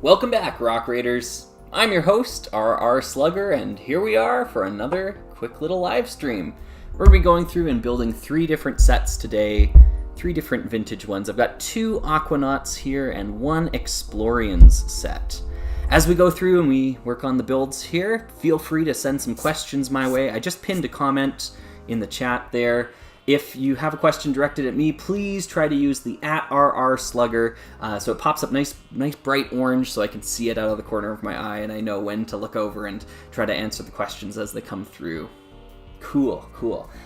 Welcome back, Rock Raiders. I'm your host, RR Slugger, and here we are for another quick little live stream. We're going to be going through and building 3 different sets today, 3 different vintage ones. I've got 2 Aquanauts here and 1 Exploriens set. As we go through and we work on the builds here, feel free to send some questions my way. I just pinned a comment in the chat there. If you have a question directed at me, please try to use the @RRSlugger, so it pops up nice bright orange so I can see it out of the corner of my eye and I know when to look over and try to answer the questions as they come through. Cool.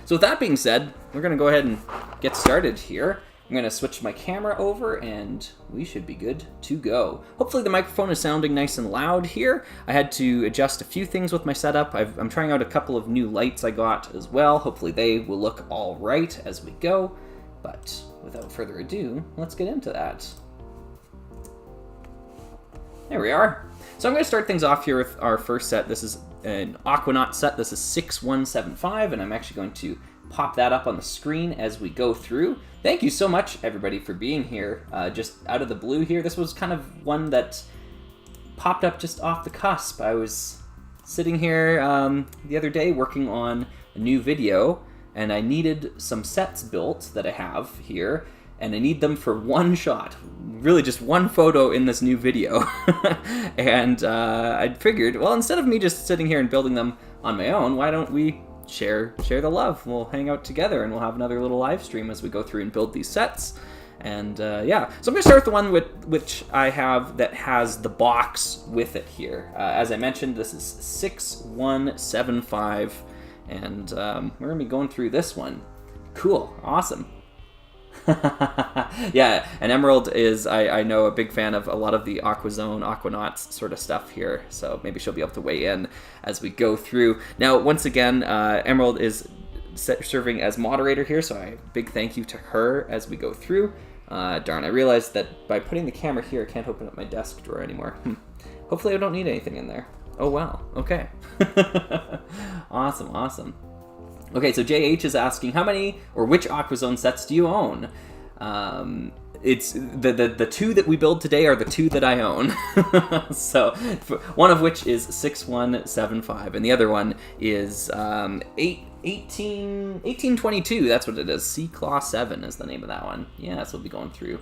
So with that being said, we're going to go ahead and get started here. I'm going to switch my camera over and we should be good to go. Hopefully the microphone is sounding nice and loud here. I had to adjust a few things with my setup. I'm trying out a couple of new lights I got as well. Hopefully they will look all right as we go. But without further ado, let's get into that. There we are. So I'm going to start things off here with our first set. This is an Aquanaut set. This is 6175, and I'm actually going to pop that up on the screen as we go through. Thank you so much, everybody, for being here. Just out of the blue here, this was kind of one that popped up just off the cusp. I was sitting here the other day working on a new video, and I needed some sets built that I have here, and I need them for one shot. Really just one photo in this new video. And I figured, well, instead of me just sitting here and building them on my own, why don't we share the love? We'll hang out together and we'll have another little live stream as we go through and build these sets. And yeah, so I'm going to start with the one which I have that has the box with it here. As I mentioned, this is 6175, and we're going to be going through this one. Cool, awesome. Yeah, and Emerald is, I know, a big fan of a lot of the Aquazone, Aquanauts sort of stuff here, so maybe she'll be able to weigh in as we go through. Now, once again, Emerald is serving as moderator here, so a big thank you to her as we go through. Darn, I realized that by putting the camera here, I can't open up my desk drawer anymore. Hopefully I don't need anything in there. Oh, wow, okay. Awesome. Okay, so JH is asking, how many or which Aquazone sets do you own? It's the 2 that we build today are the 2 that I own. So one of which is 6175, and the other one is 1822. That's what it is. Sea Claw 7 is the name of that one. Yeah, that's what we'll be going through.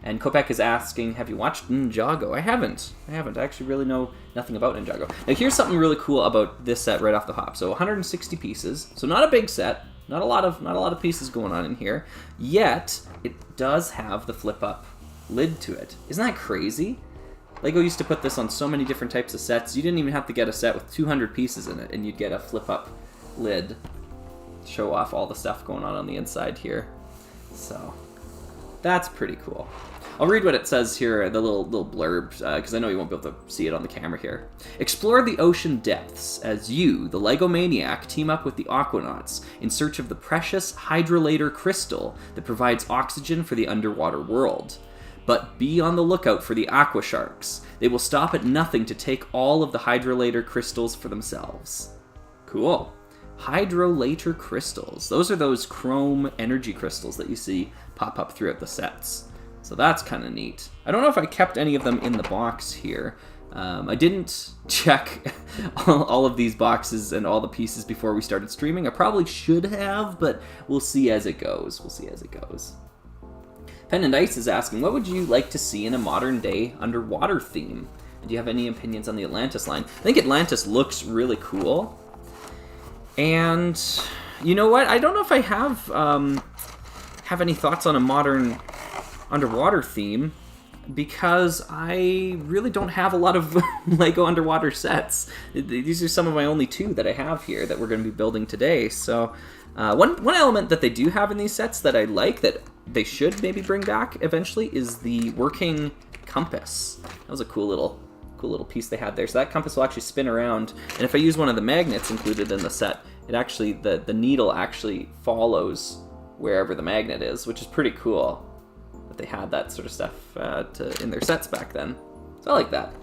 And Kopek is asking, have you watched Ninjago? I haven't. I actually really know nothing about Ninjago. Now here's something really cool about this set right off the hop. So 160 pieces. So not a big set. Not a lot of pieces going on in here. Yet it does have the flip up lid to it. Isn't that crazy? Lego used to put this on so many different types of sets. You didn't even have to get a set with 200 pieces in it and you'd get a flip up lid to show off all the stuff going on the inside here. So that's pretty cool. I'll read what it says here, the little blurb, because I know you won't be able to see it on the camera here. Explore the ocean depths as you, the Lego Maniac, team up with the Aquanauts in search of the precious hydrolator crystal that provides oxygen for the underwater world. But be on the lookout for the aqua sharks. They will stop at nothing to take all of the hydrolator crystals for themselves. Cool. Hydrolator crystals. Those are those chrome energy crystals that you see pop up throughout the sets. So that's kind of neat. I don't know if I kept any of them in the box here. I didn't check all of these boxes and all the pieces before we started streaming. I probably should have, but we'll see as it goes. Pen and Ice is asking, what would you like to see in a modern day underwater theme? Do you have any opinions on the Atlantis line? I think Atlantis looks really cool. And you know what? I don't know if I have any thoughts on a modern underwater theme, because I really don't have a lot of Lego underwater sets. These are some of my only 2 that I have here that we're going to be building today. So one element that they do have in these sets that I like, that they should maybe bring back eventually, is the working compass. That was a cool little piece they had there. So that compass will actually spin around, and if I use one of the magnets included in the set, it actually, the needle actually follows wherever the magnet is, which is pretty cool. They had that sort of stuff in their sets back then. So I like that.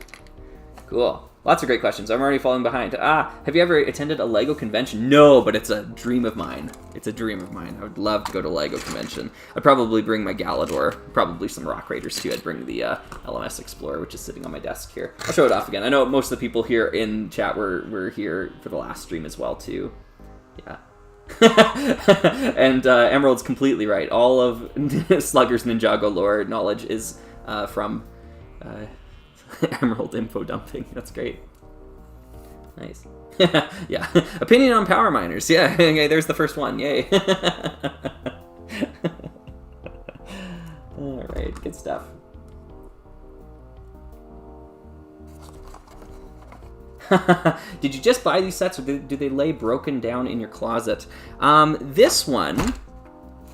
Cool. Lots of great questions. I'm already falling behind. Have you ever attended a LEGO convention? No, but it's a dream of mine. It's a dream of mine. I would love to go to a LEGO convention. I'd probably bring my Galador, probably some Rock Raiders too. I'd bring the LMS Explorer, which is sitting on my desk here. I'll show it off again. I know most of the people here in chat were here for the last stream as well too. Yeah. And Emerald's completely right. All of Slugger's Ninjago lore knowledge is from Emerald info dumping. That's great. Nice. Yeah. Opinion on power miners. Yeah. Okay, there's the first one. Yay. All right. Good stuff. Did you just buy these sets, or do they lay broken down in your closet? This one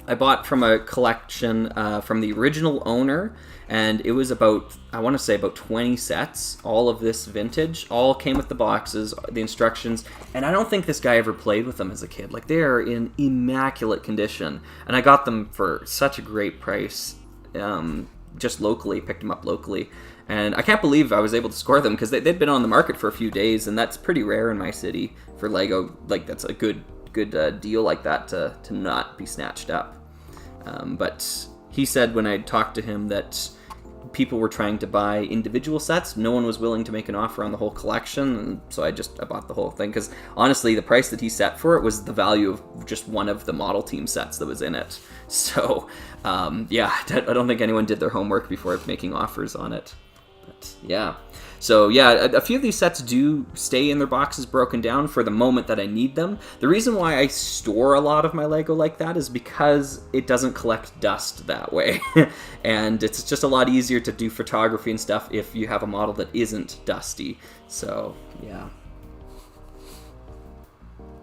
I bought from a collection from the original owner, and it was about, I want to say about 20 sets, all of this vintage, all came with the boxes, the instructions, and I don't think this guy ever played with them as a kid. Like, they are in immaculate condition, and I got them for such a great price, just locally, picked them up locally. And I can't believe I was able to score them, because they'd been on the market for a few days, and that's pretty rare in my city for LEGO. Like, that's a good deal like that to not be snatched up. But he said when I talked to him that people were trying to buy individual sets. No one was willing to make an offer on the whole collection, and so I bought the whole thing, because honestly, the price that he set for it was the value of just one of the model team sets that was in it. So, yeah, I don't think anyone did their homework before making offers on it. But yeah, so yeah, a few of these sets do stay in their boxes broken down for the moment that I need them. The reason why I store a lot of my LEGO like that is because it doesn't collect dust that way. And it's just a lot easier to do photography and stuff if you have a model that isn't dusty. So yeah.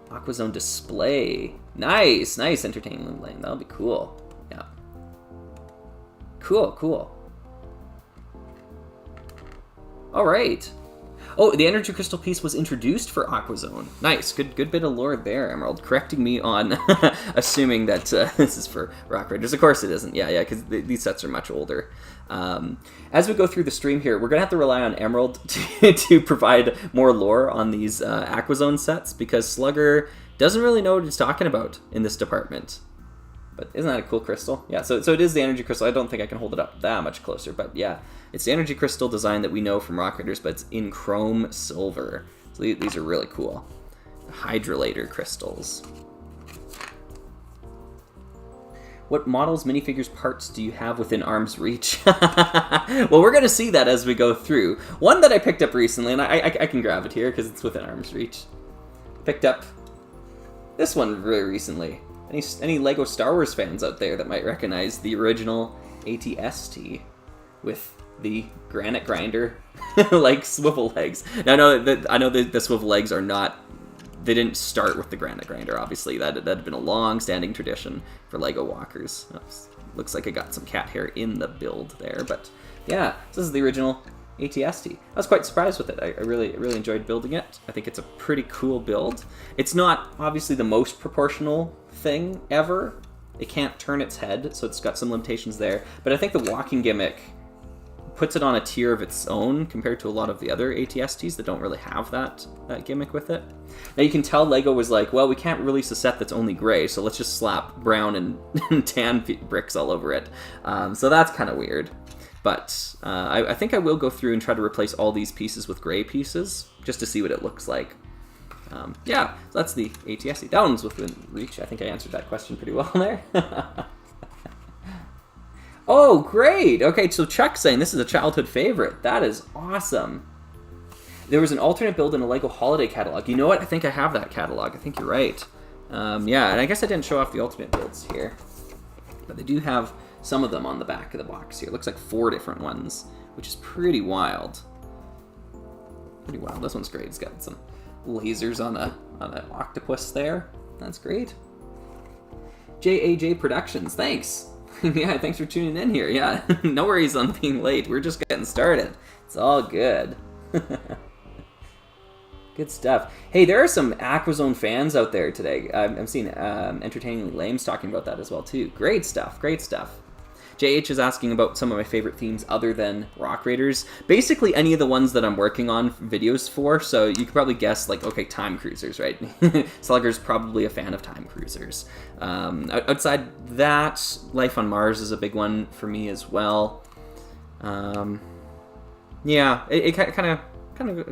Aquazone display. Nice, entertaining lane. That'll be cool. Yeah. Cool. All right. Oh, the energy crystal piece was introduced for Aquazone. Nice. Good bit of lore there, Emerald. Correcting me on assuming that this is for Rock Raiders. Of course it isn't. Yeah, because these sets are much older. As we go through the stream here, we're going to have to rely on Emerald to provide more lore on these Aquazone sets, because Slugger doesn't really know what he's talking about in this department. But isn't that a cool crystal? Yeah, so it is the energy crystal. I don't think I can hold it up that much closer, but yeah. It's the energy crystal design that we know from Rock Raiders, but it's in chrome silver. So these are really cool. Hydrolator crystals. What models, minifigures, parts do you have within arm's reach? Well, we're going to see that as we go through. One that I picked up recently, and I can grab it here because it's within arm's reach. Picked up this one really recently. Any LEGO Star Wars fans out there that might recognize the original AT-ST with the granite grinder like swivel legs. Now, I know that the swivel legs are not, they didn't start with the granite grinder, obviously. That had been a long-standing tradition for LEGO walkers. Looks like I got some cat hair in the build there, but yeah, this is the original AT-ST. I was quite surprised with it. I really enjoyed building it. I think it's a pretty cool build. It's not obviously the most proportional thing ever. It can't turn its head, so it's got some limitations there. But I think the walking gimmick puts it on a tier of its own compared to a lot of the other AT-STs that don't really have that gimmick with it. Now you can tell LEGO was like, well, we can't release a set that's only gray, so let's just slap brown and tan bricks all over it. So that's kind of weird. But I think I will go through and try to replace all these pieces with gray pieces, just to see what it looks like. Yeah, so that's the AT-ST. That one's within reach. I think I answered that question pretty well there. Oh, great! Okay, so Chuck's saying this is a childhood favorite. That is awesome. There was an alternate build in a LEGO holiday catalog. You know what? I think I have that catalog. I think you're right. Yeah, and I guess I didn't show off the ultimate builds here. But they do have some of them on the back of the box here. It looks like 4 different ones, which is pretty wild. Pretty wild. This one's great. It's got some lasers on an octopus there. That's great. JAJ Productions, thanks. Yeah, thanks for tuning in here. Yeah, no worries on being late. We're just getting started. It's all good. Good stuff. Hey, there are some Aquazone fans out there today. I'm seeing Entertainingly Lame's talking about that as well, too. Great stuff, great stuff. JH is asking about some of my favorite themes other than Rock Raiders. Basically, any of the ones that I'm working on videos for, so you could probably guess, like, okay, Time Cruisers, right? Slugger's probably a fan of Time Cruisers. Outside that, Life on Mars is a big one for me as well. Yeah, it kind of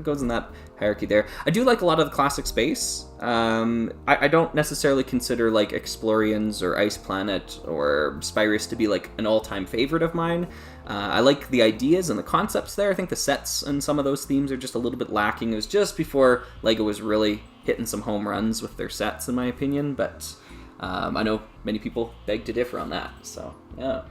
goes in that hierarchy there. I do like a lot of the classic space. I don't necessarily consider like Exploriens or Ice Planet or Spyrus to be like an all-time favorite of mine. I like the ideas and the concepts there. I think the sets and some of those themes are just a little bit lacking. It was just before LEGO was really hitting some home runs with their sets, in my opinion, but I know many people beg to differ on that, so yeah.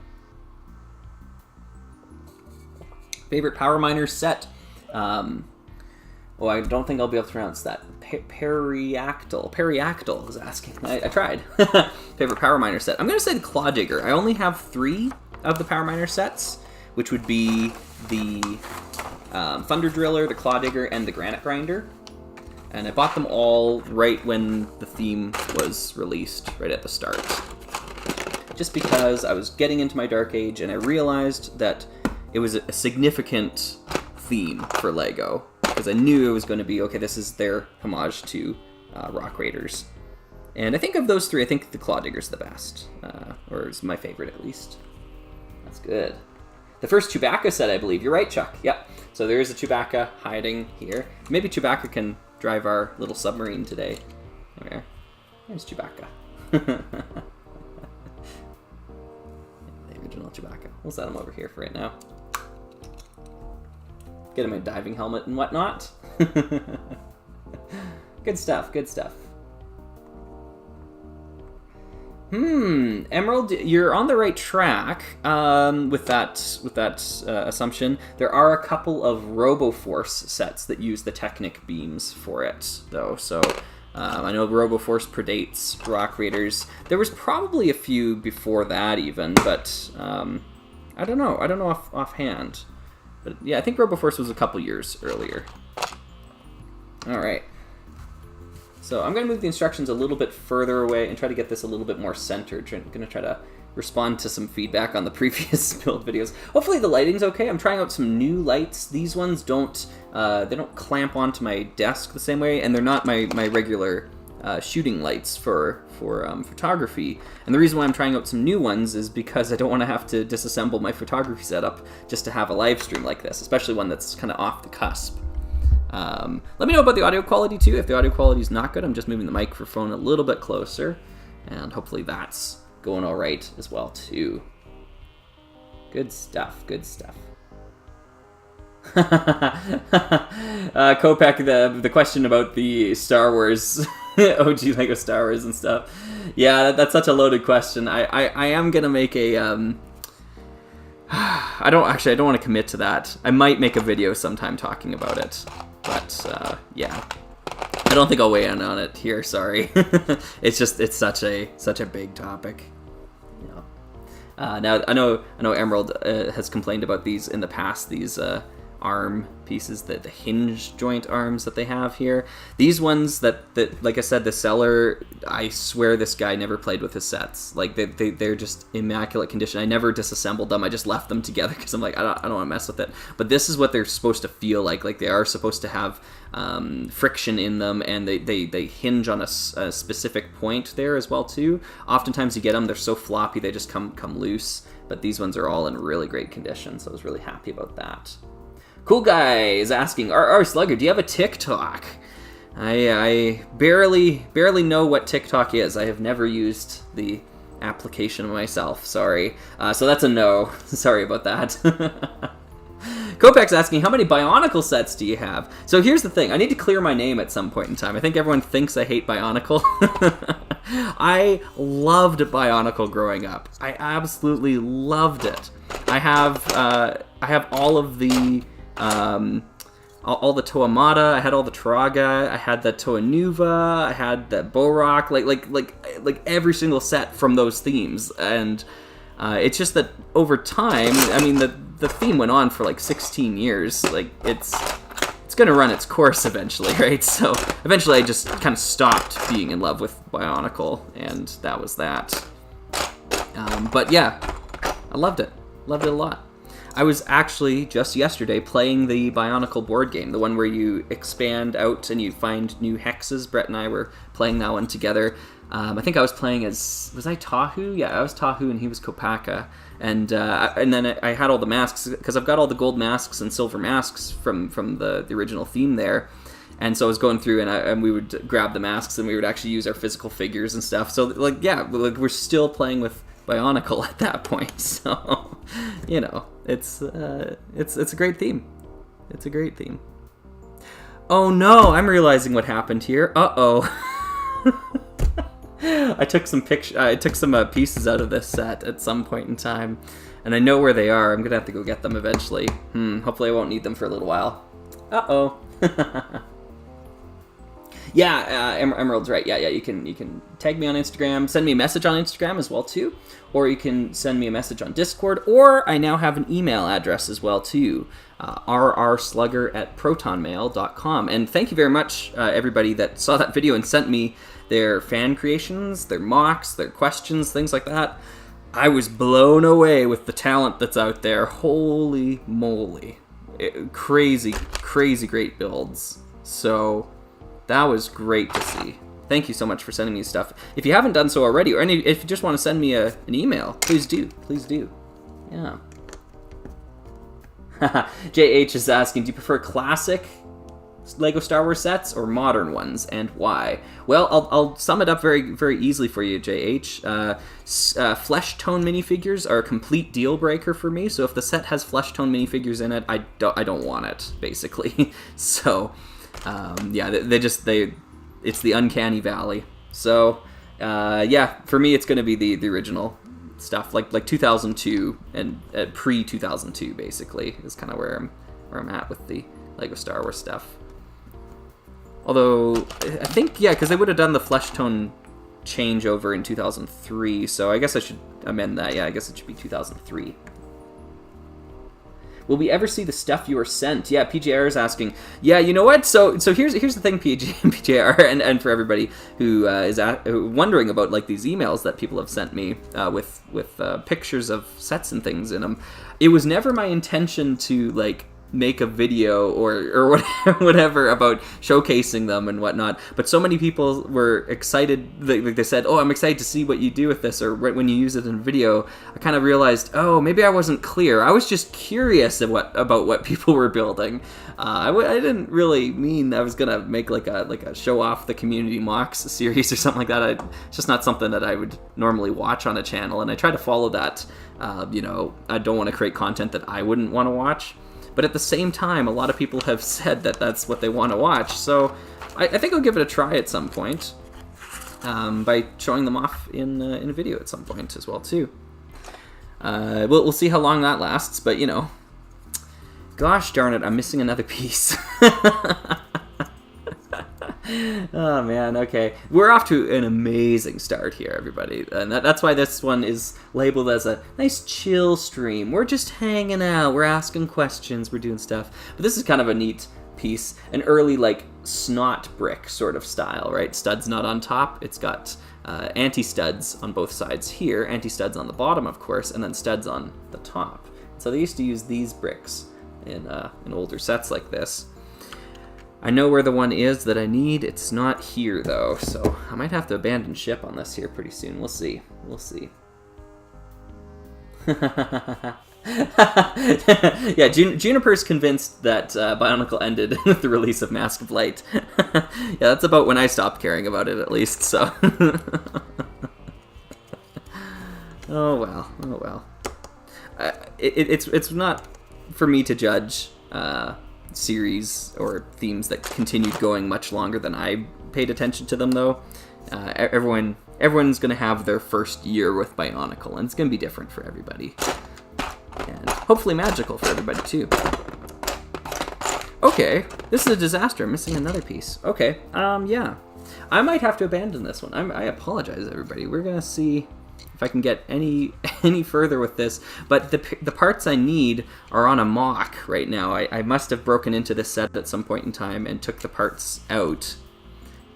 Favorite Power Miners set? I don't think I'll be able to pronounce that. Periactyl was asking. I tried. Favorite Power Miner set? I'm going to say the Claw Digger. I only have 3 of the Power Miner sets, which would be the Thunder Driller, the Claw Digger, and the Granite Grinder. And I bought them all right when the theme was released, right at the start. Just because I was getting into my Dark Age, and I realized that it was a significant theme for LEGO. Because I knew it was going to be, okay, this is their homage to Rock Raiders. And I think of those 3, I think the Claw Digger's the best. Or is my favorite, at least. That's good. The first Chewbacca set, I believe. You're right, Chuck. Yep. So there is a Chewbacca hiding here. Maybe Chewbacca can drive our little submarine today. There. There's Chewbacca. The original Chewbacca. We'll set him over here for right now. Get him a diving helmet and whatnot. Good stuff, good stuff. Emerald, you're on the right track with that assumption. There are a couple of RoboForce sets that use the Technic beams for it, though. So I know RoboForce predates Rock Raiders. There was probably a few before that even, but I don't know. I don't know offhand. But yeah, I think RoboForce was a couple years earlier. All right. So I'm going to move the instructions a little bit further away and try to get this a little bit more centered. I'm going to try to respond to some feedback on the previous build videos. Hopefully the lighting's okay. I'm trying out some new lights. These ones don't clamp onto my desk the same way, and they're not my regular shooting lights for photography. And the reason why I'm trying out some new ones is because I don't want to have to disassemble my photography setup just to have a live stream like this, especially one that's kind of off the cusp. Let me know about the audio quality too. If the audio quality is not good, I'm just moving the microphone a little bit closer, and hopefully that's going all right as well too. Good stuff, good stuff. Kopek, the question about the Star Wars, OG Lego Star Wars and stuff. Yeah, that's such a loaded question. I am gonna make a I don't want to commit to that. I might make a video sometime talking about it, but yeah, I don't think I'll weigh in on it here. Sorry, it's such a big topic. Yeah. Now I know Emerald has complained about these in the past. These arm pieces, the hinge joint arms that they have here. These ones that like I said, the seller, I swear this guy never played with his sets. Like they're just immaculate condition. I never disassembled them. I just left them together because I'm like, I don't want to mess with it. But this is what they're supposed to feel like. Like they are supposed to have friction in them, and they hinge on a specific point there as well too. Oftentimes you get them, they're so floppy they just come loose. But these ones are all in really great condition, so I was really happy about that. Cool Guy is asking, R Slugger, do you have a TikTok? I barely know what TikTok is. I have never used the application myself, sorry. So that's a no. Sorry about that. Kopek's asking, how many Bionicle sets do you have? So here's the thing, I need to clear my name at some point in time. I think everyone thinks I hate Bionicle. I loved Bionicle growing up. I absolutely loved it. I have all of the all the Toamata, I had all the Taraga, I had the Toanuva, I had the Borok, like every single set from those themes. And it's just that over time, I mean, the theme went on for like 16 years. Like it's gonna run its course eventually, right? So eventually I just kind of stopped being in love with Bionicle, and that was that. But yeah, I loved it. Loved it a lot. I was actually, just yesterday, playing the Bionicle board game, the one where you expand out and you find new hexes. Brett and I were playing that one together. I think I was playing as... Was I Tahu? Yeah, I was Tahu and he was Kopaka. And then I had all the masks, because I've got all the gold masks and silver masks from the original theme there. And so I was going through and we would grab the masks and we would actually use our physical figures and stuff. So, like, yeah, like, we're still playing with Bionicle at that point. So, you know, it's a great theme. It's a great theme. Oh no, I'm realizing what happened here. Uh-oh. I took some pieces out of this set at some point in time, and I know where they are. I'm gonna have to go get them eventually. Hopefully I won't need them for a little while. Uh-oh. Yeah, Emerald's right. Yeah, you can tag me on Instagram, send me a message on Instagram as well too, or you can send me a message on Discord, or I now have an email address as well too, rrslugger@protonmail.com. And thank you very much, everybody that saw that video and sent me their fan creations, their mocks, their questions, things like that. I was blown away with the talent that's out there. Holy moly. Crazy great builds. So that was great to see. Thank you so much for sending me stuff. If you haven't done so already, or if you just want to send me an email, please do. Please do. Yeah. JH is asking, do you prefer classic Lego Star Wars sets or modern ones, and why? Well, I'll sum it up very, very easily for you, JH. Flesh tone minifigures are a complete deal breaker for me. So if the set has flesh tone minifigures in it, I don't want it, basically. So yeah, it's the uncanny valley. So yeah, for me, it's going to be the original stuff, like 2002 and pre 2002, basically, is kind of where I'm at with the Lego Star Wars stuff. Although, I think, yeah, because they would have done the flesh tone changeover in 2003, so I guess I should amend that. Yeah, I guess it should be 2003. Will we ever see the stuff you were sent? Yeah, PJR is asking. Yeah, you know what? So here's the thing, PJR, and for everybody who is wondering about like these emails that people have sent me with pictures of sets and things in them. It was never my intention to like make a video or whatever about showcasing them and whatnot, but so many people were excited. They said, oh, I'm excited to see what you do with this, or when you use it in video. I kind of realized, oh, maybe I wasn't clear. I was just curious about what people were building. I didn't really mean I was gonna make like a show off the community mocks series or something like that. It's just not something that I would normally watch on a channel, and I try to follow that. You know, I don't want to create content that I wouldn't want to watch. But at the same time, a lot of people have said that that's what they want to watch. So I think I'll give it a try at some point by showing them off in a video at some point as well, too. We'll see how long that lasts, but, you know. Gosh darn it, I'm missing another piece. Oh, man, okay. We're off to an amazing start here, everybody. And that's why this one is labeled as a nice chill stream. We're just hanging out. We're asking questions. We're doing stuff. But this is kind of a neat piece. An early, like, snot brick sort of style, right? Studs not on top. It's got anti-studs on both sides here. Anti-studs on the bottom, of course, and then studs on the top. So they used to use these bricks in older sets like this. I know where the one is that I need. It's not here, though, so I might have to abandon ship on this here pretty soon. We'll see. We'll see. Yeah, Juniper's convinced that Bionicle ended with the release of Mask of Light. Yeah, that's about when I stopped caring about it, at least, so... Oh, well. Oh, well. It's not for me to judge... series or themes that continued going much longer than I paid attention to them, though. Everyone's gonna have their first year with Bionicle, and it's gonna be different for everybody, and hopefully magical for everybody too. Okay, this is a disaster. I'm missing another piece. Okay, yeah, I might have to abandon this one. I apologize, everybody. We're gonna see if I can get any further with this, but the parts I need are on a mock right now. I must have broken into this set at some point in time and took the parts out,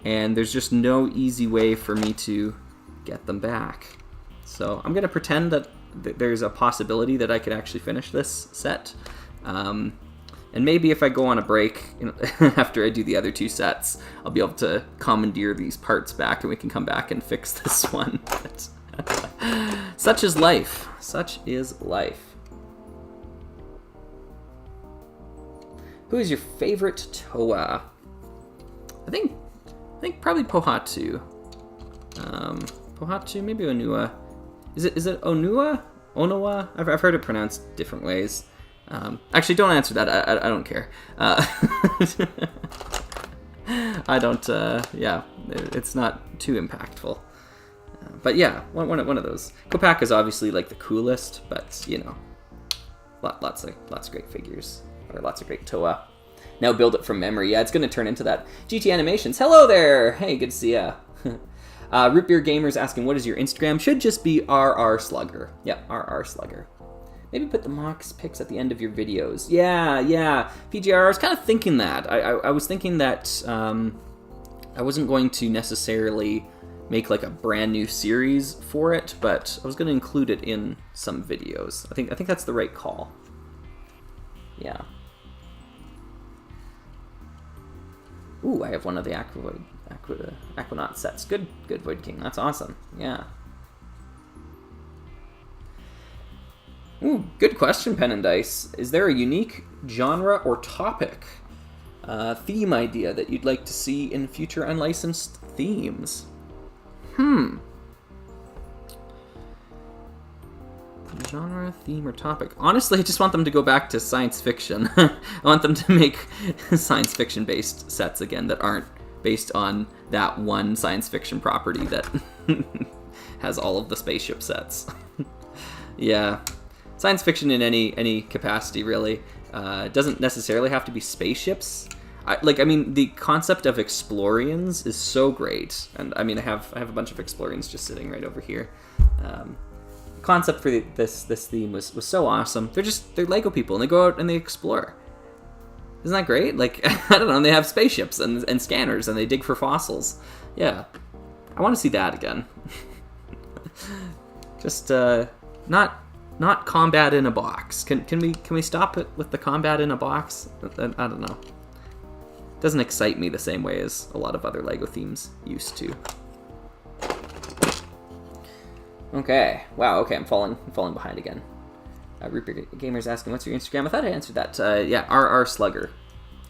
and there's just no easy way for me to get them back. So I'm gonna pretend that there's a possibility that I could actually finish this set. And maybe if I go on a break, after I do the other 2 sets, I'll be able to commandeer these parts back and we can come back and fix this one. But such is life. Such is life. Who is your favorite Toa? I think probably Pohatu. Pohatu, maybe Onua. Is it Onua? Onoa? I've heard it pronounced different ways. Actually, don't answer that. I don't care. I don't. Yeah, it's not too impactful. But yeah, one of those. Kopak is obviously like the coolest, but you know, lots of great figures, or lots of great Toa. Now build it from memory. Yeah, it's going to turn into that. GT Animations. Hello there. Hey, good to see ya. Root Beer Gamers asking, what is your Instagram? Should just be RR Slugger. Yep, RR Slugger. Maybe put the Mox pics at the end of your videos. Yeah. PGR, I was kind of thinking that. I was thinking that I wasn't going to necessarily make like a brand new series for it, but I was going to include it in some videos. I think that's the right call. Yeah. Ooh, I have one of the Aquanaut sets. Good Void King. That's awesome. Yeah. Ooh, good question, Pen and Dice. Is there a unique genre or topic, theme idea that you'd like to see in future unlicensed themes? Genre, theme, or topic? Honestly, I just want them to go back to science fiction. I want them to make science fiction-based sets again that aren't based on that one science fiction property that has all of the spaceship sets. Yeah. Science fiction in any capacity, really. Doesn't necessarily have to be spaceships. I mean, the concept of Exploriens is so great, and I mean, I have a bunch of Exploriens just sitting right over here. The concept for this theme was so awesome. They're Lego people, and they go out and they explore. Isn't that great? Like, I don't know, and they have spaceships and scanners, and they dig for fossils. Yeah, I want to see that again. Just not combat in a box. Can we stop it with the combat in a box? I don't know. Doesn't excite me the same way as a lot of other Lego themes used to. Okay. Wow. Okay, I'm falling behind again. Root Beer Gamers asking, what's your Instagram? I thought I answered that. Yeah, RR Slugger.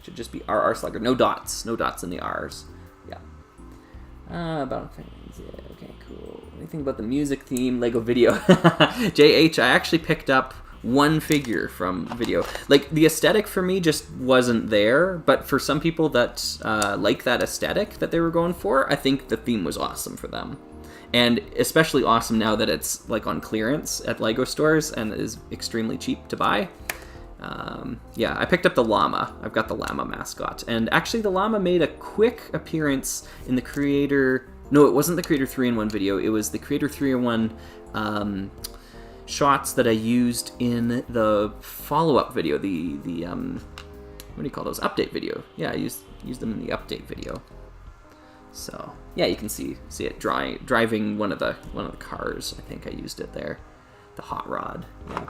Should just be RR Slugger. No dots. No dots in the R's. Yeah. About things. Yeah. Okay. Cool. Anything about the music theme? Lego video. JH. I actually picked up one figure from video. Like, the aesthetic for me just wasn't there, but for some people that like that aesthetic that they were going for, I think the theme was awesome for them. And especially awesome now that it's like on clearance at Lego stores and is extremely cheap to buy. Yeah, I picked up the llama. I've got the llama mascot. And actually the llama made a quick appearance in the Creator... No, it wasn't the Creator 3-in-1 video. It was the Creator 3-in-1 shots that I used in the follow-up video. The what do you call those? Update video. Yeah, I used them in the update video. So yeah, you can see it driving one of the cars. I think I used it there, the hot rod. Yeah.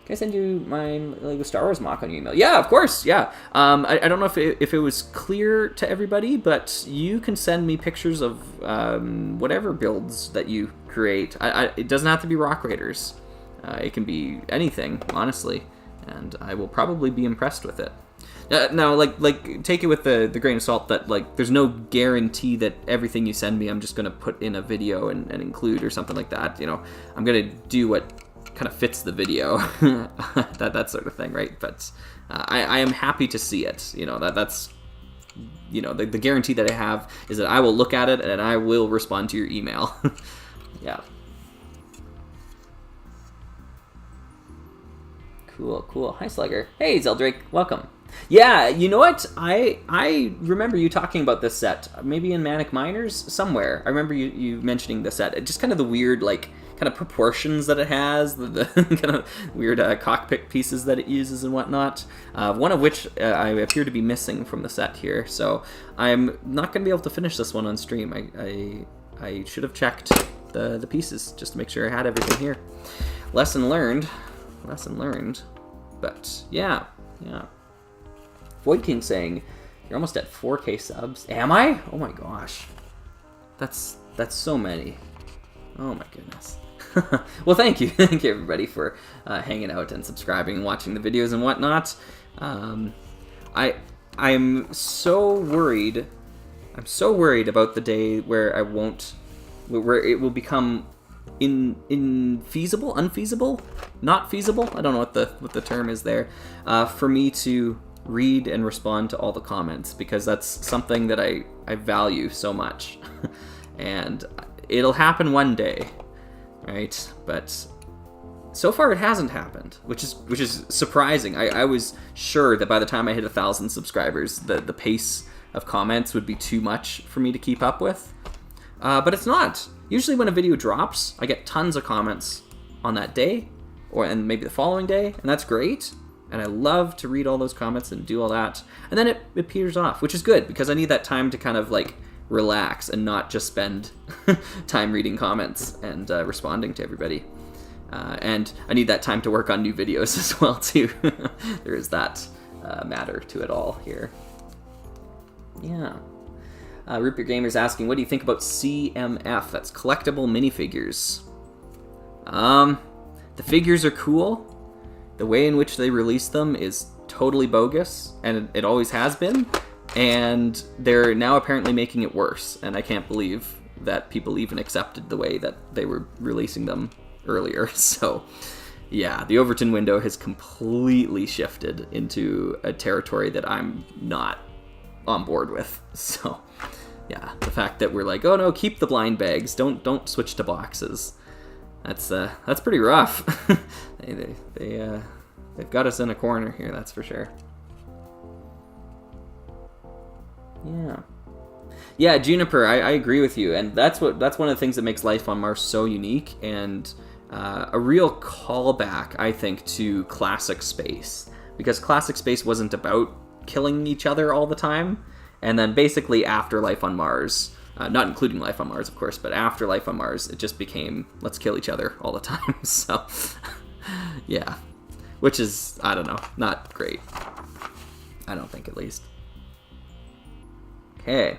Can I send you my Lego Star Wars mock on your email? Yeah, of course. Yeah. I don't know if it was clear to everybody, but you can send me pictures of whatever builds that you create. It doesn't have to be Rock Raiders. It can be anything, honestly, and I will probably be impressed with it. Now, like, take it with the grain of salt that, like, there's no guarantee that everything you send me I'm just going to put in a video and include or something like that. You know, I'm going to do what kind of fits the video, that sort of thing, right? But I am happy to see it. You know, that's, you know, the guarantee that I have is that I will look at it and I will respond to your email. Yeah. Cool. Hi, Slugger. Hey, Zeldrake. Welcome. Yeah, you know what? I remember you talking about this set, maybe in Manic Miners, somewhere. I remember you mentioning the set. Just kind of the weird, like, kind of proportions that it has, the kind of weird cockpit pieces that it uses and whatnot. One of which I appear to be missing from the set here, so I'm not going to be able to finish this one on stream. I should have checked the pieces just to make sure I had everything here. Lesson learned. Lesson learned. But yeah. Void King saying, you're almost at 4K subs. Am I? Oh my gosh. That's so many. Oh my goodness. Well, thank you. Thank you, everybody, for hanging out and subscribing and watching the videos and whatnot. I'm so worried. I'm so worried about the day where where it will become unfeasible, not feasible. I don't know what the term is there. For me to read and respond to all the comments, because that's something that I value so much, and it'll happen one day. Right, but so far it hasn't happened, which is surprising. I was sure that by the time I hit 1,000 subscribers, the pace of comments would be too much for me to keep up with, but it's not. Usually when a video drops, I get tons of comments on that day, and maybe the following day, and that's great. And I love to read all those comments and do all that, and then it peters off, which is good because I need that time to kind of like relax and not just spend time reading comments and responding to everybody. And I need that time to work on new videos as well too. There is that matter to it all here. Yeah. Root Beer Gamer's asking, what do you think about CMF? That's collectible minifigures. The figures are cool. The way in which they release them is totally bogus, and it always has been. And they're now apparently making it worse, and I can't believe that people even accepted the way that they were releasing them earlier. So, yeah, the Overton window has completely shifted into a territory that I'm not on board with. So, yeah, the fact that we're like, oh no, keep the blind bags, don't switch to boxes. That's pretty rough. They've got us in a corner here, that's for sure. Yeah, Juniper, I agree with you, and that's one of the things that makes Life on Mars so unique, and a real callback, I think, to classic space, because classic space wasn't about killing each other all the time, and then basically after Life on Mars, not including Life on Mars, of course, but after Life on Mars, it just became, let's kill each other all the time. So, yeah. Which is, I don't know, not great. I don't think, at least. Okay.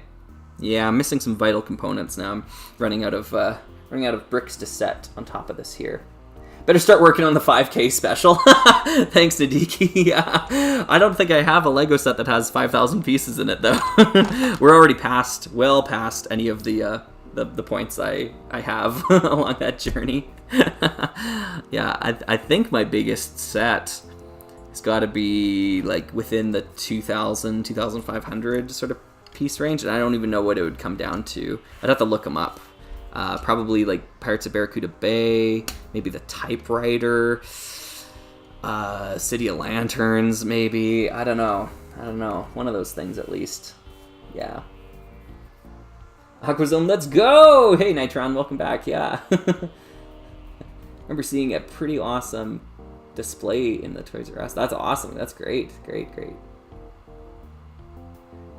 Yeah, I'm missing some vital components now. I'm running out of bricks to set on top of this here. Better start working on the 5K special. Thanks, Nadiki. Yeah. I don't think I have a Lego set that has 5,000 pieces in it, though. We're already well past any of the points I have along that journey. Yeah, I think my biggest set has got to be like within the 2,000, 2,500 sort of piece range, and I don't even know what it would come down to. I'd have to look them up. Probably like Pirates of Barracuda Bay, maybe the Typewriter, City of Lanterns, maybe. I don't know. One of those things at least. Yeah. Aquazone, let's go! Hey, Nitron, welcome back. Yeah. Remember seeing a pretty awesome display in the Toys R Us. That's awesome. That's great. Great.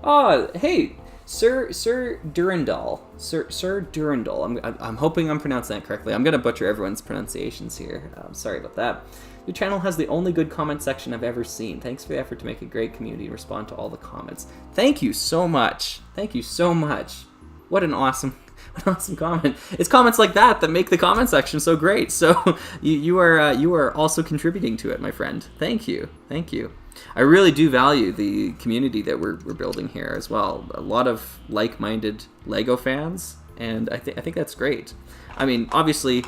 Oh, hey, Sir Durandal. Sir Durandal. I'm hoping I'm pronouncing that correctly. I'm gonna butcher everyone's pronunciations here. Sorry about that. Your channel has the only good comment section I've ever seen. Thanks for the effort to make a great community and respond to all the comments. Thank you so much. What an awesome comment. It's comments like that make the comment section so great. So you are also contributing to it, my friend. Thank you. I really do value the community that we're building here as well. A lot of like-minded Lego fans, and I think that's great. I mean, obviously,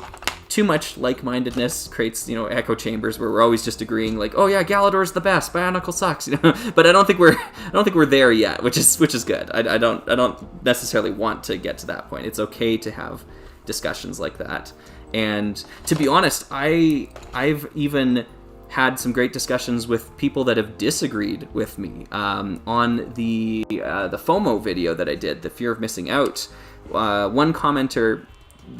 too much like-mindedness creates, echo chambers where we're always just agreeing, like, oh yeah, Galador's the best, Bionicle sucks, But I don't think we're there yet, which is good. I don't necessarily want to get to that point. It's okay to have discussions like that. And to be honest, I've even had some great discussions with people that have disagreed with me on the FOMO video that I did, the fear of missing out. One commenter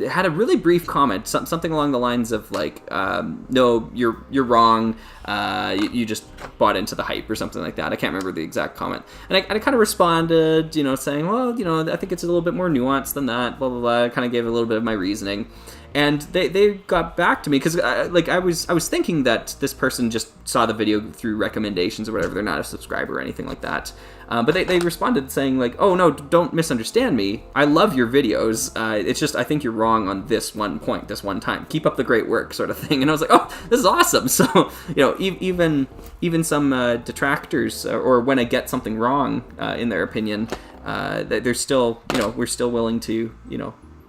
had a really brief comment, something along the lines of like, "No, you're wrong. You just bought into the hype," or something like that. I can't remember the exact comment. And I kind of responded, saying, "Well, I think it's a little bit more nuanced than that." Blah blah blah. I kind of gave a little bit of my reasoning. And they got back to me because I was thinking that this person just saw the video through recommendations or whatever. They're not a subscriber or anything like that. But they responded saying like, "Oh no, don't misunderstand me. I love your videos. It's just I think you're wrong on this one point, this one time. Keep up the great work," sort of thing. And I was like, "Oh, this is awesome." So even some detractors, or when I get something wrong in their opinion, they're still we're still willing to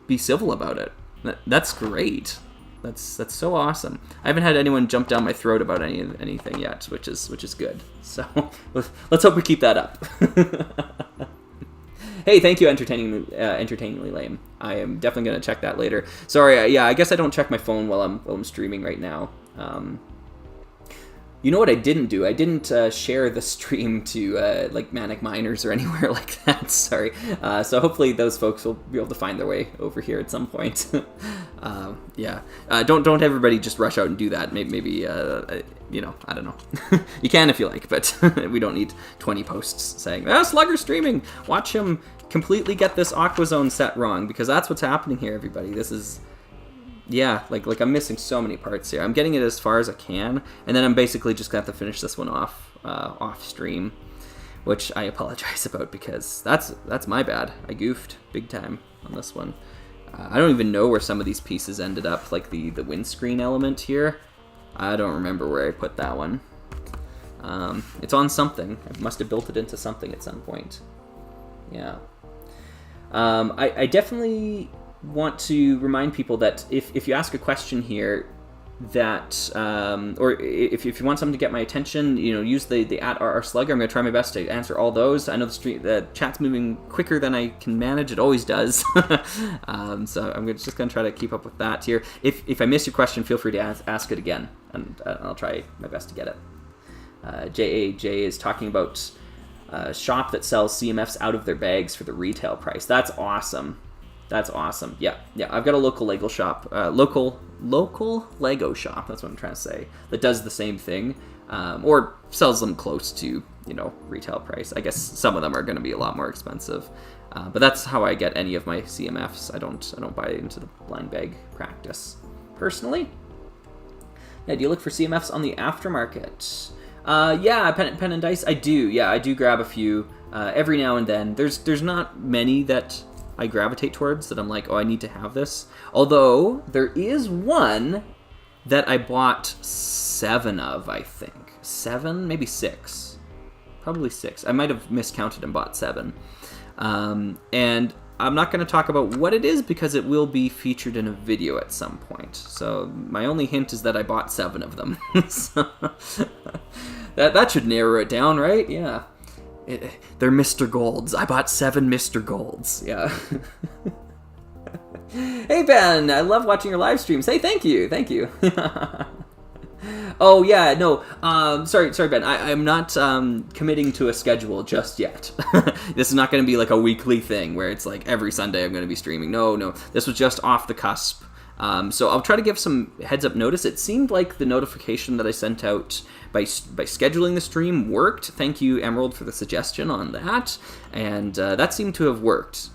be civil about it. That's great. That's so awesome. I haven't had anyone jump down my throat about anything yet, which is good. So let's hope we keep that up. Hey, thank you, entertainingly lame. I am definitely gonna check that later. Sorry, I guess I don't check my phone while I'm streaming right now. You know what I didn't do? I didn't share the stream to like Manic Miners or anywhere like that. Sorry. So hopefully those folks will be able to find their way over here at some point. Yeah. Don't everybody just rush out and do that. Maybe I don't know. You can if you like, but we don't need 20 posts saying, Slugger streaming. Watch him completely get this Aquazone set wrong, because that's what's happening here, everybody. This is... Yeah, like I'm missing so many parts here. I'm getting it as far as I can, and then I'm basically just gonna have to finish this one off stream, which I apologize about, because that's my bad. I goofed big time on this one. I don't even know where some of these pieces ended up, like the windscreen element here. I don't remember where I put that one. It's on something. I must have built it into something at some point. Yeah. I definitely want to remind people that if you ask a question here that or if you want something to get my attention, use the @RRSlugger. I'm going to try my best to answer all those. I know the chat's moving quicker than I can manage. It always does. So I'm just going to try to keep up with that here. If I miss your question, feel free to ask it again, and I'll try my best to get it. JAJ is talking about a shop that sells CMFs out of their bags for the retail price. That's awesome. That's awesome. Yeah. I've got a local Lego shop, local Lego shop. That's what I'm trying to say. That does the same thing, or sells them close to retail price. I guess some of them are going to be a lot more expensive, but that's how I get any of my CMFs. I don't buy into the blind bag practice personally. Yeah. Do you look for CMFs on the aftermarket? Yeah, pen and dice. I do. Yeah, I do grab a few every now and then. There's not many that I gravitate towards that I'm like, oh, I need to have this. Although there is one that I bought 7 of, I think. 7, maybe 6. Probably 6. I might have miscounted and bought 7. And I'm not going to talk about what it is because it will be featured in a video at some point. So my only hint is that I bought 7 of them. So, that should narrow it down, right? Yeah. They're Mr. Golds. I bought 7 Mr. Golds. Yeah. Hey, Ben. I love watching your live streams. Hey, thank you. Oh, yeah. No. Sorry, Ben. I'm not committing to a schedule just yet. This is not going to be like a weekly thing where it's like every Sunday I'm going to be streaming. No. This was just off the cusp. So I'll try to give some heads up notice. It seemed like the notification that I sent out by scheduling the stream worked. Thank you, Emerald, for the suggestion on that. And that seemed to have worked.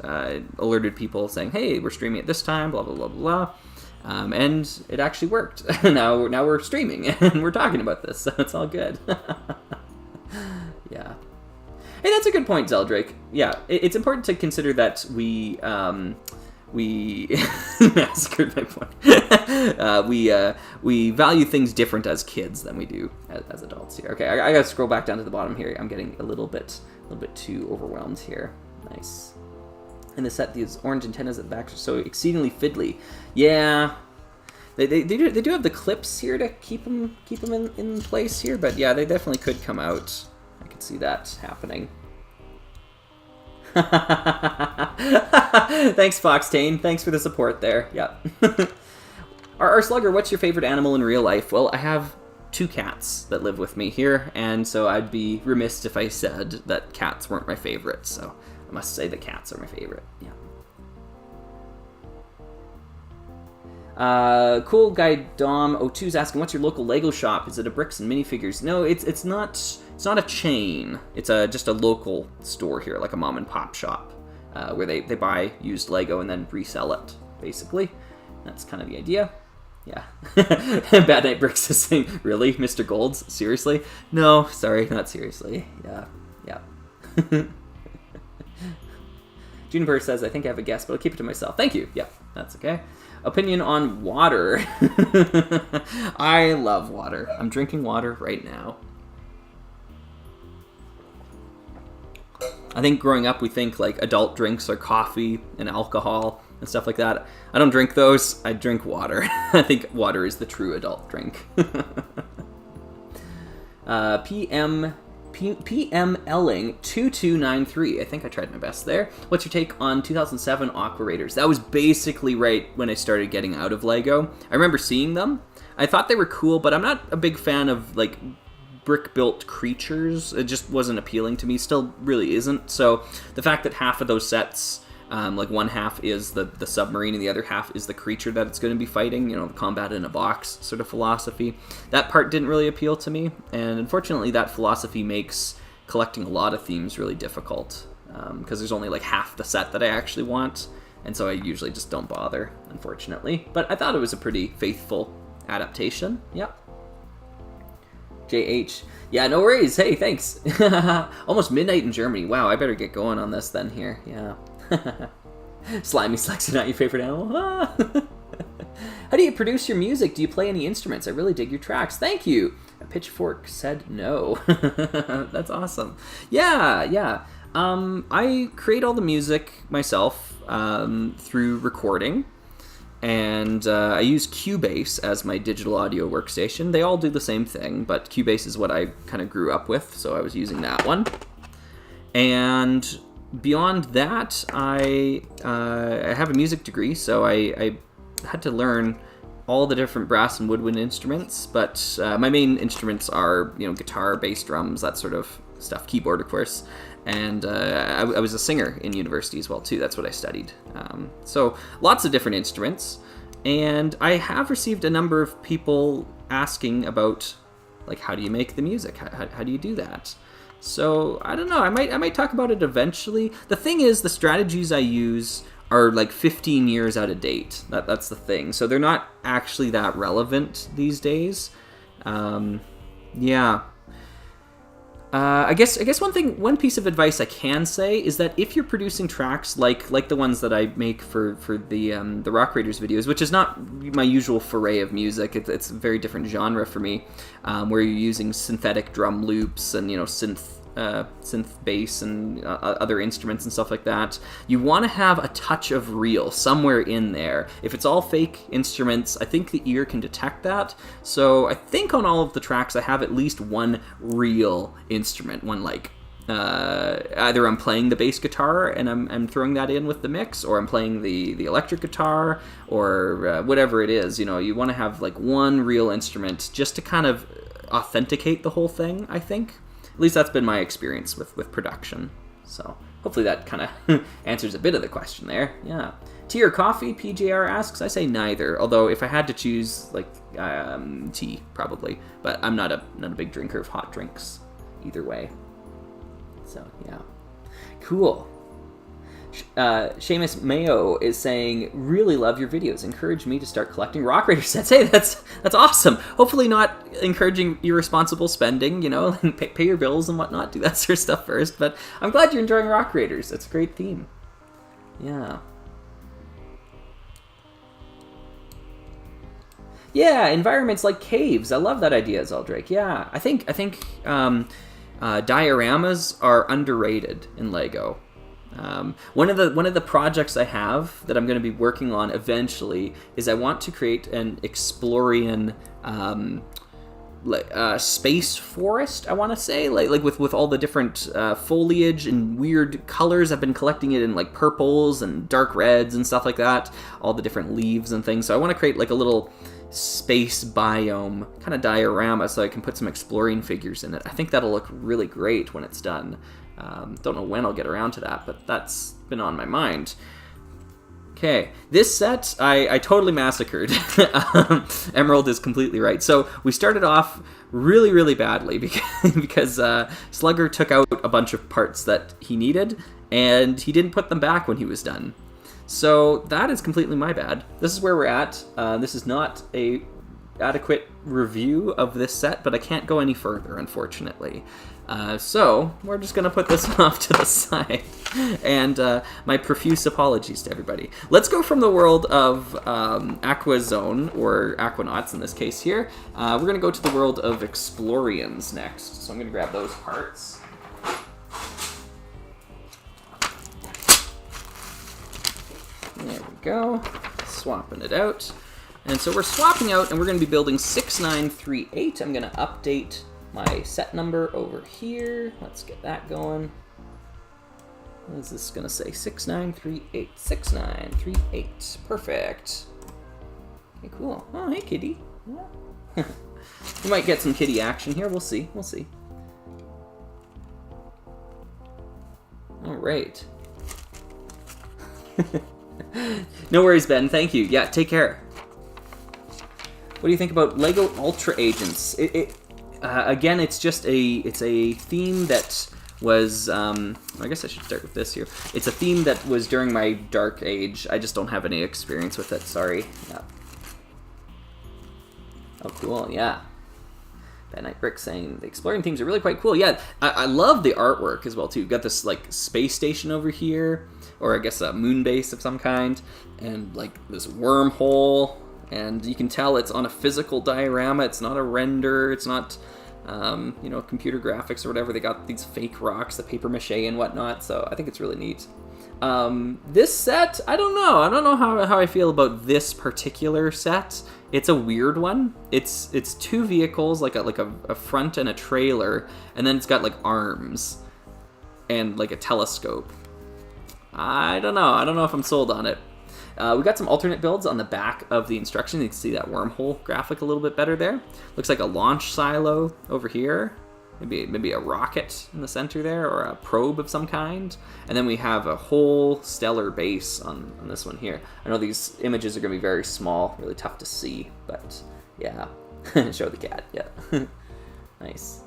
Alerted people saying, hey, we're streaming at this time, blah, blah, blah, blah. And it actually worked. Now we're streaming and we're talking about this, so it's all good. Yeah. Hey, that's a good point, Zeldrake. Yeah, it's important to consider that we massacred my point. We value things different as kids than we do as adults here. Okay, I gotta scroll back down to the bottom here. I'm getting a little bit too overwhelmed here. Nice. And the set, these orange antennas at the back are so exceedingly fiddly. Yeah, they do have the clips here to keep them in place here. But yeah, they definitely could come out. I could see that happening. Thanks, Foxtane. Thanks for the support there. Yep. Our Slugger, what's your favorite animal in real life? Well, I have 2 cats that live with me here, and so I'd be remiss if I said that cats weren't my favorite, so I must say that cats are my favorite. Yeah. Cool guy Dom O2's asking, what's your local Lego shop? Is it a bricks and minifigures? No, it's not. It's not a chain. It's just a local store here, like a mom and pop shop, where they buy used Lego and then resell it. Basically, that's kind of the idea. Yeah. Bad Night Bricks is saying, really, Mr. Golds? Seriously? No, sorry, not seriously. Yeah. Juniper says, I think I have a guess, but I'll keep it to myself. Thank you. Yeah, that's okay. Opinion on water. I love water. I'm drinking water right now. I think growing up we think like adult drinks are coffee and alcohol and stuff like that. I don't drink those. I drink water. I think water is the true adult drink. PM Elling 2293. I think I tried my best there. What's your take on 2007 Aqua Raiders? That was basically right when I started getting out of Lego. I remember seeing them. I thought they were cool, but I'm not a big fan of like brick-built creatures. It just wasn't appealing to me. Still really isn't. So the fact that half of those sets, like one half is the submarine and the other half is the creature that it's going to be fighting, you know, the combat in a box sort of philosophy. That part didn't really appeal to me, and unfortunately that philosophy makes collecting a lot of themes really difficult, because there's only like half the set that I actually want, and so I usually just don't bother, unfortunately. But I thought it was a pretty faithful adaptation. Yep. JH. Yeah, no worries. Hey, thanks. Almost midnight in Germany. Wow, I better get going on this then here. Yeah. Slimy Slacks are not your favorite animal. How do you produce your music? Do you play any instruments? I really dig your tracks. Thank you. A Pitchfork said no. That's awesome. Yeah. I create all the music myself through recording. And I use Cubase as my digital audio workstation. They all do the same thing, but Cubase is what I kind of grew up with, so I was using that one. And beyond that, I have a music degree, so I had to learn all the different brass and woodwind instruments, but my main instruments are, you know, guitar, bass, drums, that sort of stuff, keyboard, of course. And I was a singer in university as well, too. That's what I studied. So lots of different instruments. And I have received a number of people asking about, like, how do you make the music? How do you do that? So I don't know. I might talk about it eventually. The thing is, the strategies I use are like 15 years out of date. That's the thing. So they're not actually that relevant these days. Yeah. I guess one piece of advice I can say is that if you're producing tracks like the ones that I make for the Rock Raiders videos, which is not my usual foray of music, it's a very different genre for me, where you're using synthetic drum loops and, you know, synth bass and other instruments and stuff like that. You want to have a touch of real somewhere in there. If it's all fake instruments, I think the ear can detect that. So I think on all of the tracks I have at least one real instrument, one like either I'm playing the bass guitar and I'm throwing that in with the mix, or I'm playing the electric guitar, or whatever it is. You know, you want to have like one real instrument just to kind of authenticate the whole thing, I think. At least that's been my experience with production. So hopefully that kind of answers a bit of the question there. Yeah. Tea or coffee, PJR asks. I say neither. Although if I had to choose, like, tea probably. But I'm not a big drinker of hot drinks either way. So yeah. Cool. Seamus Mayo is saying, really love your videos. Encourage me to start collecting Rock Raider sets. Hey, that's awesome. Hopefully not encouraging irresponsible spending, you know, and pay your bills and whatnot. Do that sort of stuff first. But I'm glad you're enjoying Rock Raiders. That's a great theme. Yeah. Yeah, environments like caves. I love that idea, Zeldrake. Yeah, I think dioramas are underrated in Lego. One of the projects I have that I'm going to be working on eventually is I want to create an Explorian space forest, I want to say, like with all the different foliage and weird colors. I've been collecting it in like purples and dark reds and stuff like that, all the different leaves and things. So I want to create like a little space biome kind of diorama so I can put some Explorian figures in it. I think that'll look really great when it's done. Don't know when I'll get around to that, but that's been on my mind. Okay, this set I totally massacred. Emerald is completely right. So we started off really, really badly because Slugger took out a bunch of parts that he needed, and he didn't put them back when he was done. So that is completely my bad. This is where we're at. This is not a adequate review of this set, but I can't go any further, unfortunately. So we're just going to put this off to the side. And my profuse apologies to everybody. Let's go from the world of Aqua Zone, or Aquanauts in this case here. We're going to go to the world of Exploriens next. So I'm going to grab those parts. There we go. Swapping it out. And so we're swapping out, and we're going to be building 6938. I'm going to update my set number over here. Let's get that going. What is this going to say? 6938. 6938. Perfect. Okay, cool. Oh, hey, kitty. Yeah. We might get some kitty action here. We'll see. We'll see. All right. No worries, Ben. Thank you. Yeah, take care. What do you think about Lego Ultra Agents? Again, it's just a theme that was, I guess I should start with this here. It's a theme that was during my dark age. I just don't have any experience with it, sorry. Yeah. Oh, cool, yeah. Bad Night Brick saying the Explorian themes are really quite cool. Yeah, I love the artwork as well, too. You've got this, like, space station over here, or I guess a moon base of some kind, and, like, this wormhole. And you can tell it's on a physical diorama. It's not a render. It's not, you know, computer graphics or whatever. They got these fake rocks, the paper mache and whatnot. So I think it's really neat. This set, I don't know. I don't know how I feel about this particular set. It's a weird one. It's two vehicles, like a front and a trailer, and then it's got like arms and like a telescope. I don't know. I don't know if I'm sold on it. We got some alternate builds on the back of the instructions. You can see that wormhole graphic a little bit better there. Looks like a launch silo over here. Maybe a rocket in the center there, or a probe of some kind. And then we have a whole stellar base on this one here. I know these images are going to be very small, really tough to see, but yeah. Show the cat, yeah. Nice.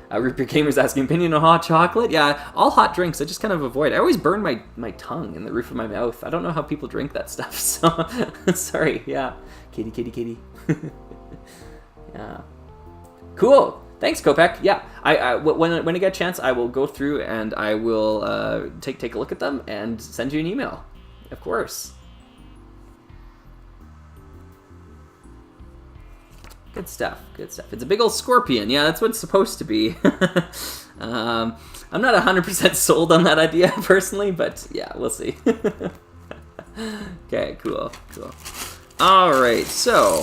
Root Beer Gamer's asking, opinion on hot chocolate? Yeah, all hot drinks, I just kind of avoid. I always burn my tongue in the roof of my mouth. I don't know how people drink that stuff, so sorry, yeah. Kitty, kitty, kitty. Yeah. Cool. Thanks, Kopek. Yeah, when I get a chance, I will go through and I will take a look at them and send you an email. Of course. Good stuff, good stuff. It's a big old scorpion. Yeah, that's what it's supposed to be. I'm not 100% sold on that idea personally, but yeah, we'll see. Okay, cool. All right, so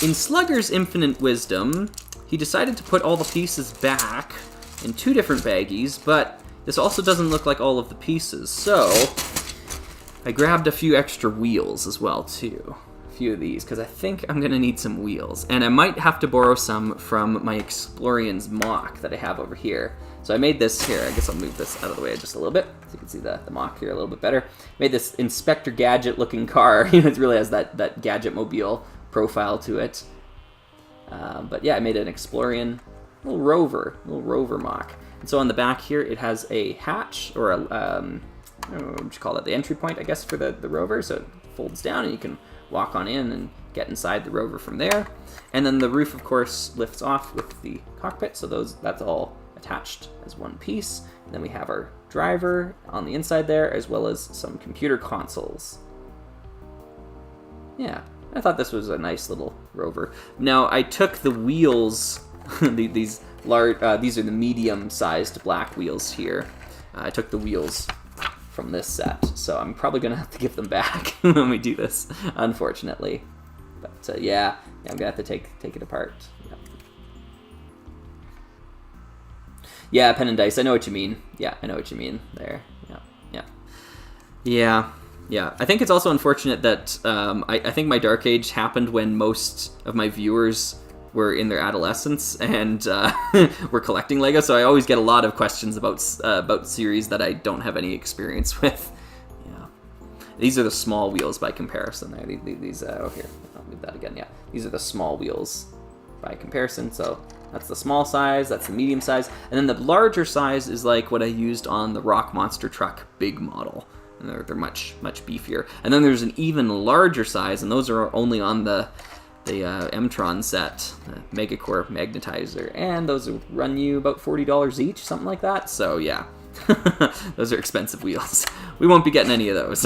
in Slugger's infinite wisdom, he decided to put all the pieces back in two different baggies, but this also doesn't look like all of the pieces, so I grabbed a few extra wheels as well, too. Few of these, because I think I'm gonna need some wheels, and I might have to borrow some from my Exploriens mock that I have over here. So I made this here. I guess I'll move this out of the way just a little bit so you can see the mock here a little bit better. Made this Inspector Gadget looking car. It really has that Gadget Mobile profile to it. But yeah, I made an Explorian little rover mock. And so on the back here, it has a hatch, or a I don't know, what would you call it, the entry point, I guess, for the rover. So it folds down, and you can walk on in and get inside the rover from there. And then the roof, of course, lifts off with the cockpit, so that's all attached as one piece. And then we have our driver on the inside there, as well as some computer consoles. Yeah, I thought this was a nice little rover. Now, I took the wheels, these are the medium-sized black wheels here. I took the wheels from this set, so I'm probably gonna have to give them back when we do this, unfortunately. But yeah, I'm gonna have to take it apart. Yeah, pen and dice. I know what you mean. Yeah, I know what you mean there. Yeah. I think it's also unfortunate that I think my dark age happened when most of my viewers were in their adolescence and were collecting Lego, so I always get a lot of questions about series that I don't have any experience with. These are the small wheels by comparison. There, these oh here, I'll move that again. Yeah, these are the small wheels by comparison. So that's the small size, that's the medium size, and then the larger size is like what I used on the Rock Monster Truck big model, and they're much beefier. And then there's an even larger size, and those are only on the M-Tron set, Megacore Magnetizer, and those will run you about $40 each, something like that. So yeah, those are expensive wheels. We won't be getting any of those.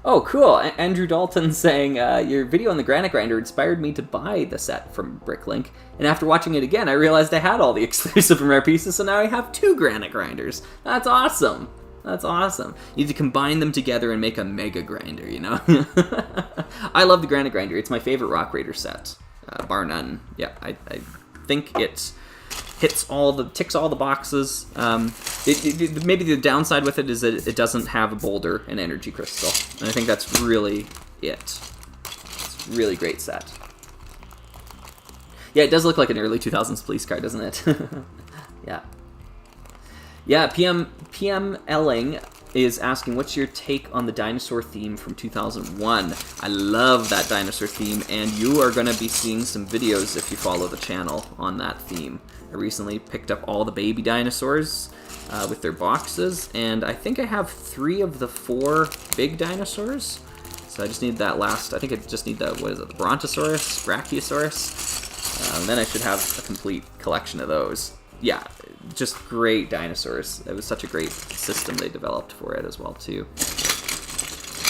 Oh, cool. Andrew Dalton saying, your video on the granite grinder inspired me to buy the set from Bricklink, and after watching it again, I realized I had all the exclusive and rare pieces, so now I have 2 granite grinders. That's awesome. That's awesome. You need to combine them together and make a mega grinder, you know? I love the granite grinder. It's my favorite Rock Raider set, bar none. Yeah, I think it ticks all the boxes. Maybe the downside with it is that it doesn't have a boulder and energy crystal, and I think that's really it. It's a really great set. Yeah, it does look like an early 2000s police car, doesn't it? Yeah. Yeah, PM Elling is asking, what's your take on the dinosaur theme from 2001? I love that dinosaur theme, and you are going to be seeing some videos if you follow the channel on that theme. I recently picked up all the baby dinosaurs with their boxes, and I think I have 3 of the 4 big dinosaurs. So I just need that last, I think I just need the, what is it, the Brontosaurus, Brachiosaurus, and then I should have a complete collection of those. Yeah, just great dinosaurs. It was such a great system they developed for it as well, too.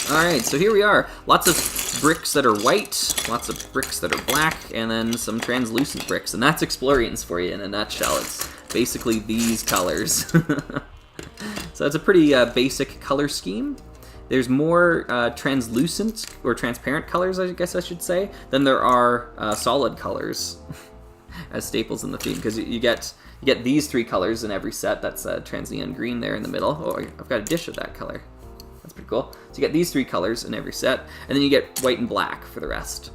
Alright, so here we are. Lots of bricks that are white, lots of bricks that are black, and then some translucent bricks. And that's Exploriens for you in a nutshell. It's basically these colors. So it's a pretty basic color scheme. There's more translucent, or transparent colors, I guess I should say, than there are solid colors as staples in the theme. Because you get these 3 colors in every set. That's transneon green there in the middle. Oh, I've got a dish of that color. That's pretty cool. So you get these 3 colors in every set, and then you get white and black for the rest.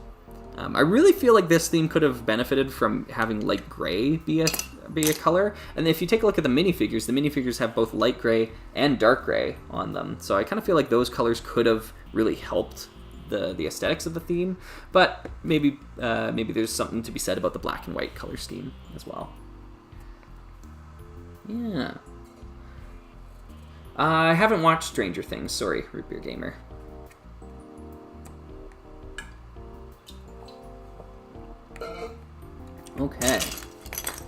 I really feel like this theme could have benefited from having light gray be a color. And if you take a look at the minifigures have both light gray and dark gray on them. So I kind of feel like those colors could have really helped the aesthetics of the theme. But maybe there's something to be said about the black and white color scheme as well. Yeah. I haven't watched Stranger Things. Sorry, Root Beer Gamer. Okay.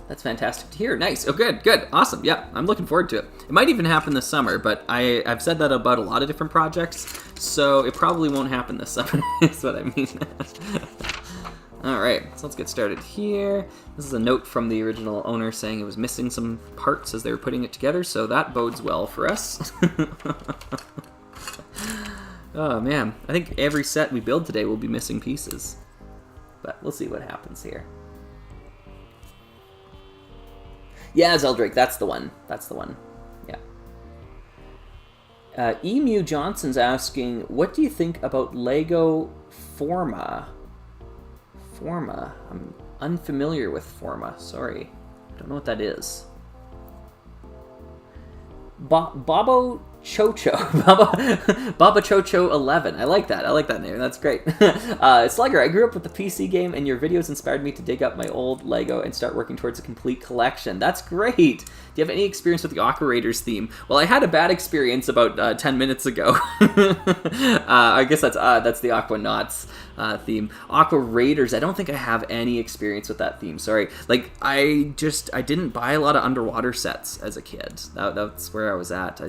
That's fantastic to hear. Nice. Oh, good. Awesome. Yeah, I'm looking forward to it. It might even happen this summer, but I've said that about a lot of different projects, so it probably won't happen this summer, is what I mean. Alright, so let's get started here. This is a note from the original owner saying it was missing some parts as they were putting it together, so that bodes well for us. Oh man, I think every set we build today will be missing pieces. But we'll see what happens here. Yeah, Zeldrake, that's the one. Yeah. Emu Johnson's asking, what do you think about Lego Forma? Forma. I'm unfamiliar with Forma. Sorry. Don't know what that is. Babo Chocho. Baba Chocho 11. I like that name. That's great. Slugger, I grew up with the PC game, and your videos inspired me to dig up my old Lego and start working towards a complete collection. That's great. Do you have any experience with the Aqua Raiders theme? Well, I had a bad experience about 10 minutes ago. I guess that's the Aquanauts theme. Aqua Raiders, I don't think I have any experience with that theme. Sorry. Like, I didn't buy a lot of underwater sets as a kid. That's where I was at.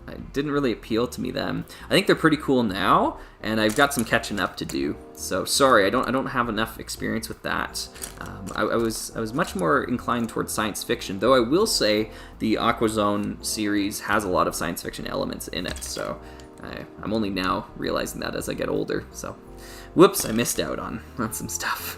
I didn't really appeal to me then. I think they're pretty cool now, and I've got some catching up to do. So sorry, I don't have enough experience with that. I was much more inclined towards science fiction, though I will say the Aquazone series has a lot of science fiction elements in it. So I'm only now realizing that as I get older. So, whoops, I missed out on some stuff.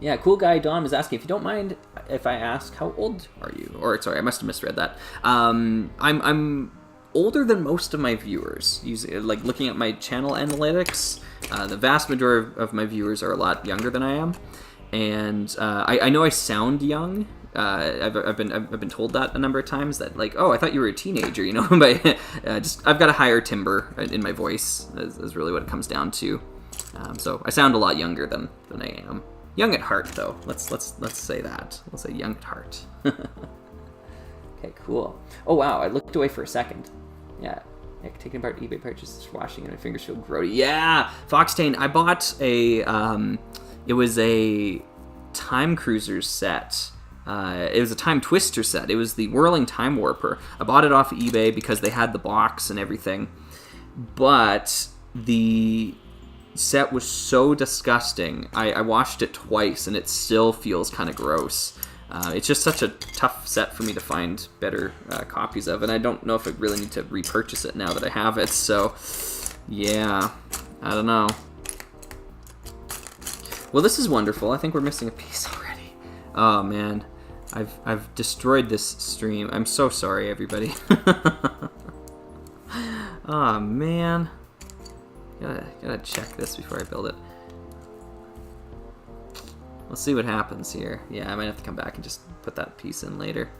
Yeah, Cool Guy Dom is asking, if you don't mind if I ask, how old are you? Or, sorry, I must have misread that. I'm older than most of my viewers. Like looking at my channel analytics, the vast majority of my viewers are a lot younger than I am, and I know I sound young. I've been told that a number of times, that like, oh, I thought you were a teenager, you know. But I've got a higher timbre in my voice is really what it comes down to. So I sound a lot younger than I am. Young at heart, though. Let's say that. Let's say young at heart. Okay, cool. Oh wow, I looked away for a second. Yeah, taking apart eBay purchases, washing, and my fingers feel grody. Yeah, Foxtane. I bought a. It was a Time Cruisers set. It was a Time Twister set. It was the Whirling Time Warper. I bought it off of eBay because they had the box and everything, but the set was so disgusting. I washed it twice and it still feels kind of gross. It's just such a tough set for me to find better copies of, and I don't know if I really need to repurchase it now that I have it. So yeah, I don't know. Well, this is wonderful. I think we're missing a piece already. Oh man, I've destroyed this stream. I'm so sorry, everybody. Oh man, gotta check this before I build it. Let's see what happens here. Yeah, I might have to come back and just put that piece in later,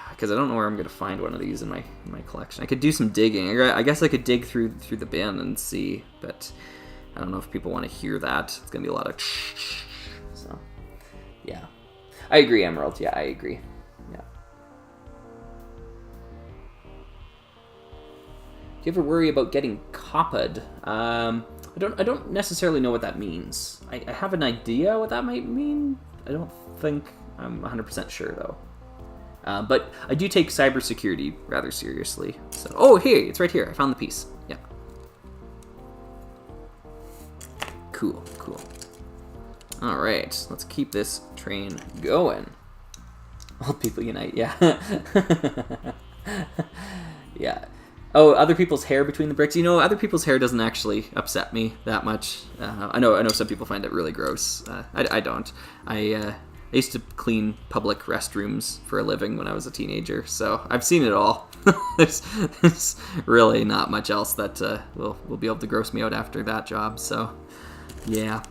because I don't know where I'm gonna find one of these in my collection. I could do some digging. I guess I could dig through the bin and see, but I don't know if people want to hear that. It's gonna be a lot of so yeah. I agree, Emerald. Yeah, I agree. Yeah. Do you ever worry about getting copped? I don't necessarily know what that means. I have an idea what that might mean. I don't think I'm 100% sure though. But I do take cybersecurity rather seriously. So, oh, hey, it's right here. I found the piece. Yeah. Cool. All right, let's keep this train going. Old people unite. Yeah. Yeah. Oh, other people's hair between the bricks. You know, other people's hair doesn't actually upset me that much. I know some people find it really gross. I don't. I used to clean public restrooms for a living when I was a teenager, so I've seen it all. There's really not much else that will be able to gross me out after that job, so yeah.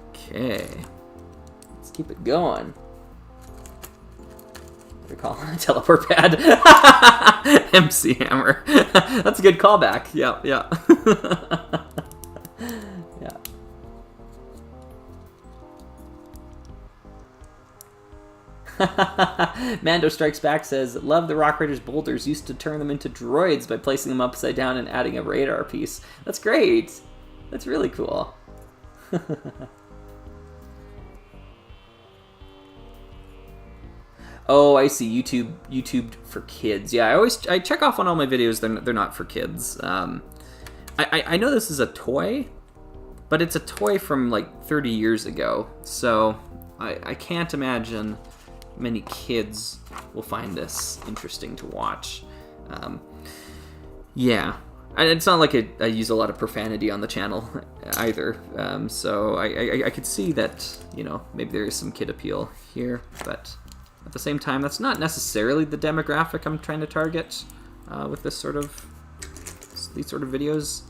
Okay. Let's keep it going. They're calling it a teleport pad. MC Hammer. That's a good callback. Yeah. Yeah. Mando Strikes Back says, love the Rock Raiders boulders. Used to turn them into droids by placing them upside down and adding a radar piece. That's great. That's really cool. Oh, I see. YouTube for kids. Yeah, I check off on all my videos. They're not for kids. I know this is a toy, but it's a toy from like 30 years ago. So I can't imagine many kids will find this interesting to watch. Yeah, and it's not like I use a lot of profanity on the channel either. So I could see that, you know, maybe there is some kid appeal here, but at the same time, that's not necessarily the demographic I'm trying to target with these sort of videos.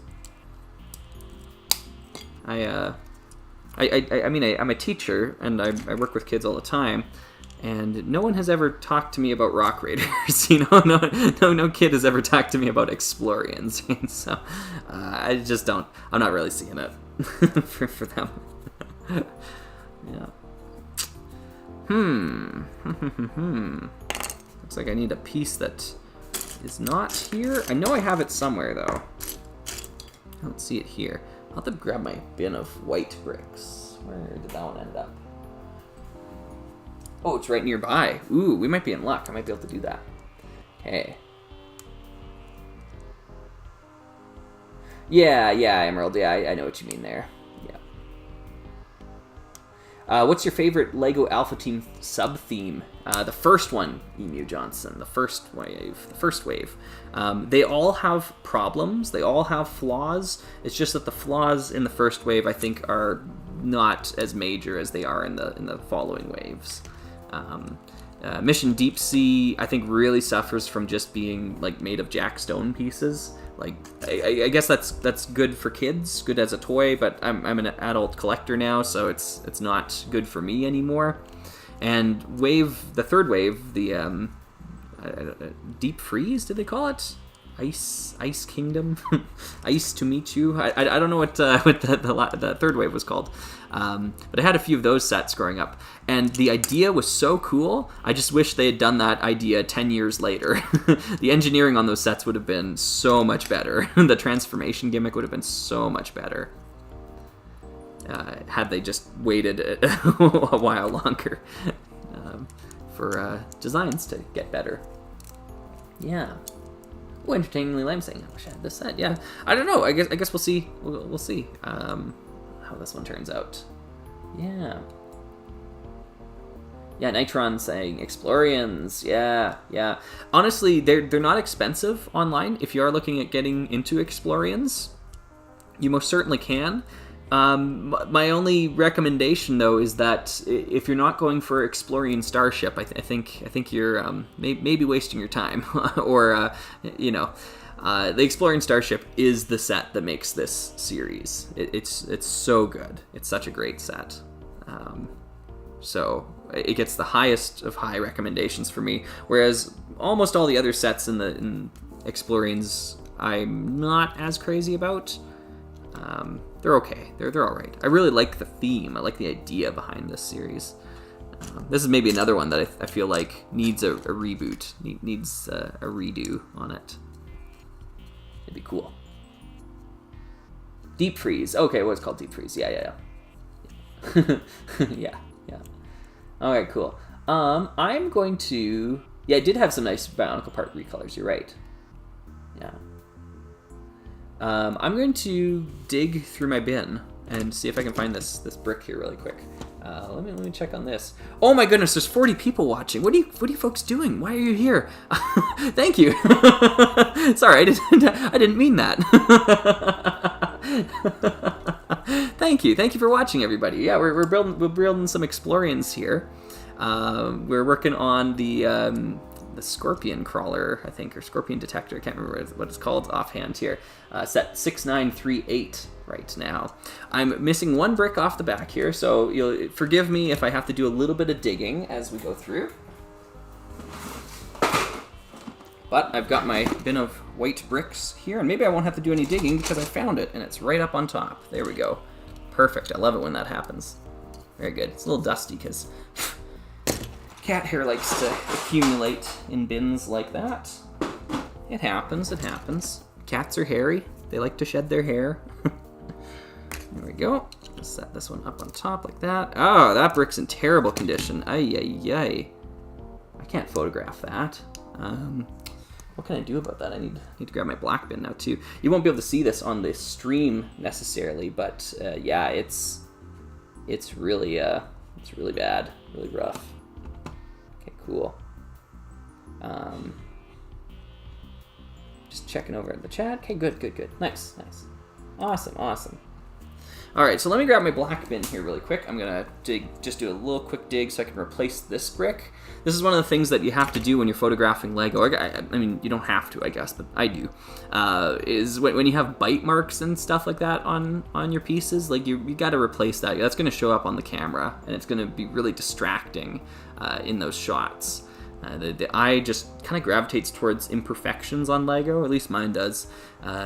I mean, I'm a teacher and I work with kids all the time, and no one has ever talked to me about Rock Raiders. You know, no kid has ever talked to me about Exploriens. So I just don't. I'm not really seeing it for them. Yeah. Looks like I need a piece that is not here. I know I have it somewhere, though. I don't see it here. I'll have to grab my bin of white bricks. Where did that one end up? Oh, it's right nearby. Ooh, we might be in luck. I might be able to do that. Okay. Yeah, Emerald. Yeah, I know what you mean there. What's your favorite LEGO Alpha Team sub-theme? The first one, Emu Johnson. The first wave. They all have problems. They all have flaws. It's just that the flaws in the first wave, I think, are not as major as they are in the following waves. Mission Deep Sea, I think, really suffers from just being like made of jack stone pieces. Like, I guess that's good for kids, good as a toy, but I'm an adult collector now, so it's not good for me anymore. And the third wave, the Deep Freeze, did they call it? Ice Kingdom, Ice to Meet You. I don't know what the third wave was called, but I had a few of those sets growing up, and the idea was so cool. I just wish they had done that idea 10 years later. The engineering on those sets would have been so much better. The transformation gimmick would have been so much better had they just waited a while longer for designs to get better. Yeah. Oh, entertainingly lame saying, I wish I had this set. Yeah, I don't know. I guess we'll see. We'll see how this one turns out. Yeah. Yeah, Nitron saying Exploriens. Yeah. Honestly, they're not expensive online. If you are looking at getting into Exploriens, you most certainly can. My only recommendation, though, is that if you're not going for Explorian Starship, I think you're maybe wasting your time, or the Explorian Starship is the set that makes this series. It's so good. It's such a great set. So it gets the highest of high recommendations for me, whereas almost all the other sets in Explorians I'm not as crazy about. They're okay. They're all right. I really like the theme. I like the idea behind this series. This is maybe another one that I feel like needs a reboot, needs a redo on it. It'd be cool. Deep Freeze. Okay, it was called Deep Freeze. Yeah. Yeah. All right, cool. I'm going to... Yeah, it did have some nice Bionicle part recolors. You're right. Yeah. I'm going to dig through my bin and see if I can find this brick here really quick. Let me check on this. Oh my goodness, there's 40 people watching. What are you folks doing? Why are you here? Thank you. Sorry, I didn't mean that. Thank you for watching, everybody. Yeah, we're building some Explorians here. We're working on the Scorpion Crawler, I think, or Scorpion Detector. I can't remember what it's called offhand here. Set 6938 right now. I'm missing one brick off the back here, so you'll forgive me if I have to do a little bit of digging as we go through. But I've got my bin of white bricks here, and maybe I won't have to do any digging because I found it, and it's right up on top. There we go. Perfect. I love it when that happens. Very good. It's a little dusty because cat hair likes to accumulate in bins like that. It happens. Cats are hairy. They like to shed their hair. There we go. Just set this one up on top like that. Oh, that brick's in terrible condition. Ay. I can't photograph that. What can I do about that? I need to grab my black bin now too. You won't be able to see this on the stream necessarily, but yeah, it's really bad, really rough. Okay, cool. Just checking over in the chat. Okay, good. Nice. Awesome. All right, so let me grab my black bin here really quick. I'm gonna just do a little quick dig so I can replace this brick. This is one of the things that you have to do when you're photographing Lego. I mean, you don't have to, I guess, but I do. Is when you have bite marks and stuff like that on your pieces, like you got to replace that. That's going to show up on the camera, and it's going to be really distracting in those shots. The eye just kind of gravitates towards imperfections on Lego, or at least mine does.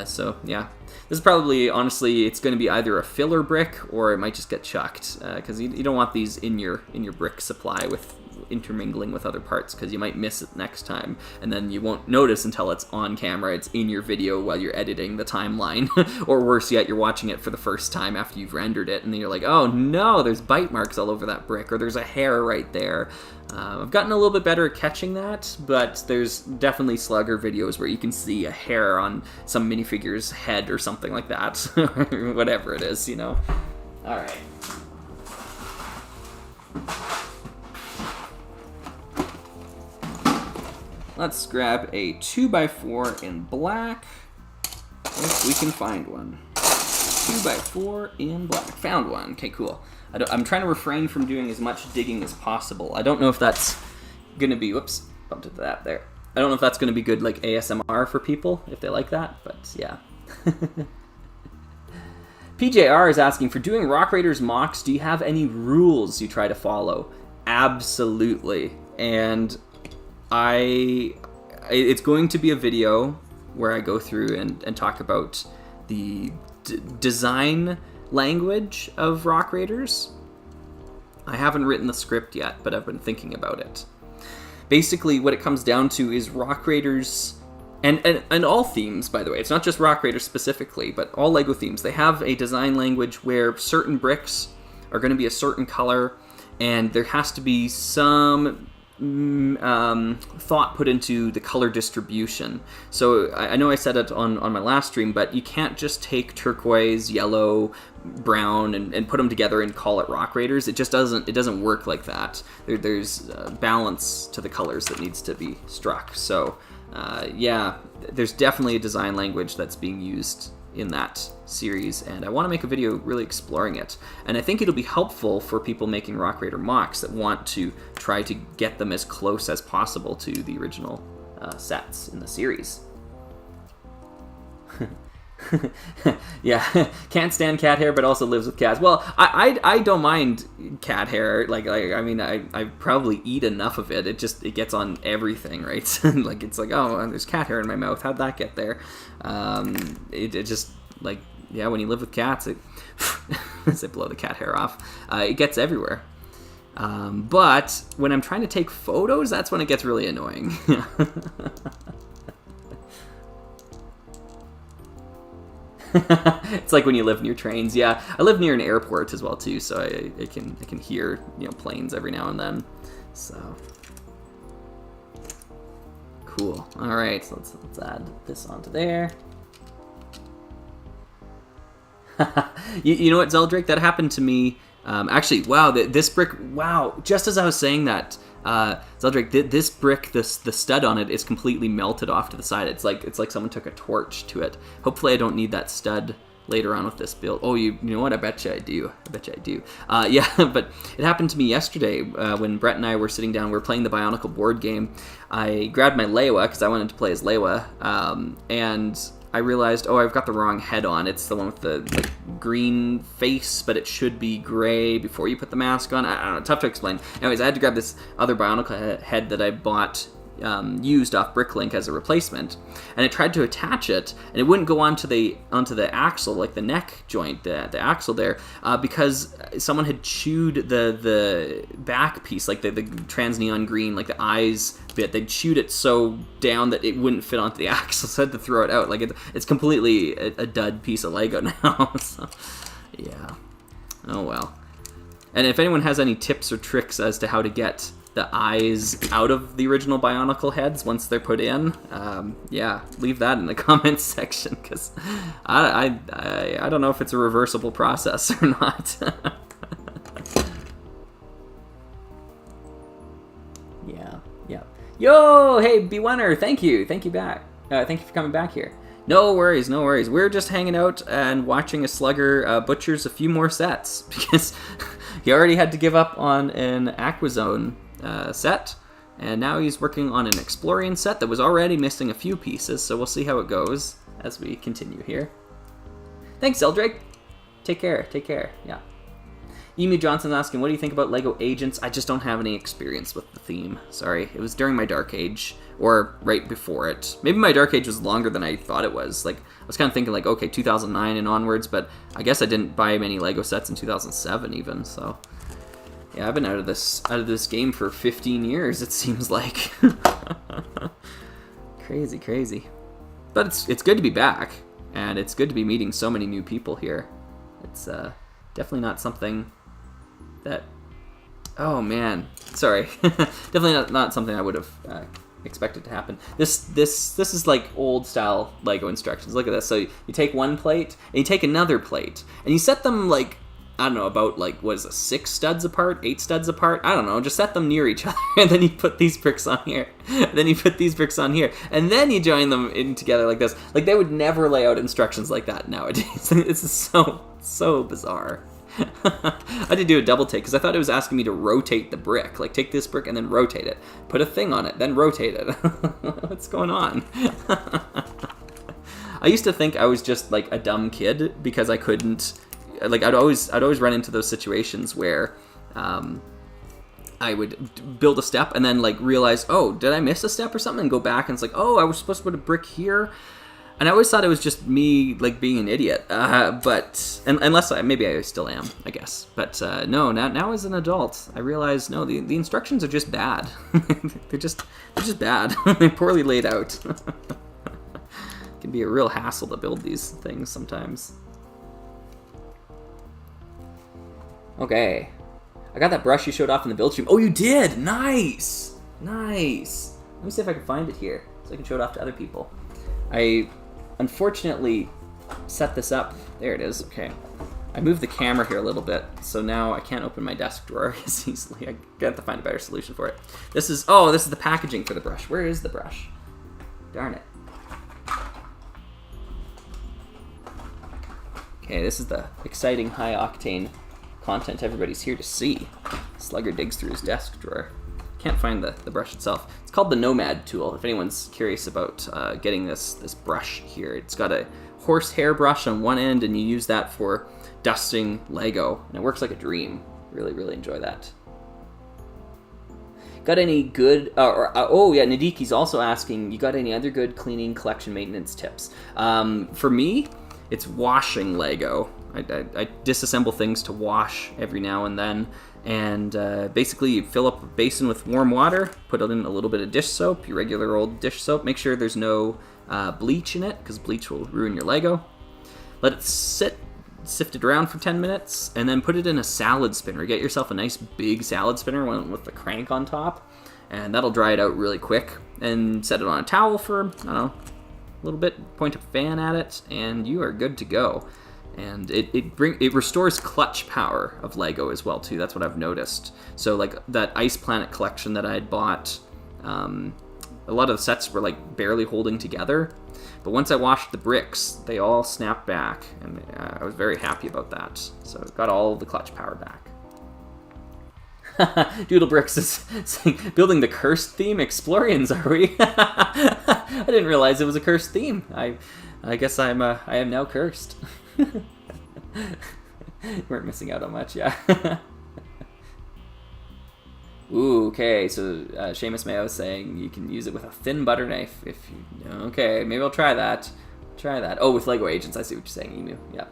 So yeah, this is probably, honestly, it's going to be either a filler brick or it might just get chucked, because you don't want these in your brick supply with intermingling with other parts, because you might miss it next time, and then you won't notice until it's on camera, it's in your video while you're editing the timeline, or worse yet, you're watching it for the first time after you've rendered it, and then you're like, oh no, there's bite marks all over that brick, or there's a hair right there. I've gotten a little bit better at catching that, but there's definitely Slugger videos where you can see a hair on some minifigure's head or something like that, or whatever it is, you know. Alright. Let's grab a 2x4 in black, if we can find one. 2x4 in black. Found one. Okay, cool. I'm trying to refrain from doing as much digging as possible. I don't know if that's gonna be, whoops, bumped into that there. I don't know if that's gonna be good like ASMR for people if they like that, but yeah. PJR is asking, for doing Rock Raiders mocks, do you have any rules you try to follow? Absolutely. And it's going to be a video where I go through and talk about the design language of Rock Raiders. I haven't written the script yet, but I've been thinking about it. Basically, what it comes down to is Rock Raiders, and all themes, by the way. It's not just Rock Raiders specifically, but all LEGO themes. They have a design language where certain bricks are going to be a certain color, and there has to be some thought put into the color distribution. So I know I said it on my last stream, but you can't just take turquoise, yellow, brown, and put them together and call it Rock Raiders. It just doesn't work like that. There's balance to the colors that needs to be struck. So yeah, there's definitely a design language that's being used in that series, and I want to make a video really exploring it. And I think it'll be helpful for people making Rock Raider mocks that want to try to get them as close as possible to the original sets in the series. Yeah, can't stand cat hair, but also lives with cats. Well, I don't mind cat hair. Like I mean, I probably eat enough of it. It gets on everything, right? Like it's like, oh, there's cat hair in my mouth. How'd that get there? It just like, yeah, when you live with cats, as they blow the cat hair off, it gets everywhere. But when I'm trying to take photos, that's when it gets really annoying. It's like when you live near trains. Yeah, I live near an airport as well too, so I can hear, you know, planes every now and then. So cool. All right, so let's add this onto there. You know what, Zeldrake? That happened to me. Actually, wow, this brick. Wow, just as I was saying that, Zeldrake, this brick, the stud on it is completely melted off to the side. It's like someone took a torch to it. Hopefully I don't need that stud later on with this build. Oh, you know what? I bet you I do. Yeah, but it happened to me yesterday when Brett and I were sitting down. We were playing the Bionicle board game. I grabbed my Lewa because I wanted to play as Lewa, and I realized, oh, I've got the wrong head on. It's the one with the like green face, but it should be gray before you put the mask on. I don't know, tough to explain. Anyways, I had to grab this other Bionicle head that I bought used off Bricklink as a replacement, and I tried to attach it, and it wouldn't go onto the axle, like the neck joint, the axle there, because someone had chewed the back piece, like the trans neon green, like the eyes bit. They chewed it so down that it wouldn't fit onto the axle, so I had to throw it out. Like it's completely a dud piece of Lego now. So, yeah. Oh well. And if anyone has any tips or tricks as to how to get the eyes out of the original Bionicle heads once they're put in, yeah, leave that in the comments section, because I don't know if it's a reversible process or not. Yeah. Yo, hey, B1er, thank you back. Thank you for coming back here. No worries. We're just hanging out and watching a Slugger butchers a few more sets, because he already had to give up on an Aquazone set, and now he's working on an Exploriens set that was already missing a few pieces, so we'll see how it goes as we continue here. Thanks, Eldrake. Take care, yeah. Emu Johnson's asking, what do you think about LEGO Agents? I just don't have any experience with the theme. Sorry, it was during my Dark Age, or right before it. Maybe my Dark Age was longer than I thought it was. Like, I was kind of thinking like, okay, 2009 and onwards, but I guess I didn't buy many LEGO sets in 2007 even, so... Yeah, I've been out of this game for 15 years, it seems like. Crazy. But it's good to be back, and it's good to be meeting so many new people here. It's definitely not something that... Oh, man. Sorry. Definitely not something I would have expected to happen. This is like old-style LEGO instructions. Look at this. So you take one plate, and you take another plate, and you set them, like, I don't know, about, like, what is it, 6 studs apart, 8 studs apart? I don't know, just set them near each other, and then you put these bricks on here, then you put these bricks on here, and then you join them in together like this. Like, they would never lay out instructions like that nowadays. This is so bizarre. I had to do a double take because I thought it was asking me to rotate the brick. Like, take this brick and then rotate it. Put a thing on it, then rotate it. What's going on? I used to think I was just, like, a dumb kid because I couldn't... Like, I'd always run into those situations where... I would build a step and then, like, realize, oh, did I miss a step or something? And go back and it's like, oh, I was supposed to put a brick here. And I always thought it was just me, like, being an idiot. But unless maybe I still am, I guess. But no, now as an adult, I realize, no, the instructions are just bad. they're just bad. They're poorly laid out. It can be a real hassle to build these things sometimes. Okay. I got that brush you showed off in the build stream. Oh, you did! Nice! Nice! Let me see if I can find it here so I can show it off to other people. I unfortunately set this up. There it is. Okay. I moved the camera here a little bit, so now I can't open my desk drawer as easily. I got to find a better solution for it. This is the packaging for the brush. Where is the brush? Darn it. Okay, this is the exciting high-octane content everybody's here to see. Slugger digs through his desk drawer. Can't find the brush itself. It's called the Nomad tool. If anyone's curious about getting this brush here, it's got a horsehair brush on one end, and you use that for dusting Lego, and it works like a dream. Really, really enjoy that. Got any good? Oh yeah, Nadiki's also asking. You got any other good cleaning, collection, maintenance tips? For me, it's washing Lego. I disassemble things to wash every now and then, and basically you fill up a basin with warm water, put in a little bit of dish soap, your regular old dish soap. Make sure there's no bleach in it, because bleach will ruin your Lego. Let it sit, sift it around for 10 minutes, and then put it in a salad spinner. Get yourself a nice big salad spinner, one with the crank on top, and that'll dry it out really quick. And set it on a towel for, I don't know, a little bit, point a fan at it, and you are good to go. And it restores clutch power of Lego as well too. That's what I've noticed. So like that Ice Planet collection that I had bought, a lot of the sets were like barely holding together. But once I washed the bricks, they all snapped back, and I was very happy about that. So it got all the clutch power back. Doodle Bricks is saying, building the cursed theme. Exploriens, are we? I didn't realize it was a cursed theme. I guess I am now cursed. Weren't missing out on much, yeah. Ooh, okay, so Seamus Mayo is saying you can use it with a thin butter knife if you... Okay, maybe I'll try that. Oh, with Lego Agents, I see what you're saying, Emu. Yep.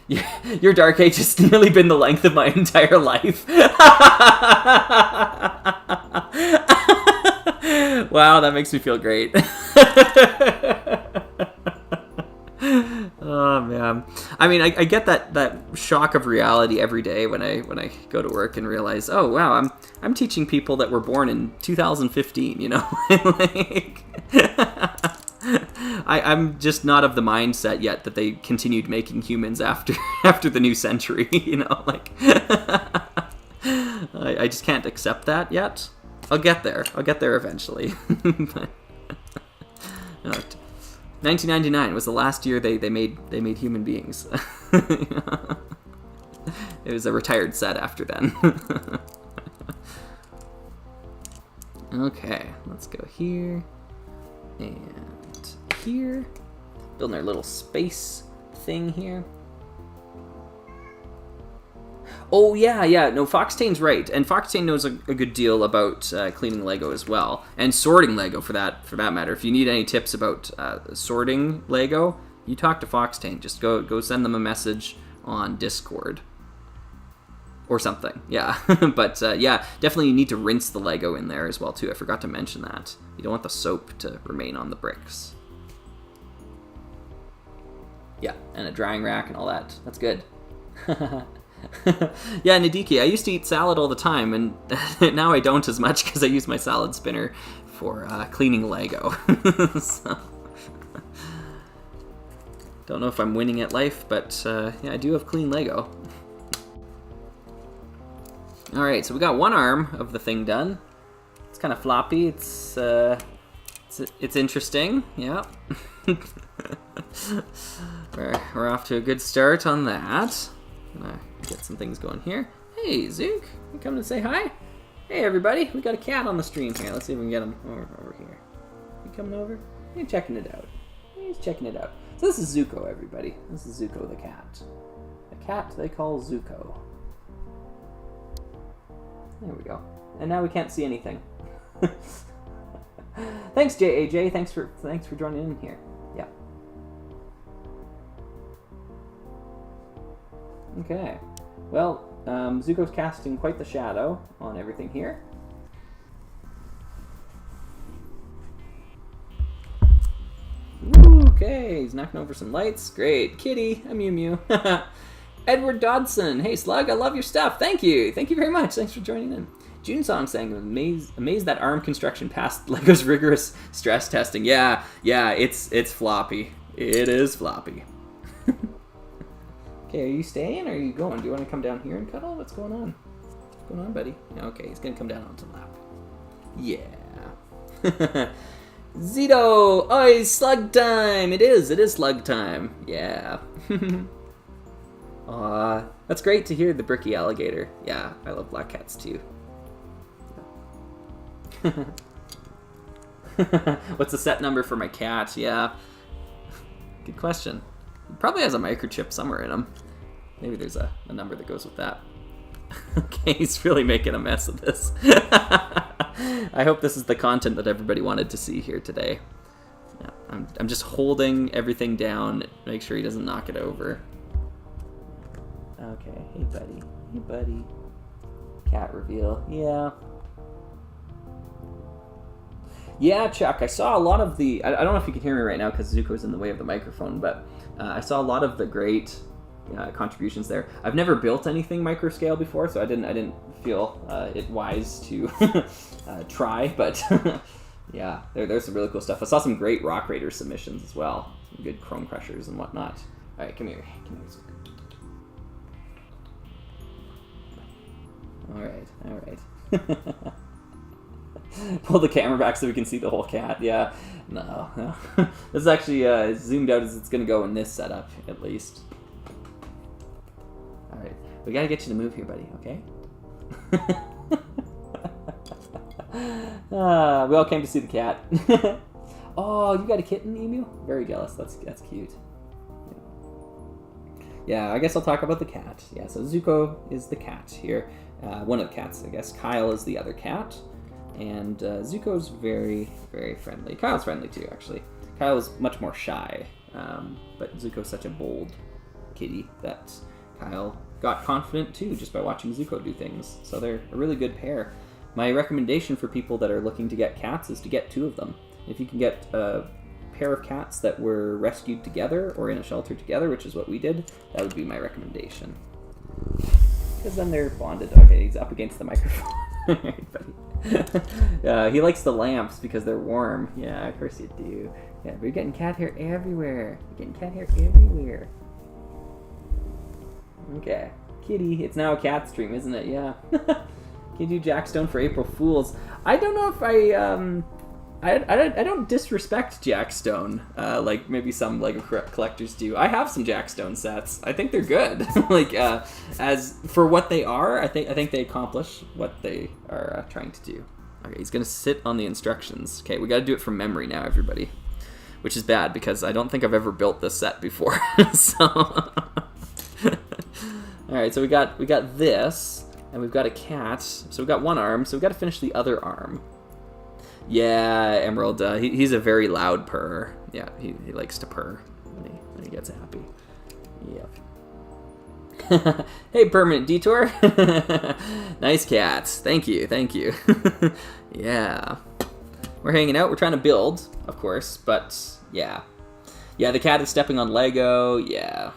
Yeah, your Dark Age has nearly been the length of my entire life. Wow, that makes me feel great. Oh man, I mean, I get that shock of reality every day when I go to work and realize, oh wow, I'm teaching people that were born in 2015, you know. Like, I'm just not of the mindset yet that they continued making humans after the new century, you know. Like, I just can't accept that yet. I'll get there eventually. But, no, 1999 was the last year they made human beings. It was a retired set after then. Okay, let's go here and here. Building our little space thing here. Oh yeah, no, Foxtane's right, and Foxtane knows a good deal about cleaning Lego as well, and sorting Lego for that matter. If you need any tips about sorting Lego, you talk to Foxtane. Just go send them a message on Discord or something. Yeah, but yeah, definitely you need to rinse the Lego in there as well too. I forgot to mention that. You don't want the soap to remain on the bricks. Yeah, and a drying rack and all that. That's good. Yeah, Nadiki, I used to eat salad all the time, and now I don't as much because I use my salad spinner for cleaning Lego. So, don't know if I'm winning at life, but yeah, I do have clean Lego. Alright, so we got one arm of the thing done. It's kind of floppy. It's interesting, yeah. We're off to a good start on that. Gonna get some things going here. Hey, Zook, you coming to say hi? Hey, everybody, we got a cat on the stream here. Let's see if we can get him over here. You coming over? He's checking it out. He's checking it out. So this is Zuko, everybody. This is Zuko the cat. A cat they call Zuko. There we go. And now we can't see anything. Thanks, JAJ. Thanks for joining in here. Yeah. Okay. Well, Zuko's casting quite the shadow on everything here. Ooh, okay, he's knocking over some lights. Great. Kitty, a Mew Mew. Edward Dodson. Hey, Slug, I love your stuff. Thank you. Thank you very much. Thanks for joining in. June Song saying, amazed that ARM construction passed LEGO's rigorous stress testing. Yeah, it's floppy. It is floppy. Okay, are you staying or are you going? Do you want to come down here and cuddle? What's going on? What's going on, buddy? Okay, he's going to come down onto the lap. Yeah. Zito! Oi, slug time! It is slug time. Yeah. Aw, that's great to hear, the bricky alligator. Yeah, I love black cats too. What's the set number for my cat? Yeah. Good question. He probably has a microchip somewhere in him. Maybe there's a number that goes with that. Okay, he's really making a mess of this. I hope this is the content that everybody wanted to see here today. Yeah, I'm just holding everything down, make sure he doesn't knock it over. Okay, hey buddy. Hey buddy. Cat reveal. Yeah. Yeah, Chuck, I saw a lot of the... I don't know if you can hear me right now because Zuko's in the way of the microphone, but I saw a lot of the great contributions there. I've never built anything microscale before, so I didn't feel it wise to try, but yeah, there's some really cool stuff. I saw some great Rock Raider submissions as well. Some good Chrome Crushers and whatnot. All right, come here. All right. Pull the camera back so we can see the whole cat. Yeah, no. This is actually as zoomed out as it's going to go in this setup, at least. All right, we got to get you to move here, buddy, okay? We all came to see the cat. Oh, you got a kitten, Emu? Very jealous. That's cute. Yeah, I guess I'll talk about the cat. Yeah, so Zuko is the cat here. One of the cats, I guess. Kyle is the other cat. And Zuko's very, very friendly. Kyle's friendly too, actually. Kyle is much more shy, but Zuko's such a bold kitty that Kyle got confident too just by watching Zuko do things. So they're a really good pair. My recommendation for people that are looking to get cats is to get 2 of them. If you can get a pair of cats that were rescued together or in a shelter together, which is what we did, that would be my recommendation. Because then they're bonded. Okay, he's up against the microphone. Alright, buddy. He likes the lamps because they're warm. Yeah, of course you do. Yeah, but you're getting cat hair everywhere. You're getting cat hair everywhere. Okay. Kitty, it's now a cat stream, isn't it? Yeah. Can you do Jack Stone for April Fools? I don't know if I don't disrespect Jack Stone like maybe some Lego collectors do. I have some Jack Stone sets. I think they're good. Like as for what they are, I think they accomplish what they are trying to do. Okay, he's gonna sit on the instructions. Okay, we got to do it from memory now, everybody, which is bad because I don't think I've ever built this set before. So, all right, so we got this, and we've got a cat. So we've got one arm. So we've got to finish the other arm. Yeah, Emerald, he's a very loud purr. Yeah, he likes to purr when he gets happy. Yep. Hey, Permanent Detour. Nice cats. Thank you. Yeah. We're hanging out. We're trying to build, of course, but yeah. Yeah, the cat is stepping on Lego. Yeah.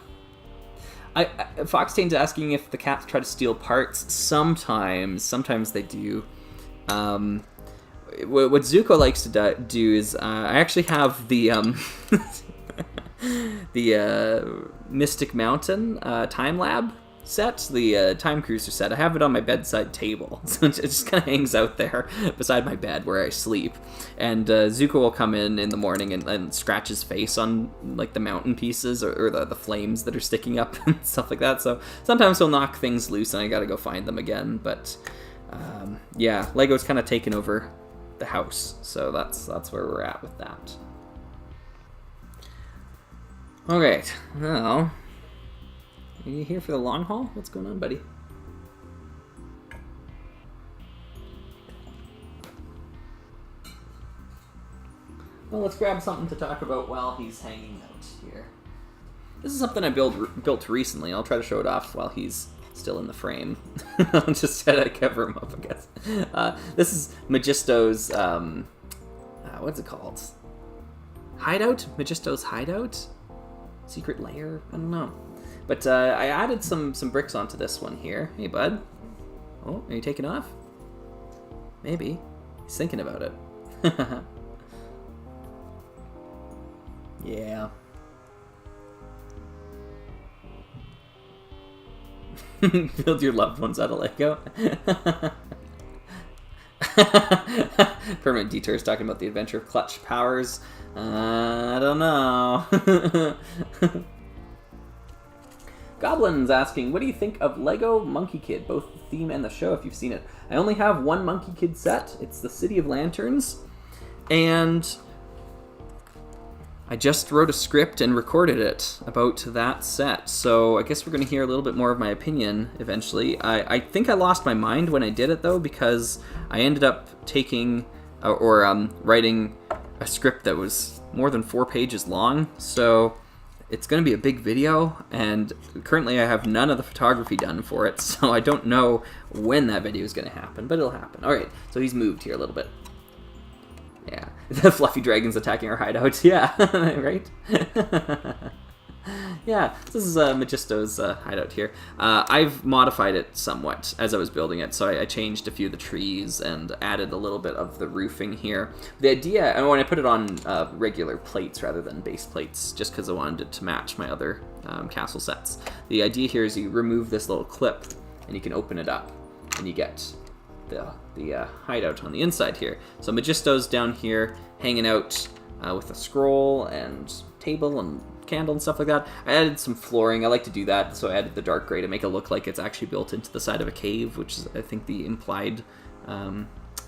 Foxtain's asking if the cats try to steal parts. Sometimes they do. What Zuko likes to do is I actually have the the Mystic Mountain time lab set, the Time Cruiser set, I have it on my bedside table. So it just kind of hangs out there beside my bed where I sleep. And Zuko will come in the morning and scratch his face on like the mountain pieces or the flames that are sticking up and stuff like that. So sometimes he'll knock things loose and I gotta go find them again. But yeah, Lego's kind of taken over the house. So that's where we're at with that. Okay, well, are you here for the long haul? What's going on, buddy? Well, let's grab something to talk about while he's hanging out here. This is something I built recently. I'll try to show it off while he's still in the frame. I'll just try to cover him up, I guess. This is Magisto's, what's it called? Hideout? Magisto's hideout? Secret lair? I don't know. But I added some bricks onto this one here. Hey, bud. Oh, are you taking off? Maybe. He's thinking about it. Yeah. Build your loved ones out of Lego. Permanent Detour is talking about the adventure of Clutch Powers. I don't know. Goblin's asking, what do you think of Lego Monkey Kid, both the theme and the show, if you've seen it? I only have one Monkey Kid set. It's the City of Lanterns. And I just wrote a script and recorded it about that set. So I guess we're going to hear a little bit more of my opinion eventually. I think I lost my mind when I did it, though, because I ended up taking writing a script that was more than 4 pages long. So it's going to be a big video, and currently I have none of the photography done for it, so I don't know when that video is going to happen, but it'll happen. All right, so he's moved here a little bit. Yeah, the fluffy dragon's attacking our hideout. Yeah, right? Yeah, this is Magisto's hideout here. I've modified it somewhat as I was building it, so I changed a few of the trees and added a little bit of the roofing here. The idea, and when I put it on regular plates rather than base plates, just because I wanted it to match my other castle sets. The idea here is you remove this little clip, and you can open it up, and you get the hideout on the inside here. So Magisto's down here, hanging out with a scroll and table and candle and stuff like that. I added some flooring. I like to do that, so I added the dark gray to make it look like it's actually built into the side of a cave, which is, I think, the implied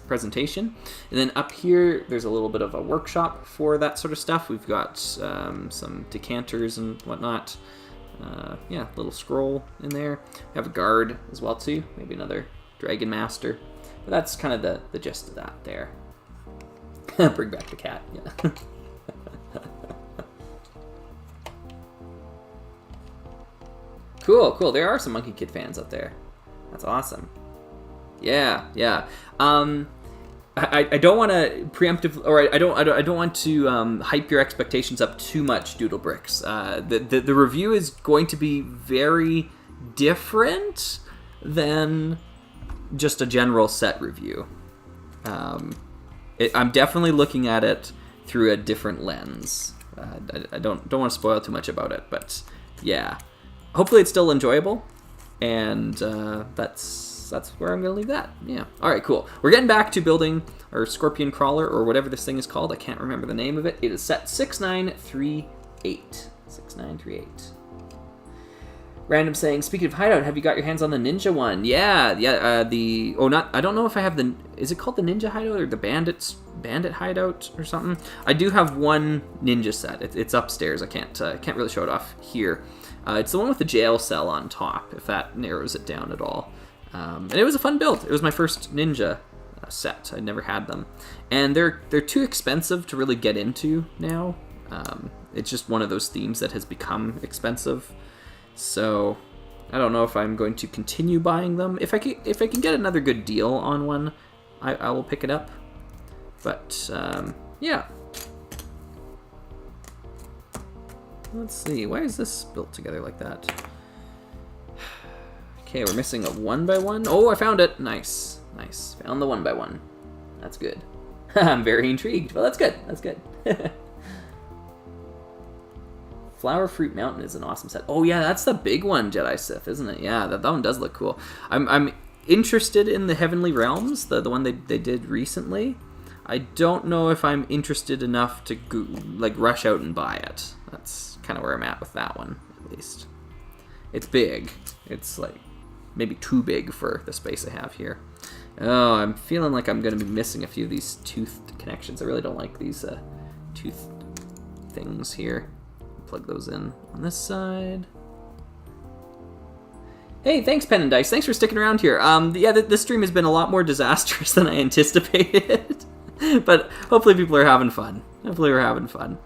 presentation. And then up here, there's a little bit of a workshop for that sort of stuff. We've got some decanters and whatnot. Yeah, little scroll in there. I have a guard as well, too. Maybe another Dragon Master. But that's kind of the gist of that there. Bring back the cat, yeah. Cool. There are some Monkey Kid fans out there. That's awesome. Yeah. I don't want to preemptive, or I don't want to hype your expectations up too much, Doodle Bricks. The review is going to be very different than just a general set review. I'm definitely looking at it through a different lens. I don't want to spoil too much about it, but yeah. Hopefully it's still enjoyable, and that's where I'm going to leave that. Yeah. All right, cool. We're getting back to building our Scorpion Crawler, or whatever this thing is called. I can't remember the name of it. It is set 6938. 6938. Random saying, speaking of hideout, have you got your hands on the ninja one? Yeah. I don't know if I have is it called the ninja hideout or the bandit hideout or something? I do have one ninja set. It's upstairs. I can't really show it off here. It's the one with the jail cell on top, if that narrows it down at all. And it was a fun build. It was my first ninja set. I'd never had them. And they're too expensive to really get into now. It's just one of those themes that has become expensive. So I don't know if I'm going to continue buying them. If I can get another good deal on one, I will pick it up. But yeah. Let's see, why is this built together like that? Okay, we're missing a 1x1. Oh, I found it. Nice. Found the 1x1. That's good. I'm very intrigued. Well, that's good. Flower Fruit Mountain is an awesome set. Oh yeah, that's the big one, Jedi Sith, isn't it? Yeah, that one does look cool. I'm interested in the Heavenly Realms, the one they did recently. I don't know if I'm interested enough to go, like rush out and buy it. That's kind of where I'm at with that one, at least. It's big. It's like maybe too big for the space I have here. Oh, I'm feeling like I'm going to be missing a few of these toothed connections. I really don't like these toothed things here. Plug those in on this side. Hey, thanks, Pen and Dice. Thanks for sticking around here. Yeah, this stream has been a lot more disastrous than I anticipated. But hopefully people are having fun. Hopefully we're having fun.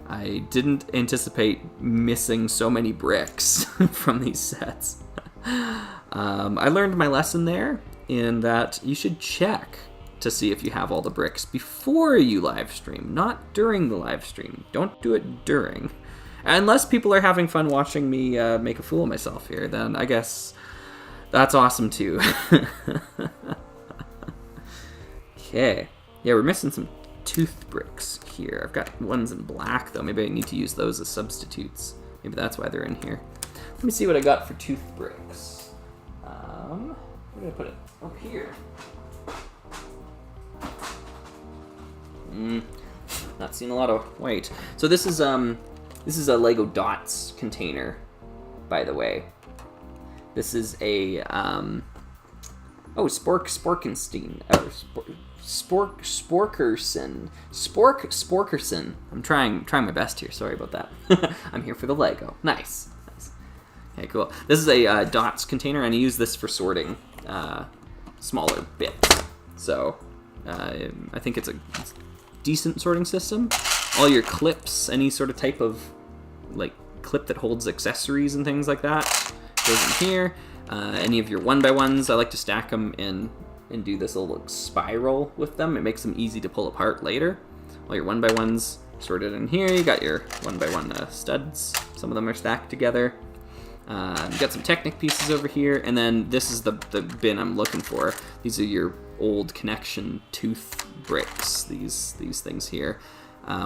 I didn't anticipate missing so many bricks from these sets. I learned my lesson there in that you should check to see if you have all the bricks before you live stream, not during the live stream. Don't do it during. Unless people are having fun watching me make a fool of myself here, then I guess that's awesome too. Okay. Yeah, we're missing some tooth bricks here. I've got ones in black, though. Maybe I need to use those as substitutes. Maybe that's why they're in here. Let me see what I got for tooth bricks. Where did I put it? Oh, here. Not seeing a lot of white. So this is a Lego Dots container, by the way. This is a Sporkenstein. Sporkerson. I'm trying my best here. Sorry about that. I'm here for the Lego. Nice. Okay, cool. This is a dots container, and I use this for sorting smaller bits. So I think it's a decent sorting system. All your clips, any sort of type of like clip that holds accessories and things like that, goes in here. Any of your 1x1s, I like to stack them in and do this little spiral with them. It makes them easy to pull apart later. All your 1x1s sorted in here. You got your 1x1 studs. Some of them are stacked together. You got some Technic pieces over here, and then this is the bin I'm looking for. These are your old connection tooth bricks. These things here,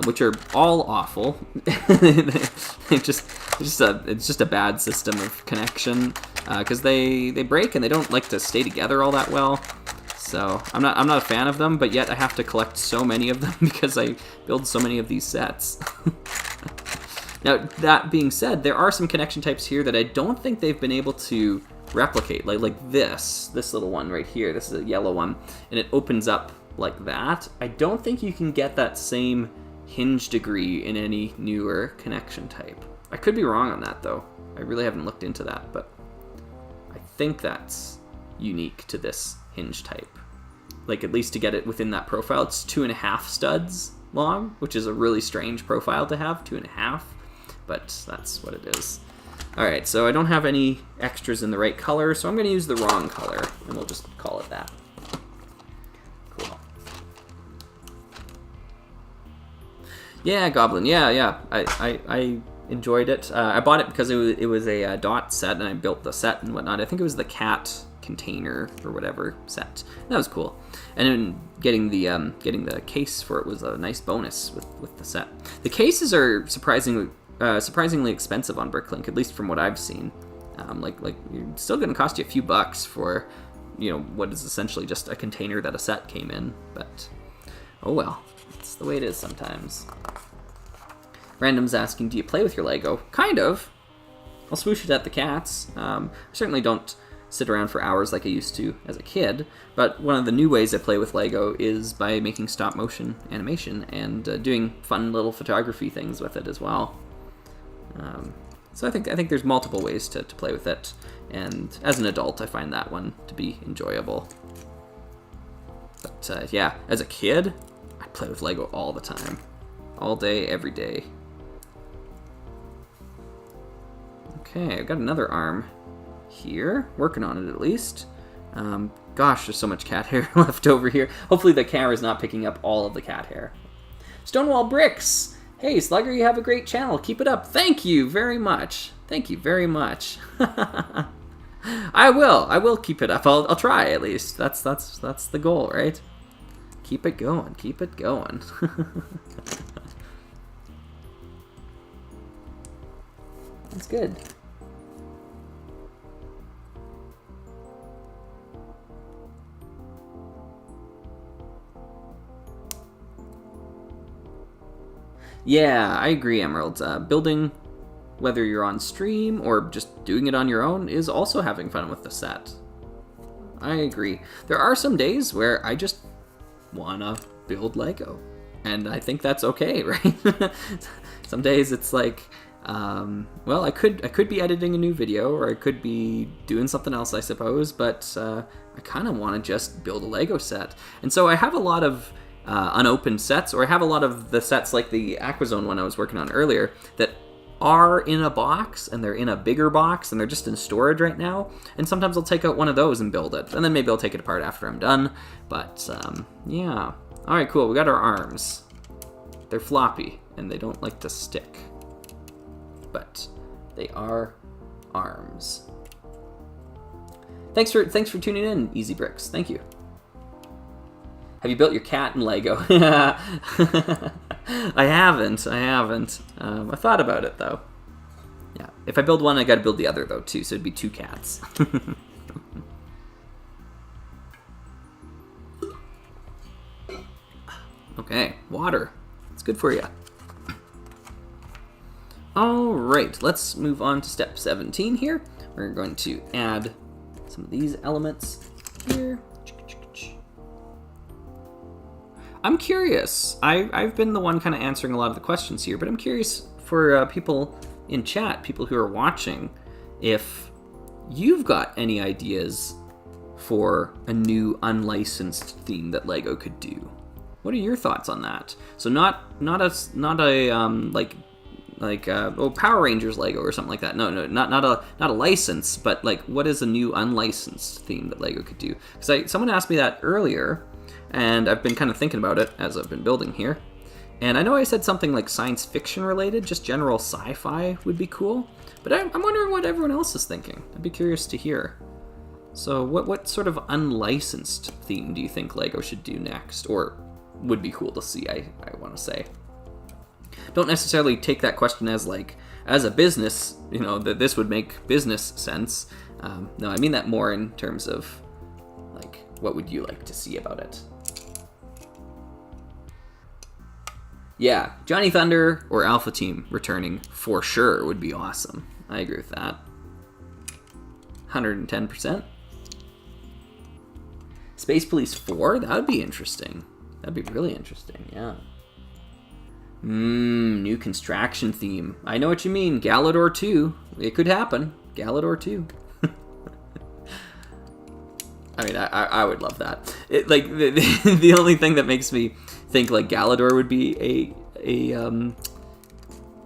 which are all awful. It's just a bad system of connection because they break and they don't like to stay together all that well. So I'm not a fan of them, but yet I have to collect so many of them because I build so many of these sets. Now, that being said, there are some connection types here that I don't think they've been able to replicate. Like this little one right here. This is a yellow one, and it opens up like that. I don't think you can get that same hinge degree in any newer connection type. I could be wrong on that, though. I really haven't looked into that, but I think that's unique to this hinge type. Like, at least to get it within that profile, it's 2.5 studs long, which is a really strange profile to have, 2.5. But that's what it is. Alright, so I don't have any extras in the right color, so I'm going to use the wrong color, and we'll just call it that. Cool. Yeah, Goblin, yeah. I enjoyed it. I bought it because it was a dot set, and I built the set and whatnot. I think it was the cat container or whatever set. That was cool. And then getting the case for it was a nice bonus with the set. The cases are surprisingly expensive on Bricklink, at least from what I've seen. Like you're still going to cost you a few bucks for, what is essentially just a container that a set came in. But oh well, it's the way it is sometimes. Random's asking, do you play with your Lego? Kind of. I'll swoosh it at the cats. I certainly don't sit around for hours like I used to as a kid, but one of the new ways I play with Lego is by making stop motion animation and doing fun little photography things with it as well. So I think there's multiple ways to play with it, and as an adult I find that one to be enjoyable. But yeah, as a kid, I played with Lego all the time. All day, every day. Okay, I've got another arm here. Working on it, at least. Gosh, there's so much cat hair left over here. Hopefully the camera's not picking up all of the cat hair. Stonewall Bricks! Hey, Slugger, you have a great channel. Keep it up. Thank you very much. Thank you very much. I will keep it up. I'll try, at least. That's the goal, right? Keep it going. Keep it going. That's good. Yeah, I agree, Emerald. Building, whether you're on stream or just doing it on your own, is also having fun with the set. I agree. There are some days where I just wanna build Lego, and I think that's okay, right? Some days it's like, well, I could be editing a new video, or I could be doing something else, I suppose, but I kind of want to just build a Lego set. And so I have a lot of unopened sets, or I have a lot of the sets like the Aquazone one I was working on earlier that are in a box, and they're in a bigger box, and they're just in storage right now. And sometimes I'll take out one of those and build it, and then maybe I'll take it apart after I'm done. But yeah. All right, cool. We got our arms. They're floppy, and they don't like to stick, but they are arms. Thanks for tuning in, Easy Bricks. Thank you. Have you built your cat in Lego? I haven't. I thought about it, though. Yeah, if I build one, I gotta build the other, though, too, so it'd be 2 cats. Okay, water. It's good for you. All right, let's move on to step 17 here. We're going to add some of these elements here. I'm curious. I've been the one kind of answering a lot of the questions here, but I'm curious for people in chat, people who are watching, if you've got any ideas for a new unlicensed theme that Lego could do. What are your thoughts on that? So not a Power Rangers Lego or something like that. No, not a license, but like what is a new unlicensed theme that Lego could do? Because someone asked me that earlier, and I've been kind of thinking about it as I've been building here. And I know I said something like science fiction related, just general sci-fi would be cool. But I'm wondering what everyone else is thinking. I'd be curious to hear. So what sort of unlicensed theme do you think Lego should do next? Or would be cool to see, I want to say. Don't necessarily take that question as like, as a business, that this would make business sense. No, I mean that more in terms of, like, what would you like to see about it? Yeah, Johnny Thunder or Alpha Team returning for sure would be awesome. I agree with that. 110%. Space Police 4? That would be interesting. That'd be really interesting, yeah. New construction theme. I know what you mean. Galador 2. It could happen. Galador 2. I mean, I would love that. The only thing that makes me think like Galador would be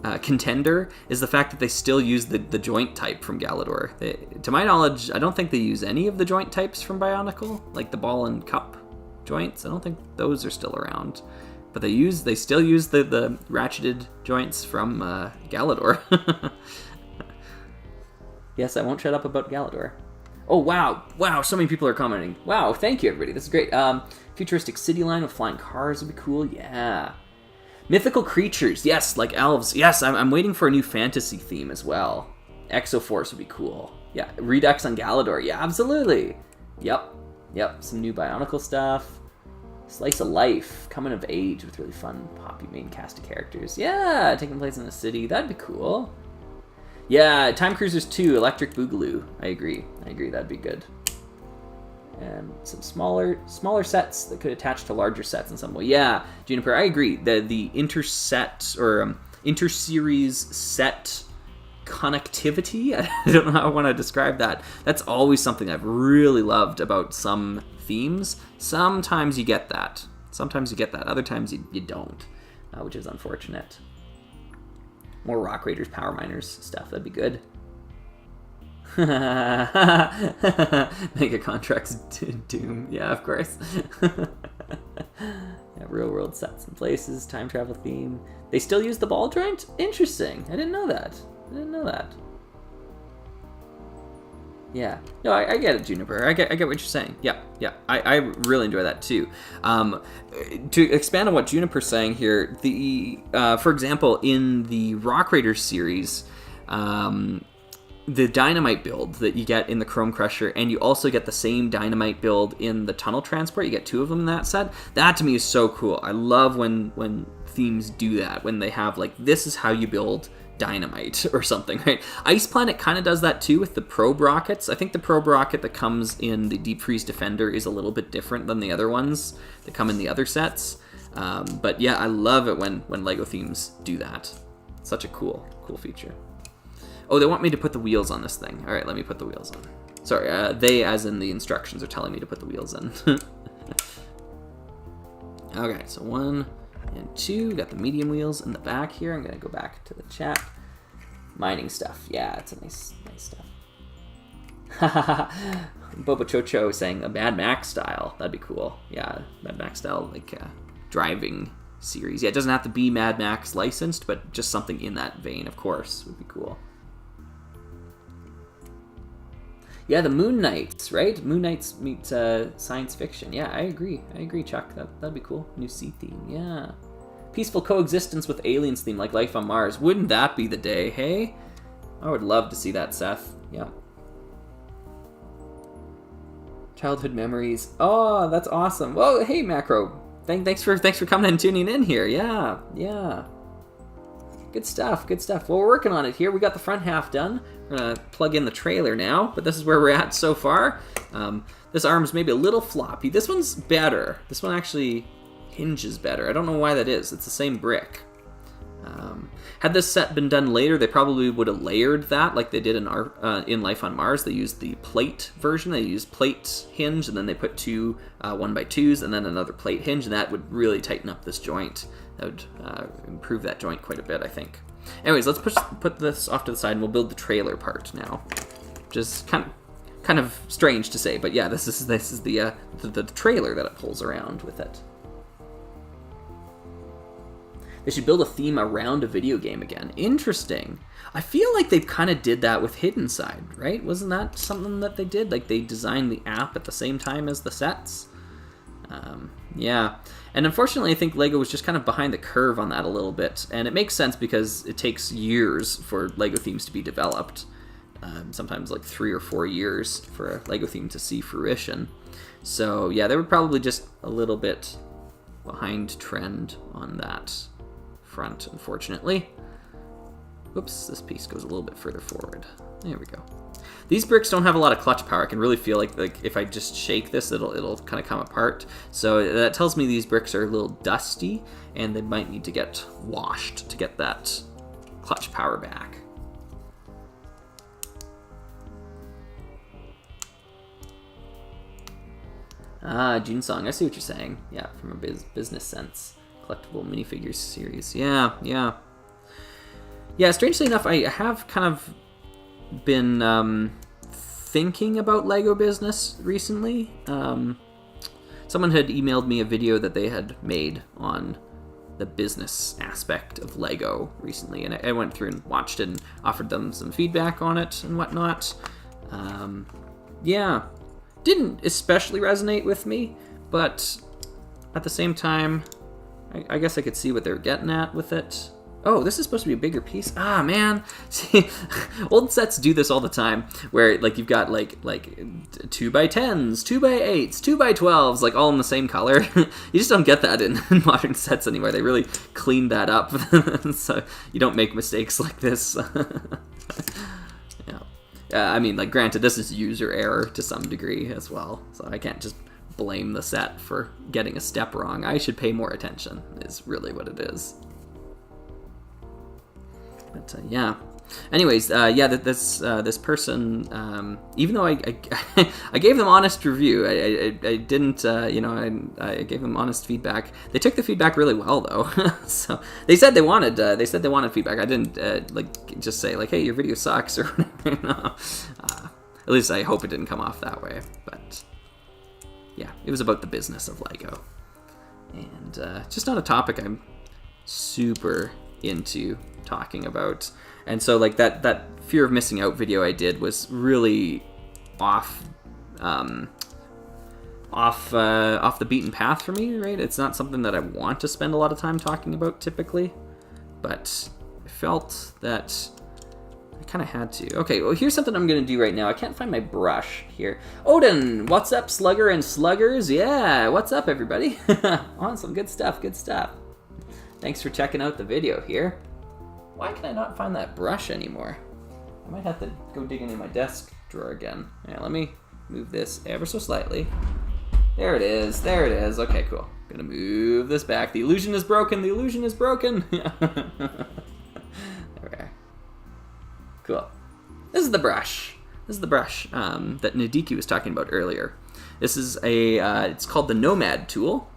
a contender is the fact that they still use the joint type from Galador. To my knowledge, I don't think they use any of the joint types from Bionicle, like the ball and cup joints. I don't think those are still around. But they still use the ratcheted joints from Galador. Yes, I won't shut up about Galador. Oh, wow, so many people are commenting. Wow, thank you, everybody. This is great. Futuristic city line with flying cars would be cool. Yeah. Mythical creatures. Yes, like elves. Yes, I'm waiting for a new fantasy theme as well. Exoforce would be cool. Yeah, Redux on Galador. Yeah, absolutely. Yep. Some new Bionicle stuff. Slice of life. Coming of age with really fun, poppy main cast of characters. Yeah, taking place in a city. That'd be cool. Yeah, Time Cruisers 2, Electric Boogaloo. I agree, that'd be good. And some smaller sets that could attach to larger sets in some way. Yeah, Juniper, I agree. The interset or inter-series set connectivity, I don't know how I want to describe that. That's always something I've really loved about some themes. Sometimes you get that. Other times you don't, which is unfortunate. More Rock Raiders, Power Miners stuff. That'd be good. Mega Contracts Doom. Yeah, of course. Yeah, real world sets and places. Time travel theme. They still use the ball joint? Interesting. I didn't know that. Yeah. No, I get it, Juniper. I get what you're saying. Yeah. I really enjoy that too. To expand on what Juniper's saying here, for example, in the Rock Raiders series, the dynamite build that you get in the Chrome Crusher, and you also get the same dynamite build in the Tunnel Transport. You get 2 of them in that set. That to me is so cool. I love when themes do that, when they have like, this is how you build dynamite or something, right? Ice Planet kind of does that too with the probe rockets. I think the probe rocket that comes in the Deep Freeze Defender is a little bit different than the other ones that come in the other sets. But yeah, I love it when LEGO themes do that. Such a cool feature. Oh, they want me to put the wheels on this thing. All right, let me put the wheels on. Sorry, they, as in the instructions, are telling me to put the wheels in. Okay, so 1 and 2. Got the medium wheels in the back here. I'm going to go back to the chat. Mining stuff. Yeah, it's a nice stuff. Boba Chocho saying a Mad Max style. That'd be cool. Yeah, Mad Max style, like driving series. Yeah, it doesn't have to be Mad Max licensed, but just something in that vein, of course, would be cool. Yeah, the Moon Knights, right? Moon Knights meet science fiction. Yeah, I agree, Chuck. That'd be cool. New sea theme, yeah. Peaceful coexistence with aliens theme, like life on Mars. Wouldn't that be the day, hey? I would love to see that, Seth. Yeah. Childhood memories. Oh, that's awesome. Well, hey, Macro. Thanks for coming and tuning in here. Yeah. Good stuff. Well, we're working on it here. We got the front half done. We're gonna plug in the trailer now, but this is where we're at so far. This arm's maybe a little floppy. This one's better. This one actually hinges better. I don't know why that is. It's the same brick. Had this set been done later, they probably would have layered that like they did in Life on Mars. They used the plate version. They used plate hinge, and then they put 2 1x2s, and then another plate hinge, and that would really tighten up this joint. That would improve that joint quite a bit, I think. Anyways, let's put this off to the side, and we'll build the trailer part now. Just kind of strange to say, but yeah, this is the trailer that it pulls around with it. They should build a theme around a video game again. Interesting. I feel like they kind of did that with Hidden Side, right? Wasn't that something that they did? Like they designed the app at the same time as the sets? Yeah. And unfortunately, I think LEGO was just kind of behind the curve on that a little bit. And it makes sense because it takes years for LEGO themes to be developed. Sometimes like 3 or 4 years for a LEGO theme to see fruition. So yeah, they were probably just a little bit behind trend on that front, unfortunately. Whoops, this piece goes a little bit further forward. There we go. These bricks don't have a lot of clutch power. I can really feel like if I just shake this, it'll kind of come apart. So that tells me these bricks are a little dusty, and they might need to get washed to get that clutch power back. Ah, Junsong, I see what you're saying. Yeah, from a business sense. Collectible minifigures series. Yeah. Strangely enough, I have kind of been thinking about LEGO business recently. Someone had emailed me a video that they had made on the business aspect of LEGO recently, and I went through and watched it and offered them some feedback on it and whatnot. Yeah, didn't especially resonate with me, but at the same time, I guess I could see what they were getting at with it. Oh, this is supposed to be a bigger piece. Ah, man. See, old sets do this all the time, where like you've got like 2x10s, 2x8s, 2x12s, like all in the same color. You just don't get that in modern sets anymore. They really cleaned that up, so you don't make mistakes like this. Yeah. I mean, like, granted, this is user error to some degree as well, so I can't just blame the set for getting a step wrong. I should pay more attention, is really what it is. But yeah. Anyways, this person, even though I gave them honest review, I didn't, I gave them honest feedback. They took the feedback really well, though. So they said they wanted feedback. I didn't just say like, hey, your video sucks or whatever. No. At least I hope it didn't come off that way. But yeah, it was about the business of LEGO, and just not a topic I'm super into talking about. And so like that fear of missing out video I did was really off the beaten path for me, right? It's not something that I want to spend a lot of time talking about typically, but I felt that I kind of had to. Okay, well, here's something I'm going to do right now. I can't find my brush here. Odin, what's up, Slugger and Sluggers? Yeah, what's up, everybody? Awesome, good stuff, good stuff. Thanks for checking out the video here. Why can I not find that brush anymore? I might have to go digging in my desk drawer again. Yeah, let me move this ever so slightly. There it is, there it is. Okay, cool. Gonna move this back. The illusion is broken, the illusion is broken. There we are. Cool. This is the brush. This is the brush that Nadiki was talking about earlier. This is a, it's called the Nomad tool,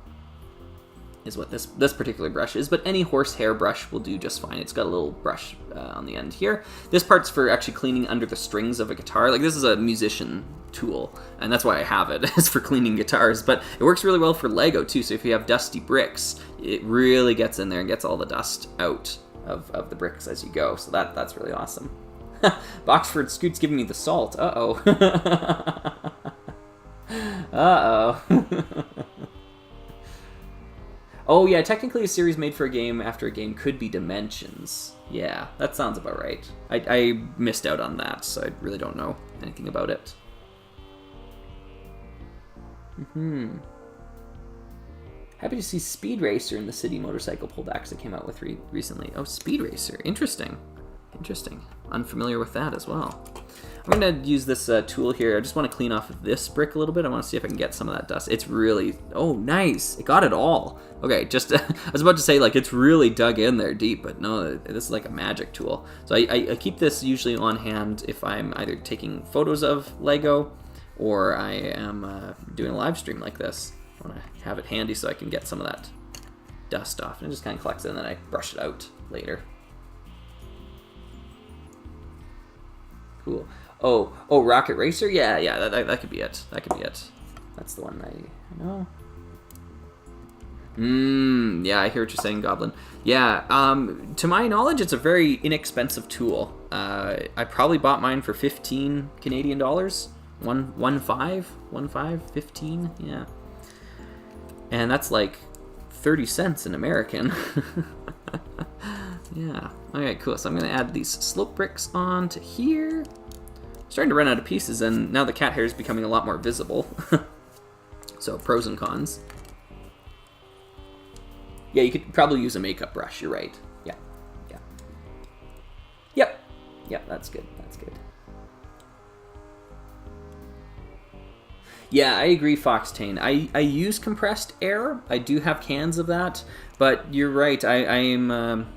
is what this particular brush is, but any horsehair brush will do just fine. It's got a little brush on the end here. This part's for actually cleaning under the strings of a guitar. Like, this is a musician tool, and that's why I have it, is for cleaning guitars, but it works really well for Lego too, so if you have dusty bricks, it really gets in there and gets all the dust out of the bricks as you go, so that's really awesome. Boxford Scoot's giving me the salt. Uh-oh. Uh-oh. Oh yeah, technically a series made for a game after a game could be Dimensions. Yeah, that sounds about right. I missed out on that, so I really don't know anything about it. Happy to see Speed Racer in the City motorcycle pullbacks that came out with recently. Oh, Speed Racer. Interesting. Interesting. Unfamiliar with that as well. I'm going to use this tool here. I just want to clean off this brick a little bit. I want to see if I can get some of that dust. It's really... Oh, nice. It got it all. Okay, just... I was about to say, like, it's really dug in there deep, but no, this is like a magic tool. So I keep this usually on hand if I'm either taking photos of Lego or I am doing a live stream like this. I want to have it handy so I can get some of that dust off. And it just kind of collects it, and then I brush it out later. Cool. Oh, Rocket Racer? Yeah, that could be it. That could be it. That's the one I know. Yeah, I hear what you're saying, Goblin. Yeah, to my knowledge, it's a very inexpensive tool. I probably bought mine for 15 Canadian dollars. 15, yeah. And that's like 30 cents in American. Yeah. Okay, cool. So I'm going to add these slope bricks onto here. Starting to run out of pieces, and now the cat hair is becoming a lot more visible. So, pros and cons. Yeah, you could probably use a makeup brush. You're right. Yeah. Yep, that's good. That's good. Yeah, I agree, Foxtane. I use compressed air. I do have cans of that, but you're right. I'm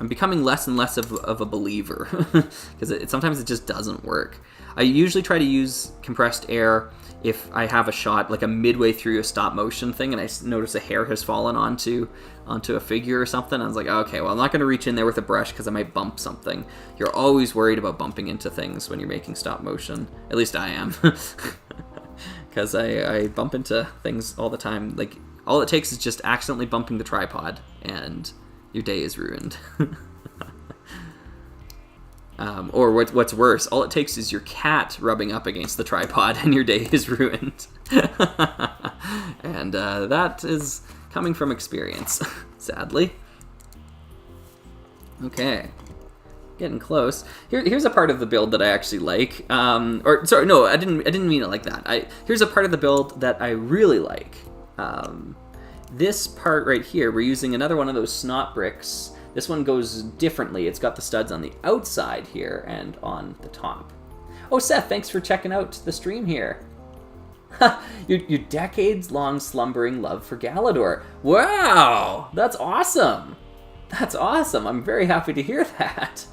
becoming less and less of a believer because sometimes it just doesn't work. I usually try to use compressed air if I have a shot like a midway through a stop motion thing and I notice a hair has fallen onto a figure or something. I was like, okay, well, I'm not going to reach in there with a brush because I might bump something. You're always worried about bumping into things when you're making stop motion. At least I am. Because I bump into things all the time. Like, all it takes is just accidentally bumping the tripod and your day is ruined. Or what's worse, all it takes is your cat rubbing up against the tripod and your day is ruined. And that is coming from experience, sadly. Okay, getting close. Here's a part of the build that I actually like. Or sorry, no, I didn't mean it like that. Here's a part of the build that I really like. This part right here, we're using another one of those snot bricks. This one goes differently. It's got the studs on the outside here and on the top. Oh, Seth, thanks for checking out the stream here. your decades-long slumbering love for Galador. Wow, that's awesome. That's awesome. I'm very happy to hear that.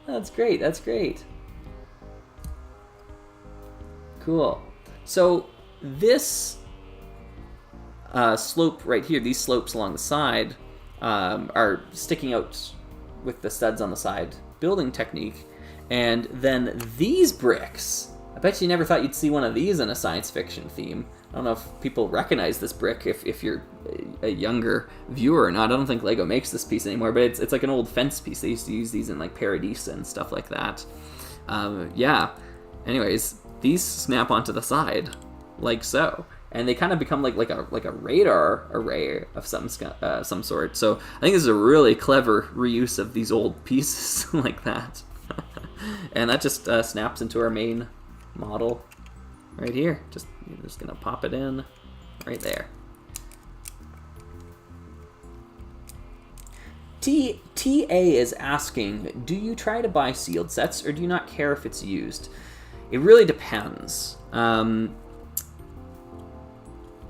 That's great. That's great. Cool. So this slope right here, these slopes along the side, are sticking out with the studs on the side building technique. And then these bricks, I bet you never thought you'd see one of these in a science fiction theme. I don't know if people recognize this brick if you're a younger viewer or not. I don't think Lego makes this piece anymore, but it's like an old fence piece. They used to use these in like Paradise and stuff like that. Yeah. Anyways, these snap onto the side like so. and they kind of become like a radar array of some sort. So I think this is a really clever reuse of these old pieces like that. And that just snaps into our main model right here. You're just gonna pop it in right there. TA is asking, do you try to buy sealed sets or do you not care if it's used? It really depends.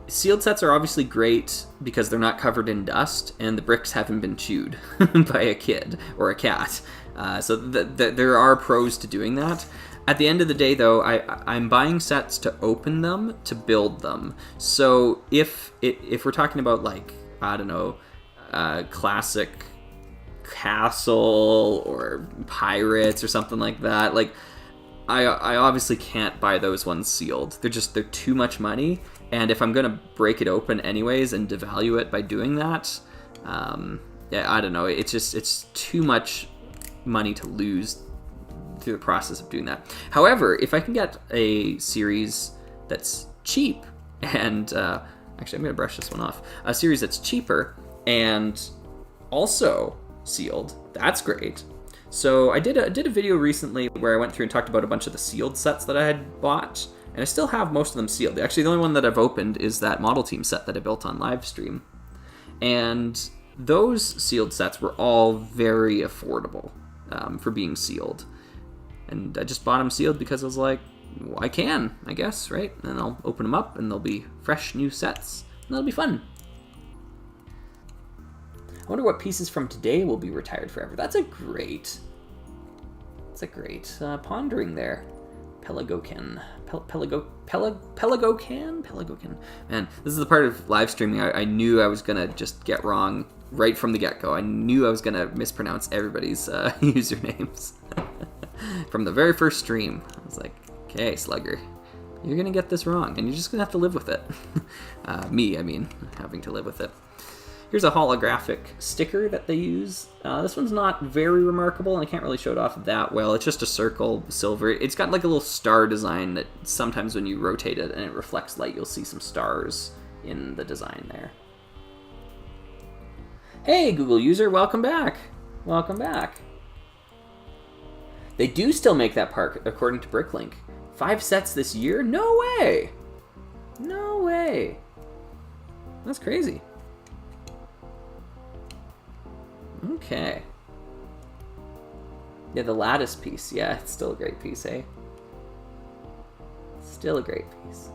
Sealed sets are obviously great because they're not covered in dust and the bricks haven't been chewed by a kid or a cat. So there are pros to doing that. At the end of the day, though, I'm buying sets to open them, to build them. So if we're talking about, like, I don't know, classic castle or pirates or something like that, like, I obviously can't buy those ones sealed. They're too much money, and if I'm gonna break it open anyways and devalue it by doing that, yeah, I don't know. It's too much money to lose through the process of doing that. However, if I can get a series that's cheap and actually I'm gonna brush this one off, a series that's cheaper and also sealed, that's great. So I did a video recently where I went through and talked about a bunch of the sealed sets that I had bought, and I still have most of them sealed. Actually, the only one that I've opened is that model team set that I built on live stream, and those sealed sets were all very affordable for being sealed. And I just bought them sealed because I was like, well, I can, I guess, right? And I'll open them up and they'll be fresh new sets, and that'll be fun. I wonder what pieces from today will be retired forever. That's a great pondering there. Pelagocan. Pelagocan? Man, this is the part of live streaming I knew I was going to just get wrong right from the get-go. I knew I was going to mispronounce everybody's usernames. From the very first stream. I was like, okay, Slugger, you're going to get this wrong, and you're just going to have to live with it. Having to live with it. Here's a holographic sticker that they use. This one's not very remarkable, and I can't really show it off that well. It's just a circle, silver. It's got like a little star design that sometimes when you rotate it and it reflects light, you'll see some stars in the design there. Hey, Google user, welcome back. Welcome back. They do still make that park, according to Bricklink. 5 sets this year? No way! No way. That's crazy. Okay. Yeah, the lattice piece. Yeah, it's still a great piece, eh? Still a great piece.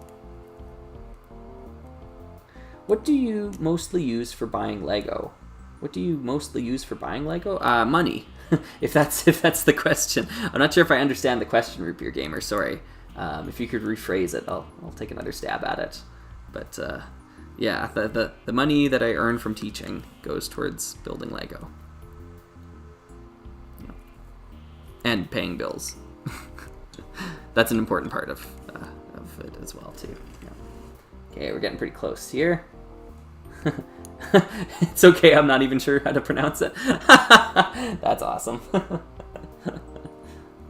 What do you mostly use for buying Lego? What do you mostly use for buying Lego? Money. if that's the question. I'm not sure if I understand the question, Root Beer Gamer. Sorry. If you could rephrase it, I'll take another stab at it. But yeah, the money that I earn from teaching goes towards building Lego. Yeah. And paying bills. That's an important part of it as well, too. Yeah. Okay, we're getting pretty close here. It's okay, I'm not even sure how to pronounce it. That's awesome.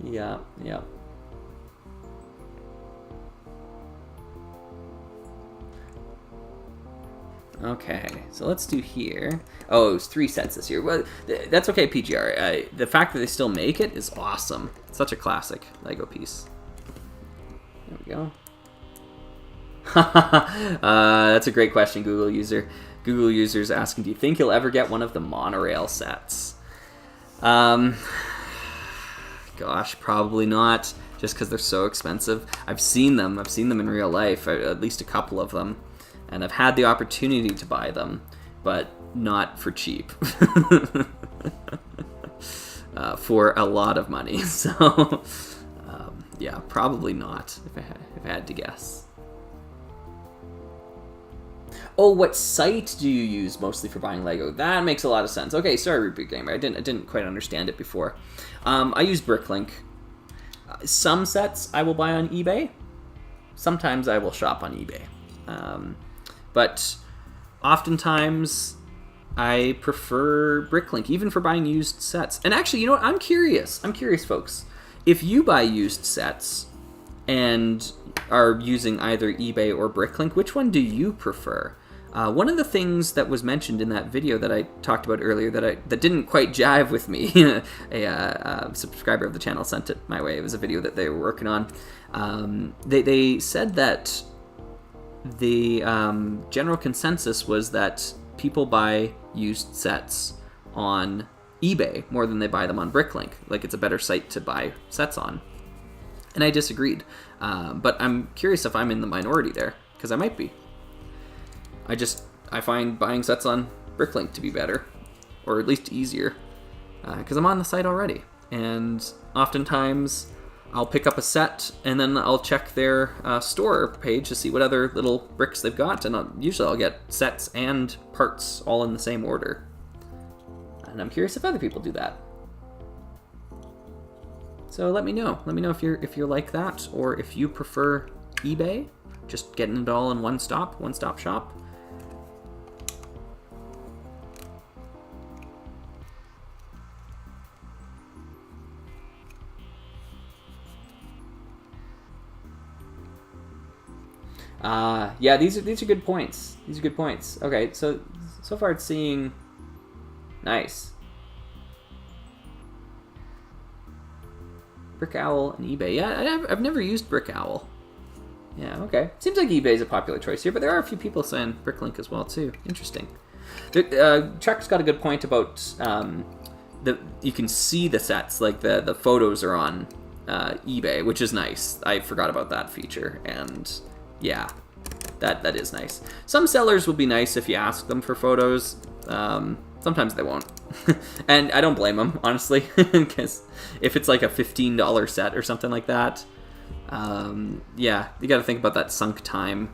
Yeah. Okay, so let's do here. Oh, it was 3 sets this year. Well, that's okay, PGR. The fact that they still make it is awesome. It's such a classic Lego piece. There we go. That's a great question, Google user. Google user's asking, do you think you'll ever get one of the monorail sets? Gosh, probably not, just because they're so expensive. I've seen them in real life, at least a couple of them, and I've had the opportunity to buy them, but not for cheap. For a lot of money, so yeah, probably not, if I had to guess. Oh, what site do you use mostly for buying Lego? That makes a lot of sense. Okay, sorry, Reboot Gamer. I didn't quite understand it before. I use Bricklink. Some sets I will buy on eBay. Sometimes I will shop on eBay. But oftentimes I prefer Bricklink, even for buying used sets. And actually, you know what? I'm curious, folks. If you buy used sets, and are using either eBay or Bricklink, which one do you prefer? One of the things that was mentioned in that video that I talked about earlier that didn't quite jive with me, a subscriber of the channel sent it my way. It was a video that they were working on. They said that the general consensus was that people buy used sets on eBay more than they buy them on Bricklink. Like, it's a better site to buy sets on. And I disagreed. But I'm curious if I'm in the minority there, because I might be. I find buying sets on Bricklink to be better, or at least easier, because I'm on the site already. And oftentimes I'll pick up a set and then I'll check their store page to see what other little bricks they've got, and usually I'll get sets and parts all in the same order. And I'm curious if other people do that. So let me know. Let me know if you're like that, or if you prefer eBay, just getting it all in one-stop shop. Yeah, these are good points. These are good points. Okay, so far it's seeing nice. Brick Owl and eBay. Yeah, I've never used Brick Owl. Yeah, okay. Seems like eBay's a popular choice here, but there are a few people saying Bricklink as well too. Interesting. Chuck's got a good point about you can see the sets, like the photos are on eBay, which is nice. I forgot about that feature, and yeah, that is nice. Some sellers will be nice if you ask them for photos. Sometimes they won't. And I don't blame them, honestly, because if it's like a $15 set or something like that, yeah, you got to think about that sunk time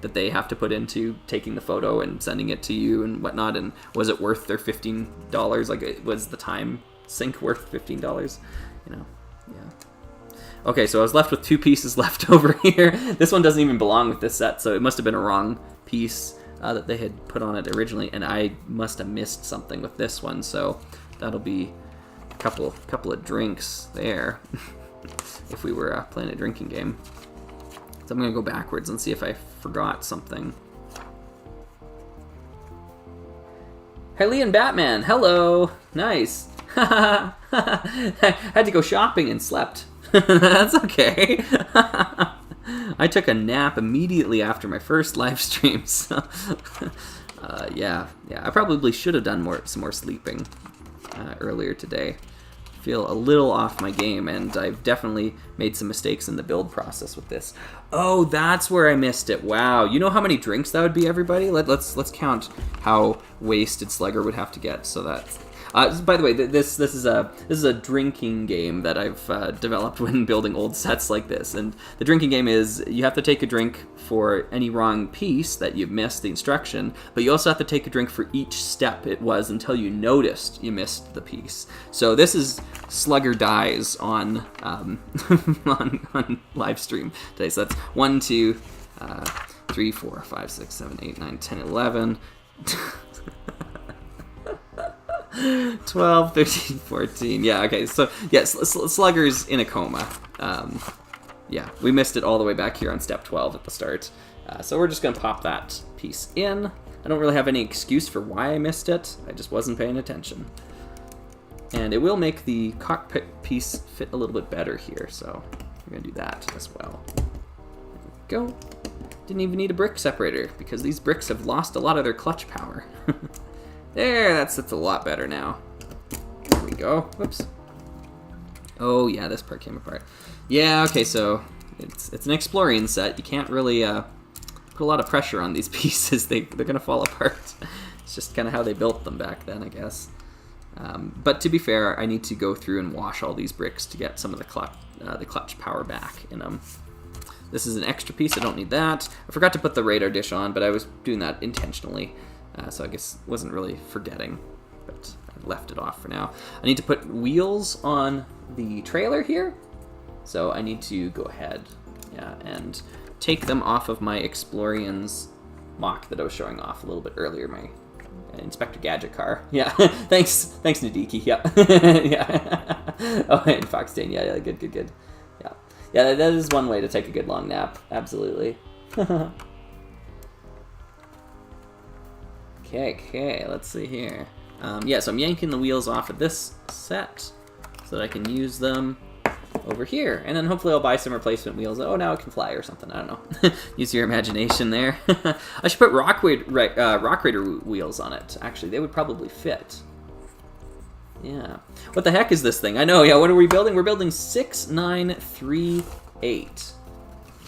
that they have to put into taking the photo and sending it to you and whatnot, and was it worth their $15? Like, was the time sink worth $15? You know, yeah. Okay, so I was left with 2 pieces left over here. This one doesn't even belong with this set, so it must have been a wrong piece that they had put on it originally, and I must have missed something with this one, so that'll be a couple of drinks there if we were playing a drinking game. So I'm going to go backwards and see if I forgot something. Harley and Batman, hello! Nice! I had to go shopping and slept. That's okay. I took a nap immediately after my first live stream, so yeah, I probably should have done some more sleeping earlier today. I feel a little off my game, and I've definitely made some mistakes in the build process with this. Oh, that's where I missed it. Wow, you know how many drinks that would be, everybody? Let's count how wasted Slugger would have to get. So that's. By the way, this is a drinking game that I've developed when building old sets like this. And the drinking game is you have to take a drink for any wrong piece that you've missed the instruction, but you also have to take a drink for each step it was until you noticed you missed the piece. So this is Slugger dies on on live stream today. So that's 1, 2, 3, 4, 5, 6, 7, 8, 9, 10, 11. 12, 13, 14. Yeah, okay. So, yes, Slugger's in a coma. Yeah, we missed it all the way back here on step 12 at the start. So we're just going to pop that piece in. I don't really have any excuse for why I missed it. I just wasn't paying attention. And it will make the cockpit piece fit a little bit better here, so we're going to do that as well. There we go. Didn't even need a brick separator, because these bricks have lost a lot of their clutch power. There, that's a lot better now. There we go. Whoops. Oh yeah, this part came apart. Yeah, okay, so it's an Exploriens set. You can't really put a lot of pressure on these pieces. They're gonna fall apart. It's just kind of how they built them back then, I guess. But to be fair, I need to go through and wash all these bricks to get some of the clutch power back in them. This is an extra piece. I don't need that. I forgot to put the radar dish on, but I was doing that intentionally. So I guess wasn't really forgetting, but I left it off for now. I need to put wheels on the trailer here, so I need to go ahead, and take them off of my Exploriens mock that I was showing off a little bit earlier, my Inspector Gadget car. Yeah, thanks Nadiki. Yeah, yeah. Oh, and Foxtain. Yeah, good. Yeah, that is one way to take a good long nap. Absolutely. Okay, let's see here. Yeah, so I'm yanking the wheels off of this set so that I can use them over here. And then hopefully I'll buy some replacement wheels. Oh, now it can fly or something. I don't know. Use your imagination there. I should put Rock Raider wheels on it. Actually, they would probably fit. Yeah. What the heck is this thing? I know, yeah, what are we building? We're building 6938.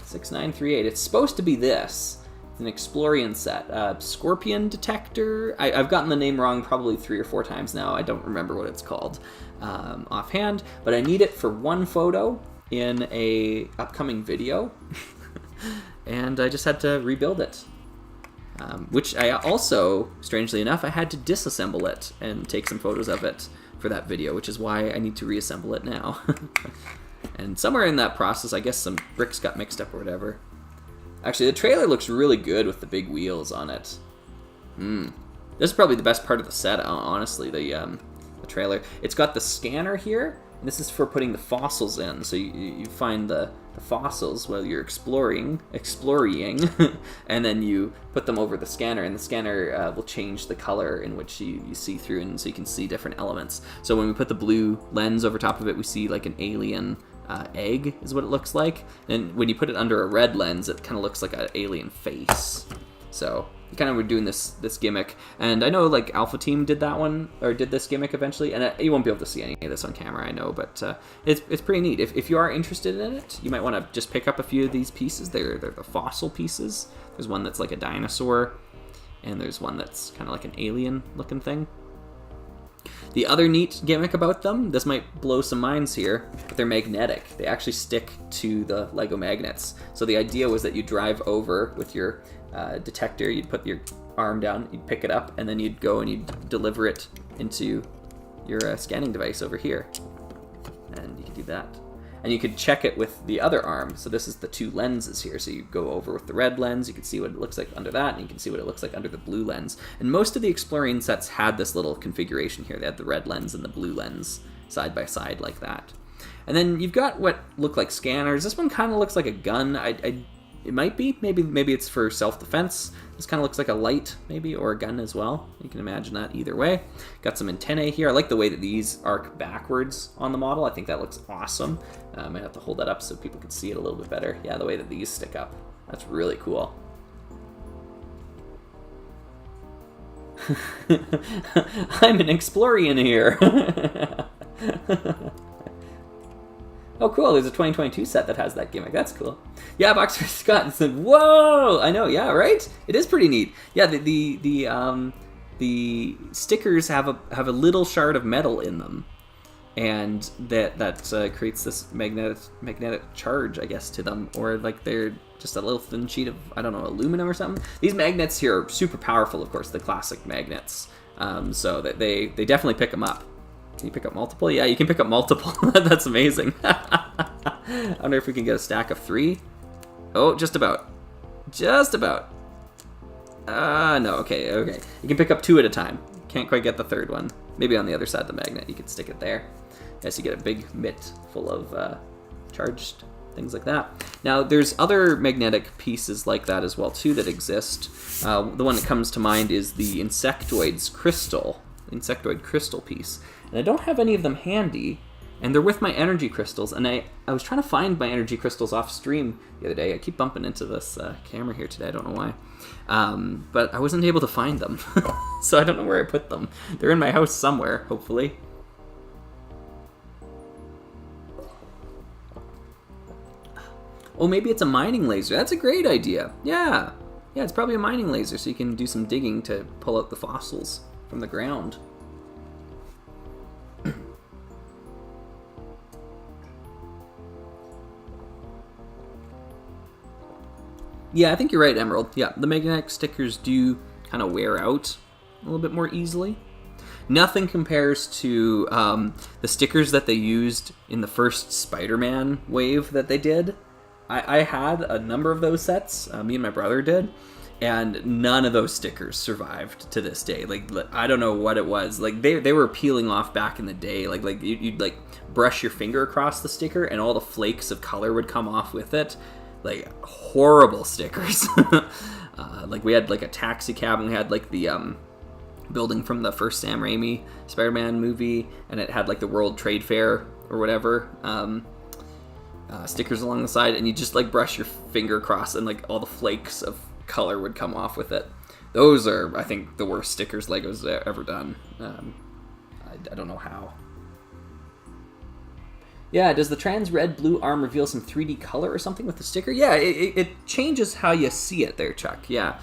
6938. It's supposed to be this. It's an Exploriens set. Scorpion detector. I've gotten the name wrong probably 3 or 4 times now. I don't remember what it's called offhand, but I need it for one photo in a upcoming video. And I just had to rebuild it. Which I also, strangely enough, I had to disassemble it and take some photos of it for that video, which is why I need to reassemble it now. And somewhere in that process, I guess some bricks got mixed up or whatever. Actually, the trailer looks really good with the big wheels on it. This is probably the best part of the set, honestly, the trailer. It's got the scanner here. And this is for putting the fossils in. So you find the fossils while you're exploring, and then you put them over the scanner, and the scanner will change the color in which you see through, and so you can see different elements. So when we put the blue lens over top of it, we see like an alien egg is what it looks like, and when you put it under a red lens, it kind of looks like an alien face. So kind of we're doing this gimmick, and I know like Alpha Team did that one, or did this gimmick eventually, and you won't be able to see any of this on camera, I know, but it's pretty neat. If you are interested in it, you might want to just pick up a few of these pieces. They're the fossil pieces. There's one that's like a dinosaur, and there's one that's kind of like an alien looking thing. The other neat gimmick about them, this might blow some minds here, but they're magnetic. They actually stick to the Lego magnets. So the idea was that you drive over with your detector, you'd put your arm down, you'd pick it up, and then you'd go and you'd deliver it into your scanning device over here. And you could do that. And you could check it with the other arm. So this is the 2 lenses here. So you go over with the red lens, you can see what it looks like under that, and you can see what it looks like under the blue lens. And most of the Exploriens sets had this little configuration here. They had the red lens and the blue lens side by side like that. And then you've got what look like scanners. This one kind of looks like a gun. It might be. Maybe it's for self-defense. This kind of looks like a light, maybe, or a gun as well. You can imagine that either way. Got some antennae here. I like the way that these arc backwards on the model. I think that looks awesome. I might have to hold that up so people can see it a little bit better. Yeah, the way that these stick up. That's really cool. I'm an Explorian here. Oh, cool. There's a 2022 set that has that gimmick. That's cool. Yeah, Boxer Scott said, whoa! I know, yeah, right? It is pretty neat. Yeah, the stickers have a little shard of metal in them. And that creates this magnetic charge, I guess, to them. Or like they're just a little thin sheet of, I don't know, aluminum or something. These magnets here are super powerful, of course, the classic magnets. So that they definitely pick them up. Can you pick up multiple? Yeah, you can pick up multiple. That's amazing. I wonder if we can get a stack of 3. Oh, just about. Just about. No, okay. You can pick up 2 at a time. Can't quite get the 3rd one. Maybe on the other side of the magnet, you could stick it there. Yes, you get a big mitt full of charged things like that. Now, there's other magnetic pieces like that as well, too, that exist. The one that comes to mind is the Insectoid crystal piece. And I don't have any of them handy, and they're with my energy crystals, and I was trying to find my energy crystals off stream the other day. I keep bumping into this camera here today, I don't know why. But I wasn't able to find them, so I don't know where I put them. They're in my house somewhere, hopefully. Oh, maybe it's a mining laser. That's a great idea. Yeah, it's probably a mining laser, so you can do some digging to pull out the fossils from the ground. Yeah, I think you're right, Emerald. Yeah, the magnetic stickers do kind of wear out a little bit more easily. Nothing compares to the stickers that they used in the first Spider-Man wave that they did. I had a number of those sets, me and my brother did, and none of those stickers survived to this day. Like, I don't know what it was. Like, they were peeling off back in the day. Like you'd like brush your finger across the sticker, and all the flakes of color would come off with it. Like, horrible stickers. Like, we had like a taxi cab, and we had like the building from the first Sam Raimi Spider-Man movie, and it had like the World Trade Fair or whatever stickers along the side, and you just like brush your finger across, and like all the flakes of color would come off with it. Those are, I think, the worst stickers Lego's ever done. I don't know how. Yeah, does the trans red blue arm reveal some 3D color or something with the sticker? Yeah, it changes how you see it there, Chuck. Yeah.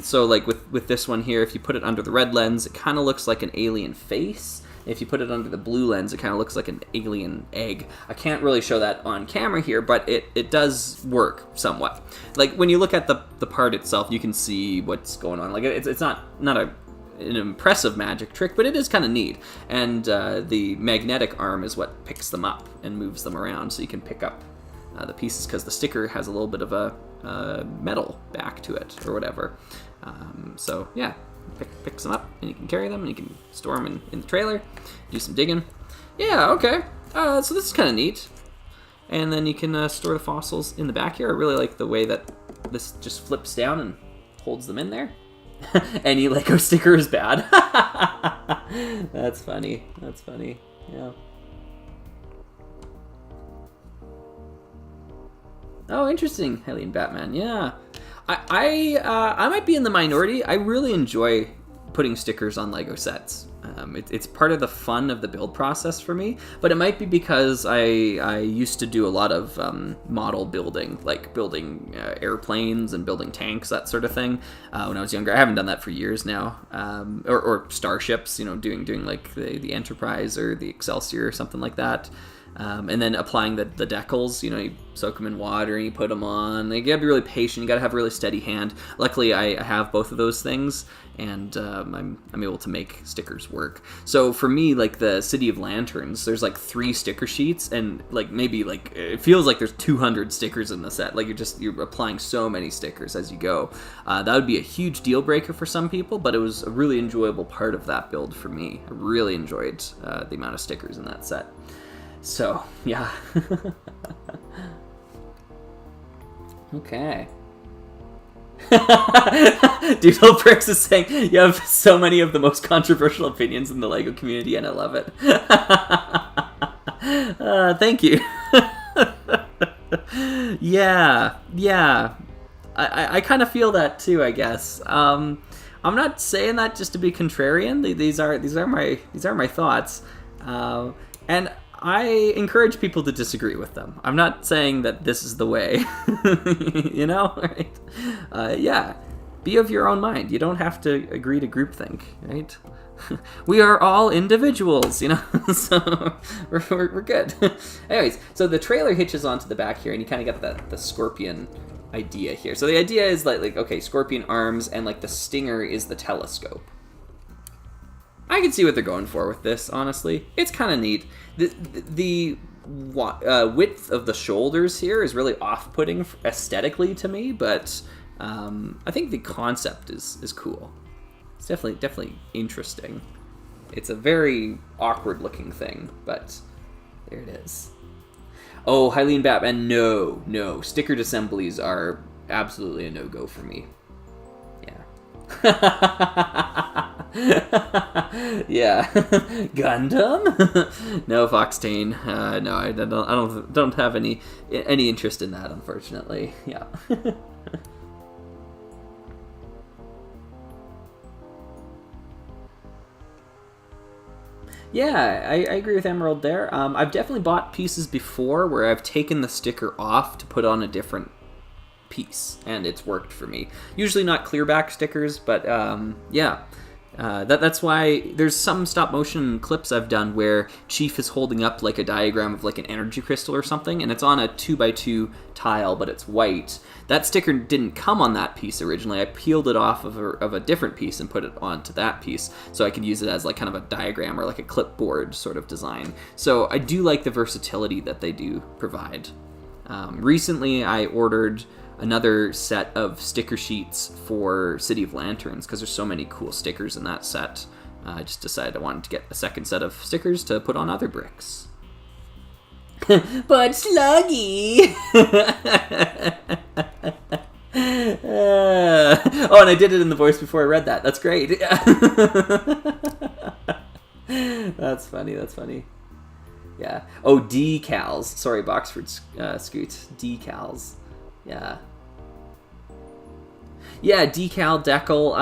So like with this one here, if you put it under the red lens, it kind of looks like an alien face. If you put it under the blue lens, it kind of looks like an alien egg. I can't really show that on camera here, but it does work somewhat. Like, when you look at the part itself, you can see what's going on. Like, it's not an impressive magic trick, but it is kind of neat. And the magnetic arm is what picks them up and moves them around, so you can pick up the pieces, because the sticker has a little bit of a metal back to it or whatever. So yeah, picks them up, and you can carry them, and you can store them in the trailer, do some digging. Yeah, okay. So this is kind of neat. And then you can store the fossils in the back here. I really like the way that this just flips down and holds them in there. Any Lego sticker is bad. That's funny. That's funny. Yeah. Oh, interesting. Helene Batman. Yeah. I might be in the minority. I really enjoy putting stickers on Lego sets. It's part of the fun of the build process for me, but it might be because I used to do a lot of model building, like building airplanes and building tanks, that sort of thing, when I was younger. I haven't done that for years now. Or starships, doing like the Enterprise or the Excelsior or something like that. And then applying the decals, you soak them in water and you put them on. You gotta be really patient. You gotta have a really steady hand. Luckily, I have both of those things, and I'm able to make stickers work. So for me, like the City of Lanterns, there's like 3 sticker sheets, and like maybe like it feels like there's 200 stickers in the set. Like you're applying so many stickers as you go. That would be a huge deal breaker for some people, but it was a really enjoyable part of that build for me. I really enjoyed the amount of stickers in that set. So, yeah. Okay. Doodle Bricks is saying, you have so many of the most controversial opinions in the LEGO community, and I love it. Thank you. Yeah. I kind of feel that too, I guess. I'm not saying that just to be contrarian. These are my thoughts. And I encourage people to disagree with them. I'm not saying that this is the way, right? Yeah, be of your own mind. You don't have to agree to groupthink, right? We are all individuals, so we're good. Anyways, so the trailer hitches onto the back here, and you kind of get the scorpion idea here. So the idea is like okay, scorpion arms, and like the stinger is the telescope. I can see what they're going for with this, honestly. It's kind of neat. The width of the shoulders here is really off-putting aesthetically to me, but I think the concept is cool. It's definitely interesting. It's a very awkward-looking thing, but there it is. Oh, Helene Batman, no. Stickered assemblies are absolutely a no-go for me. Yeah. Yeah. Gundam? No, Foxtane. No, I don't have any interest in that, unfortunately. Yeah. Yeah, I agree with Emerald there. I've definitely bought pieces before where I've taken the sticker off to put on a different piece, and it's worked for me. Usually not clear back stickers, but yeah. That's why there's some stop motion clips I've done where Chief is holding up like a diagram of like an energy crystal or something, and it's on a 2x2 tile, but it's white. That sticker didn't come on that piece originally. I peeled it off of a different piece and put it onto that piece, so I could use it as like kind of a diagram or like a clipboard sort of design. So I do like the versatility that they do provide. Recently I ordered another set of sticker sheets for City of Lanterns, because there's so many cool stickers in that set. I just decided I wanted to get a second set of stickers to put on other bricks. But Sluggy! Oh, and I did it in the voice before I read that. That's great. That's funny, that's funny. Yeah. Oh, decals. Sorry, Boxford Scoot. Decals. Yeah. Yeah, decal, decal.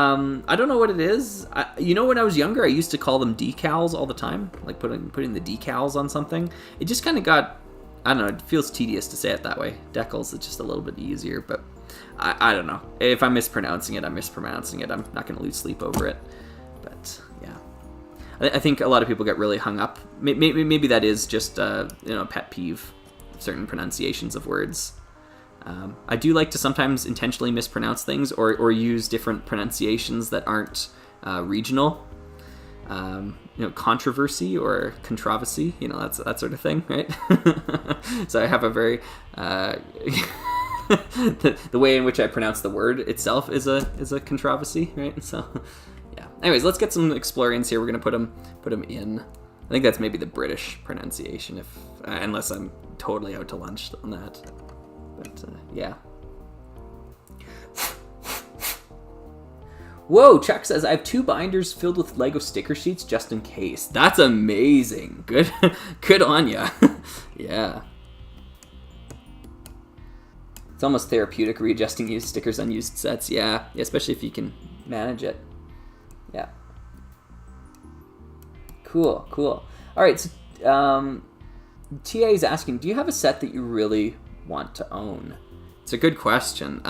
I don't know what it is. When I was younger, I used to call them decals all the time. Like putting the decals on something. It just kind of got, I don't know, it feels tedious to say it that way. Decals is just a little bit easier, but I don't know. If I'm mispronouncing it, I'm mispronouncing it. I'm not going to lose sleep over it. But, yeah. I think a lot of people get really hung up. Maybe that is just a pet peeve, certain pronunciations of words. I do like to sometimes intentionally mispronounce things or use different pronunciations that aren't regional. Controversy or controversy, that's that sort of thing, right? So I have a very the way in which I pronounce the word itself is a controversy, right? So yeah. Anyways, let's get some Exploriens here. We're gonna put them in. I think that's maybe the British pronunciation, unless I'm totally out to lunch on that. But, yeah. Whoa, Chuck says, I have 2 binders filled with Lego sticker sheets just in case. That's amazing. Good good on ya. Yeah. It's almost therapeutic readjusting used stickers on used sets. Yeah, especially if you can manage it. Yeah. Cool. All right, so TA is asking, do you have a set that you really want to own? It's a good question.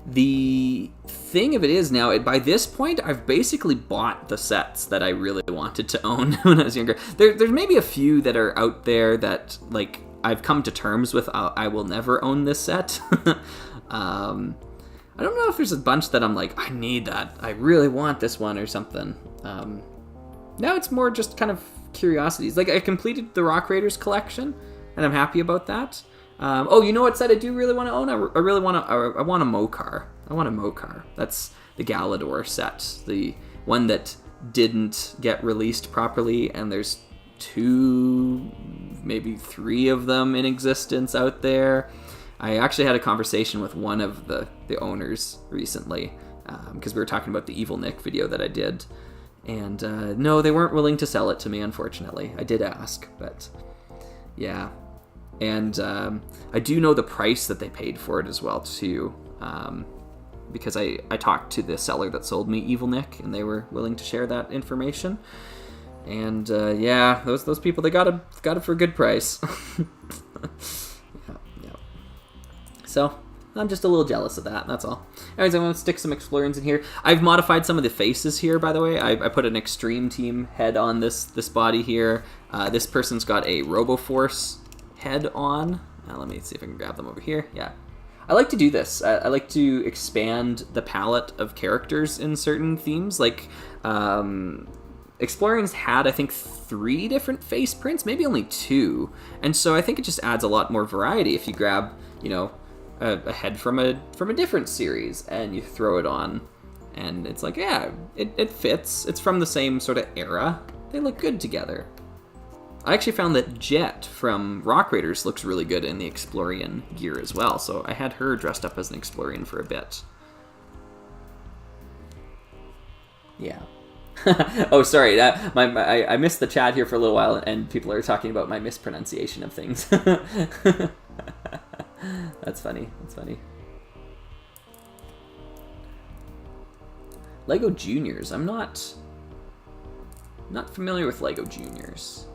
The thing of it is now, by this point, I've basically bought the sets that I really wanted to own when I was younger. There's maybe a few that are out there that, like, I've come to terms with. I will never own this set. I don't know if there's a bunch that I'm like, I need that. I really want this one or something. Now it's more just kind of curiosities. Like, I completed the Rock Raiders collection, and I'm happy about that. You know what set I do really want to own? I want a Mokar. I want a Mokar. That's the Galador set. The one that didn't get released properly, and there's 2, maybe 3 of them in existence out there. I actually had a conversation with one of the owners recently, because we were talking about the Evil Nick video that I did. And no, they weren't willing to sell it to me, unfortunately. I did ask, but yeah. And I do know the price that they paid for it as well, too, because I talked to the seller that sold me Evil Nick, and they were willing to share that information. And yeah, those people, they got it for a good price. Yeah. So I'm just a little jealous of that, that's all. Anyways, I'm going to stick some Exploriens in here. I've modified some of the faces here, by the way. I put an Extreme Team head on this body here. This person's got a RoboForce head on. Let me see if I can grab them over here. Yeah. I like to do this. I like to expand the palette of characters in certain themes. Like, Exploriens had, I think, 3 different face prints, maybe only 2. And so I think it just adds a lot more variety if you grab, a head from a different series and you throw it on. And it's like, yeah, it fits. It's from the same sort of era. They look good together. I actually found that Jet from Rock Raiders looks really good in the Explorien gear as well, so I had her dressed up as an Explorien for a bit. Yeah. Oh, sorry. I missed the chat here for a little while, and people are talking about my mispronunciation of things. That's funny. Lego Juniors. I'm not familiar with Lego Juniors.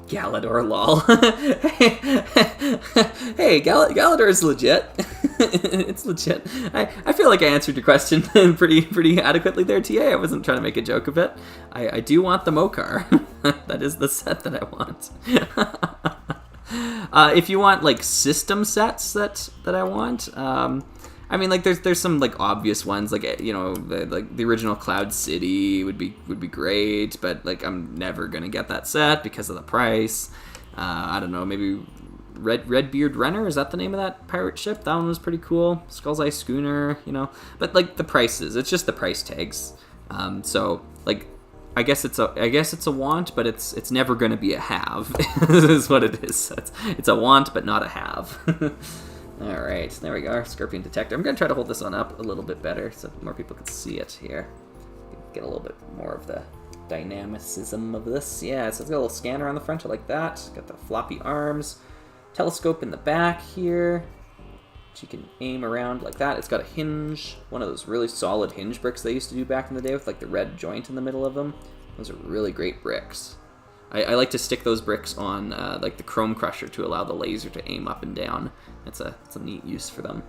Galador, lol. Hey, Galador's legit. It's legit. I feel like I answered your question pretty adequately there, TA. I wasn't trying to make a joke of it. I do want the Mokar. That is the set that I want. If you want, like, system sets that I want, I mean, like, there's some, like, obvious ones, like, the original Cloud City would be great, but, like, I'm never gonna get that set because of the price. I don't know, maybe Redbeard Runner, is that the name of that pirate ship? That one was pretty cool. Skull's Eye Schooner, you know. But like the prices, it's just the price tags. So like, I guess it's a want, but it's never going to be a have. Is what it is. It's a want, but not a have. All right, there we go. Our Scorpion detector. I'm going to try to hold this one up a little bit better so more people can see it here. Get a little bit more of the dynamicism of this. Yeah, so it's got a little scanner on the front. I like that. Got the floppy arms. Telescope in the back here. So you can aim around like that. It's got a hinge. One of those really solid hinge bricks they used to do back in the day with like the red joint in the middle of them. Those are really great bricks. I like to stick those bricks on like the chrome crusher to allow the laser to aim up and down. It's a neat use for them.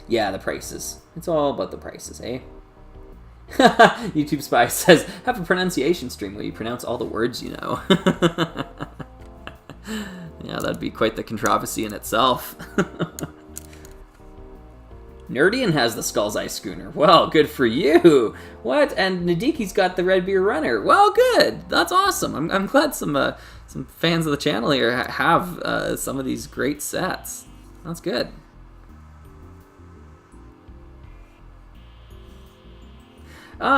Yeah, the prices. It's all about the prices, eh? YouTube Spy says, have a pronunciation stream where you pronounce all the words you know. Yeah, that'd be quite the controversy in itself. Nerdian has the Skull's Eye Schooner. Well, good for you. What? And Nadiki's got the Redbeard Runner. Well, good. That's awesome. I'm glad some fans of the channel here have some of these great sets. That's good.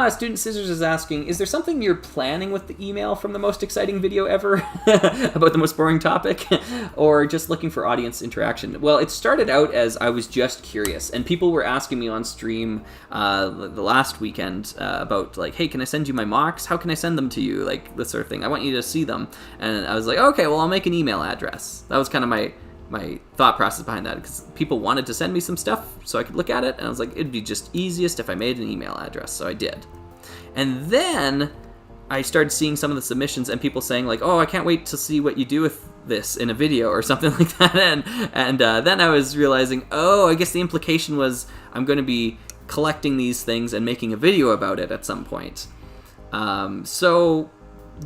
Student Scissors is asking, is there something you're planning with the email from the most exciting video ever about the most boring topic, or just looking for audience interaction? Well, it started out as I was just curious, and people were asking me on stream the last weekend about, like, hey, can I send you my mocks? How can I send them to you? Like, this sort of thing. I want you to see them. And I was like, okay, well, I'll make an email address. That was kind of my thought process behind that, because people wanted to send me some stuff so I could look at it, and I was like, it'd be just easiest if I made an email address, so I did. And then I started seeing some of the submissions and people saying like, oh, I can't wait to see what you do with this in a video or something like that, and then I was realizing, oh, I guess the implication was I'm going to be collecting these things and making a video about it at some point. So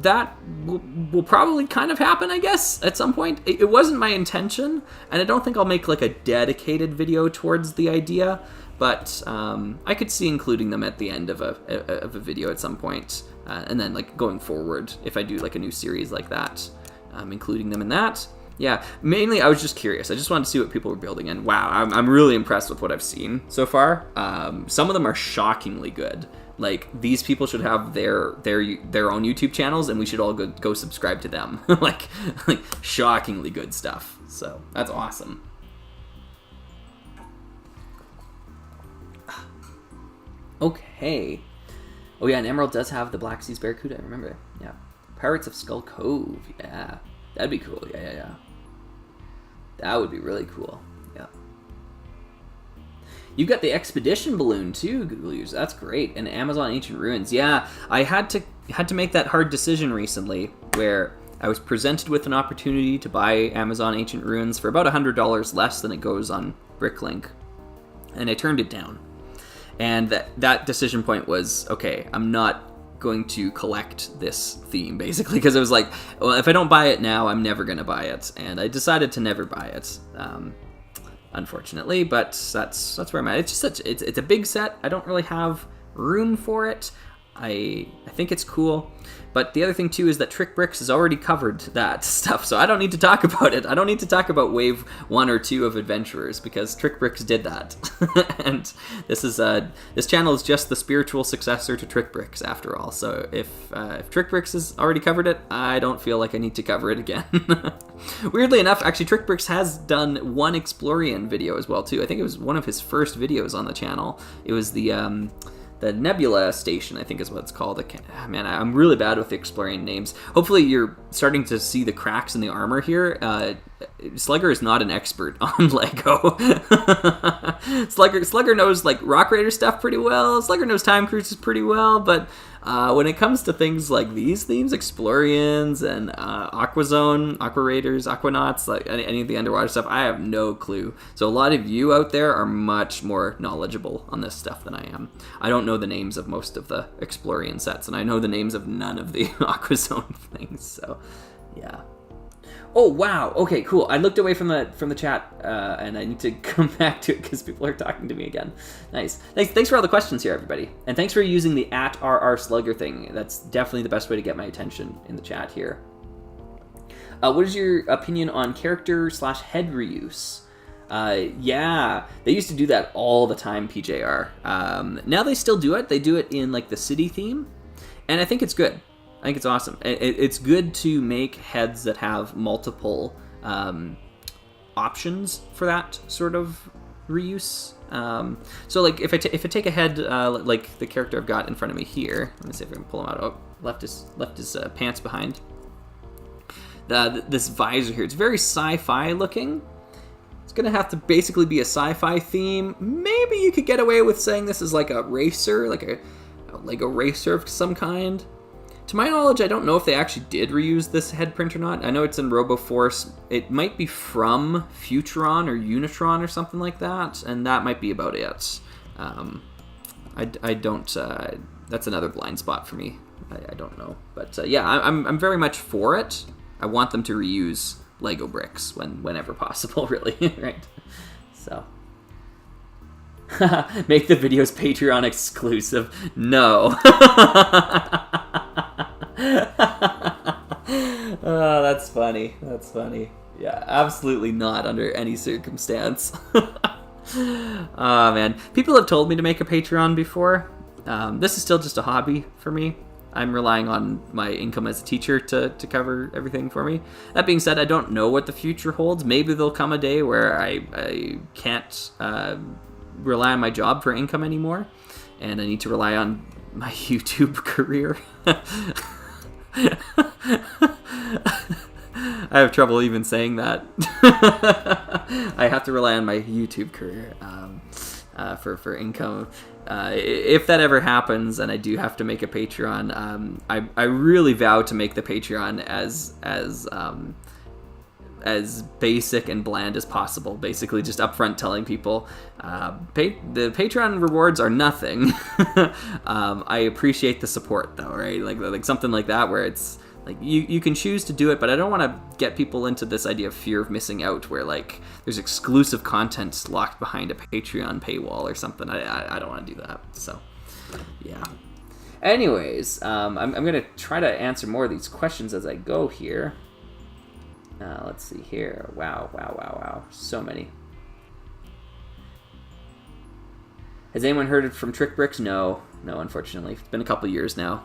that will probably kind of happen, I guess, at some point. It wasn't my intention, and I don't think I'll make like a dedicated video towards the idea, but I could see including them at the end of a video at some point, and then like going forward, if I do like a new series like that, including them in that. Yeah, mainly I was just curious. I just wanted to see what people were building, and wow, I'm really impressed with what I've seen so far. Some of them are shockingly good. Like, these people should have their own YouTube channels, and we should all go subscribe to them. like shockingly good stuff. So that's awesome. Okay. Oh yeah, and Emerald does have the Black Seas Barracuda. I remember. Yeah. Pirates of Skull Cove. Yeah, that'd be cool. Yeah. That would be really cool. Yeah. You've got the Expedition Balloon too, Google user. That's great. And Amazon Ancient Ruins. Yeah, I had to make that hard decision recently where I was presented with an opportunity to buy Amazon Ancient Ruins for about $100 less than it goes on Bricklink, and I turned it down. And that decision point was, okay, I'm not going to collect this theme, basically, because I was like, well, if I don't buy it now, I'm never going to buy it. And I decided to never buy it, unfortunately, but that's where I'm at. It's just it's a big set. I don't really have room for it. I think it's cool. But the other thing, too, is that Trick Bricks has already covered that stuff, so I don't need to talk about it. I don't need to talk about Wave 1 or 2 of Adventurers, because Trick Bricks did that. And this channel is just the spiritual successor to Trick Bricks, after all. So if Trick Bricks has already covered it, I don't feel like I need to cover it again. Weirdly enough, actually, Trick Bricks has done one Explorian video as well, too. I think it was one of his first videos on the channel. It was the Nebula Station, I think is what it's called. Man, I'm really bad with the Explorian names. Hopefully you're starting to see the cracks in the armor here. Slugger is not an expert on Lego. Slugger knows like Rock Raider stuff pretty well. Slugger knows Time Cruises pretty well, but when it comes to things like these themes, Explorians and Aquazone, Aqua Raiders, Aquanauts, like any of the underwater stuff, I have no clue. So a lot of you out there are much more knowledgeable on this stuff than I am. I don't know the names of most of the Explorian sets, and I know the names of none of the Aquazone things. So, yeah. Oh wow! Okay, cool. I looked away from the chat, and I need to come back to it because people are talking to me again. Nice. Thanks for all the questions here, everybody, and thanks for using the @RR Slugger thing. That's definitely the best way to get my attention in the chat here. What is your opinion on character/head reuse? Yeah, they used to do that all the time, PJR. Now they still do it. They do it in like the city theme, and I think it's good. I think it's awesome. It's good to make heads that have multiple options for that sort of reuse. So like if I take a head like the character I've got in front of me here, let me see if I can pull him out. Oh, left his pants behind. This visor here, it's very sci-fi looking. It's gonna have to basically be a sci-fi theme. Maybe you could get away with saying this is like a racer, like a Lego racer of some kind. To my knowledge, I don't know if they actually did reuse this head print or not. I know it's in RoboForce. It might be from Futuron or Unitron or something like that, and that might be about it. I don't. That's another blind spot for me. I don't know, but yeah, I'm very much for it. I want them to reuse Lego bricks whenever possible, really, right? So. Make the videos Patreon exclusive. No. Oh, that's funny. That's funny. Yeah, absolutely not under any circumstance. Oh, man. People have told me to make a Patreon before. This is still just a hobby for me. I'm relying on my income as a teacher to cover everything for me. That being said, I don't know what the future holds. Maybe there'll come a day where I can't rely on my job for income anymore, and I need to rely on my YouTube career. I have trouble even saying that. I have to rely on my YouTube career for income. If that ever happens and I do have to make a Patreon, I really vow to make the Patreon as basic and bland as possible. Basically just upfront telling people the Patreon rewards are nothing. I appreciate the support though, right? Like something like that where it's like you can choose to do it, but I don't want to get people into this idea of fear of missing out where like there's exclusive content locked behind a Patreon paywall or something. I don't want to do that. So yeah. Anyways, I'm going to try to answer more of these questions as I go here. Let's see here. Wow. So many. Has anyone heard from Trick Bricks? No, unfortunately. It's been a couple years now.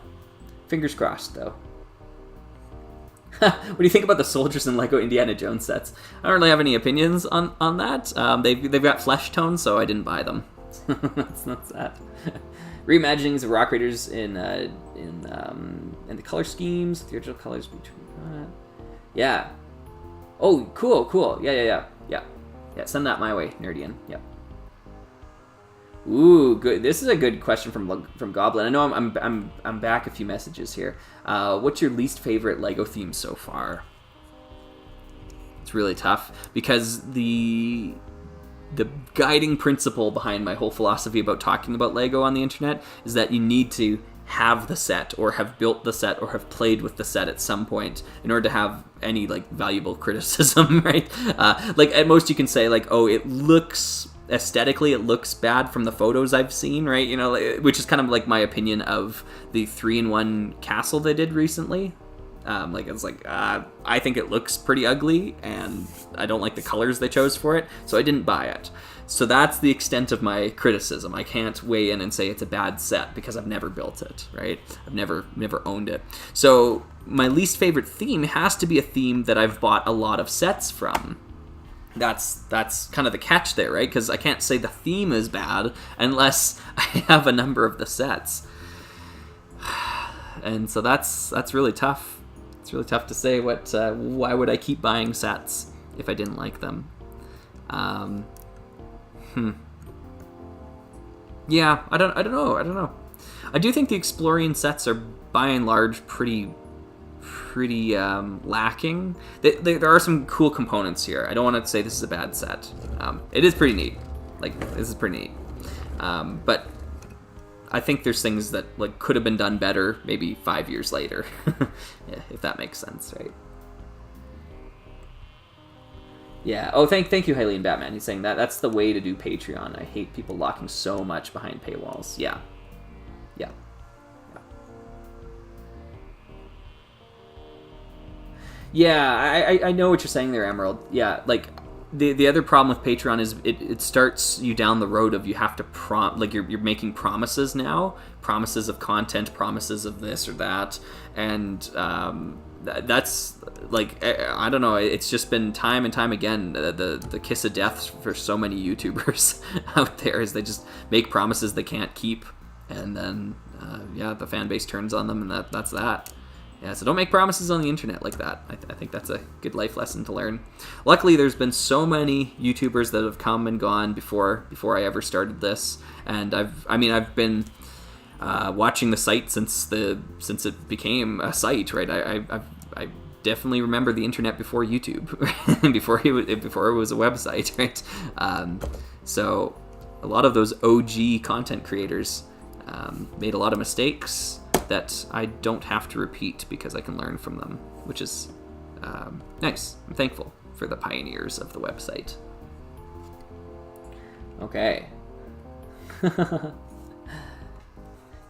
Fingers crossed, though. What do you think about the soldiers in Lego Indiana Jones sets? I don't really have any opinions on that. They've got flesh tones, so I didn't buy them. That's that. Reimaginings of Rock Raiders in the color schemes, the original colors between. Yeah. Oh, cool. Yeah. Send that my way, Nerdian. Yep. Ooh, good. This is a good question from Goblin. I know I'm back a few messages here. What's your least favorite Lego theme so far? It's really tough because the guiding principle behind my whole philosophy about talking about Lego on the internet is that you need to have the set or have built the set or have played with the set at some point in order to have any like valuable criticism, right? Like at most you can say like, oh, it looks aesthetically it looks bad from the photos I've seen, right? You know, which is kind of like my opinion of the 3-in-1 castle they did recently. I think it looks pretty ugly and I don't like the colors they chose for it, so I didn't buy it. So that's the extent of my criticism. I can't weigh in and say it's a bad set because I've never built it, right? I've never owned it. So my least favorite theme has to be a theme that I've bought a lot of sets from. That's kind of the catch there, right? Because I can't say the theme is bad unless I have a number of the sets. And so that's really tough. It's really tough to say why would I keep buying sets if I didn't like them. Yeah, I don't know. I do think the Exploriens sets are by and large pretty lacking. There are some cool components here. I don't want to say this is a bad set. It is pretty neat. Like, this is pretty neat. But I think there's things that like could have been done better maybe 5 years later. Yeah, if that makes sense, right? Yeah. Oh, thank you, Hylian Batman. He's saying that's the way to do Patreon. I hate people locking so much behind paywalls. Yeah. Yeah, I know what you're saying there, Emerald. Yeah, like the other problem with Patreon is it starts you down the road of you have to like you're making promises now, promises of content, promises of this or that, and that's like I don't know. It's just been time and time again the kiss of death for so many YouTubers out there is they just make promises they can't keep, and then the fan base turns on them, and that's that. Yeah, so don't make promises on the internet like that. I think that's a good life lesson to learn. Luckily, there's been so many YouTubers that have come and gone before I ever started this, and I've been watching the site since it became a site, right? I definitely remember the internet before YouTube, before it was a website, right? So a lot of those OG content creators made a lot of mistakes that I don't have to repeat because I can learn from them, which is nice. I'm thankful for the pioneers of the website. Okay.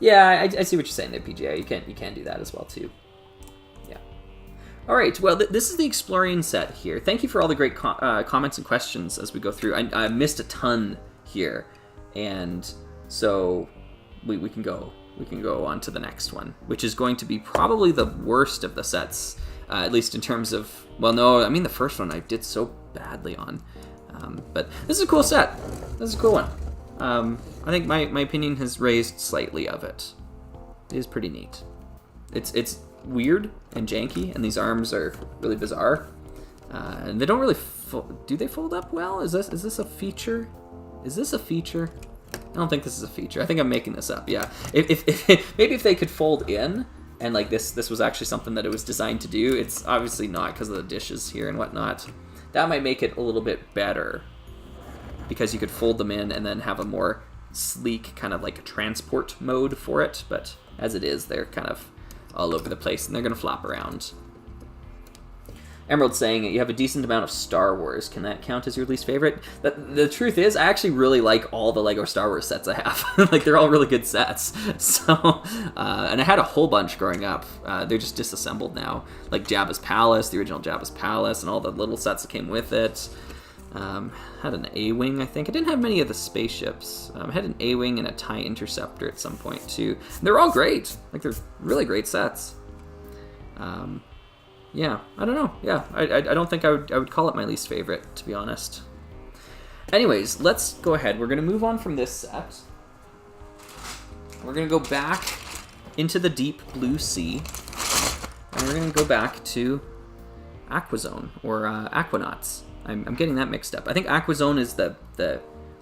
Yeah, I see what you're saying there, PGI. You can do that as well too. Yeah. All right. Well, this is the Exploriens set here. Thank you for all the great comments and questions as we go through. I missed a ton here, and so we can go. We can go on to the next one, which is going to be probably the worst of the sets, at least in terms of, well, no, I mean the first one I did so badly on, but this is a cool set. This is a cool one. I think my opinion has raised slightly of it. It is pretty neat. It's weird and janky, and these arms are really bizarre, and they don't really do they fold up well? Is this a feature? Is this a feature? I don't think this is a feature. I think I'm making this up. Yeah. If maybe if they could fold in and like this was actually something that it was designed to do. It's obviously not because of the dishes here and whatnot. That might make it a little bit better because you could fold them in and then have a more sleek kind of like a transport mode for it. But as it is, they're kind of all over the place and they're going to flop around. Emerald saying you have a decent amount of Star Wars. Can that count as your least favorite? The truth is, I actually really like all the Lego Star Wars sets I have. Like, they're all really good sets. So, and I had a whole bunch growing up. They're just disassembled now. Like Jabba's Palace, the original Jabba's Palace, and all the little sets that came with it. Had an A-Wing, I think. I didn't have many of the spaceships. I had an A-Wing and a TIE Interceptor at some point, too. They're all great. Like, they're really great sets. Yeah, I don't know. Yeah, I don't think I would call it my least favorite, to be honest. Anyways, let's go ahead. We're going to move on from this set. We're going to go back into the deep blue sea. And we're going to go back to Aquazone, or Aquanauts. I'm getting that mixed up. I think Aquazone is the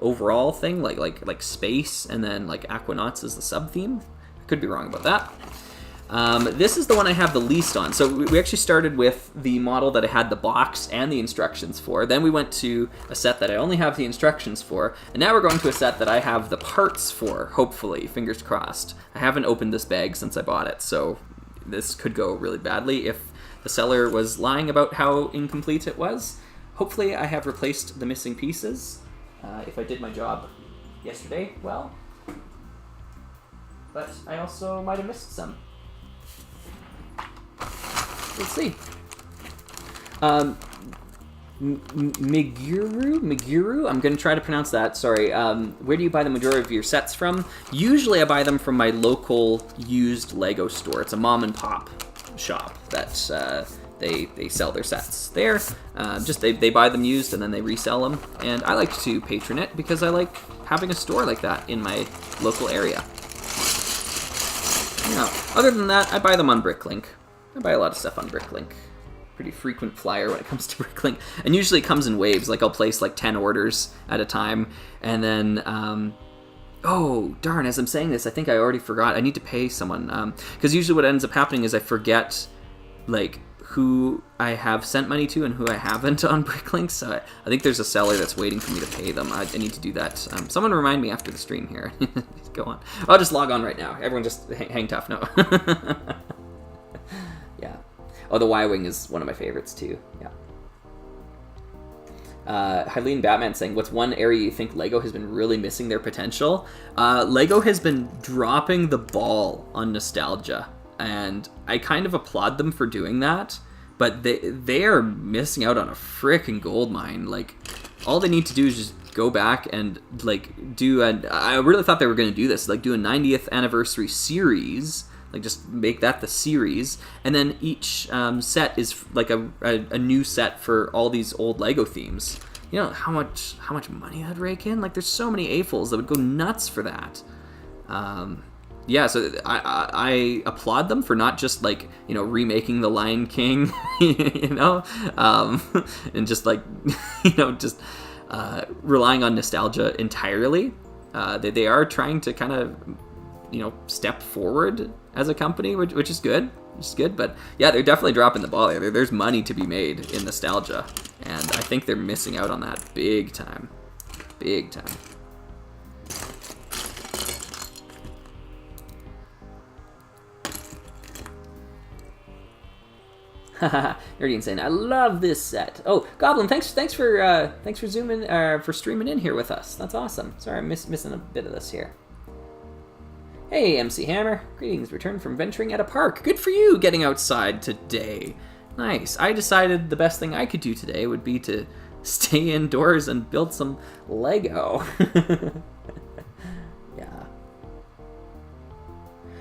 overall thing, like space, and then like Aquanauts is the sub-theme. I could be wrong about that. This is the one I have the least on. So we actually started with the model that I had the box and the instructions for. Then we went to a set that I only have the instructions for. And now we're going to a set that I have the parts for, hopefully. Fingers crossed. I haven't opened this bag since I bought it, so this could go really badly if the seller was lying about how incomplete it was. Hopefully I have replaced the missing pieces, if I did my job yesterday well. But I also might have missed some. Let's see. Meguru? I'm going to try to pronounce that, sorry. Where do you buy the majority of your sets from? Usually I buy them from my local used Lego store. It's a mom and pop shop that they sell their sets there. They buy them used and then they resell them. And I like to patron it because I like having a store like that in my local area. Yeah. Other than that, I buy them on Bricklink. I buy a lot of stuff on Bricklink. Pretty frequent flyer when it comes to Bricklink. And usually it comes in waves. Like I'll place like 10 orders at a time. And then, oh, darn, as I'm saying this, I think I already forgot. I need to pay someone. Because usually what ends up happening is I forget like who I have sent money to and who I haven't on Bricklink. So I think there's a seller that's waiting for me to pay them. I need to do that. Someone remind me after the stream here. Go on. I'll just log on right now. Everyone just hang tough. No. Yeah. Oh, the Y-Wing is one of my favorites too. Yeah. Hyleen Batman saying, what's one area you think LEGO has been really missing their potential? LEGO has been dropping the ball on nostalgia, and I kind of applaud them for doing that, but they are missing out on a frickin' gold mine. Like, all they need to do is just go back and like do I really thought they were going to do this, like do a 90th anniversary series, like just make that the series, and then each set is like a new set for all these old Lego themes. You know how much money that'd rake in? Like, there's so many AFOLs that would go nuts for that. Yeah, so I applaud them for not just, like, you know, remaking The Lion King, you know, and just, like, you know, just relying on nostalgia entirely. They are trying to kind of, you know, step forward as a company, which is good. But yeah, they're definitely dropping the ball there. There's money to be made in nostalgia, and I think they're missing out on that big time. Big time. Nerdy saying, I love this set. Oh, Goblin, thanks for zooming for streaming in here with us. That's awesome. Sorry, I'm missing a bit of this here. Hey, MC Hammer. Greetings. Returned from venturing at a park. Good for you getting outside today. Nice. I decided the best thing I could do today would be to stay indoors and build some Lego. Yeah.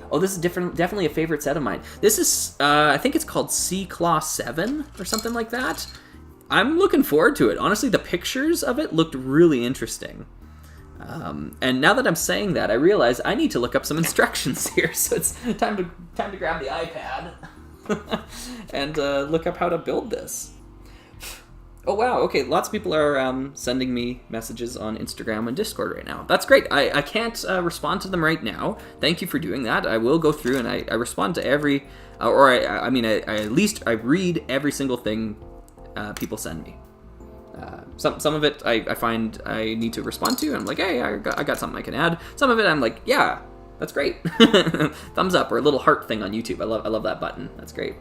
Oh, this is definitely a favorite set of mine. This is, I think it's called Claw 7 or something like that. I'm looking forward to it. Honestly, the pictures of it looked really interesting. And now that I'm saying that, I realize I need to look up some instructions here. So it's time to grab the iPad and look up how to build this. Oh, wow. Okay, lots of people are sending me messages on Instagram and Discord right now. That's great. I can't respond to them right now. Thank you for doing that. I will go through and I respond to every, I read every single thing people send me. Some of it I find I need to respond to. I'm like, hey, I got something I can add. Some of it I'm like, yeah, that's great. Thumbs up, or a little heart thing on YouTube. I love that button. That's great.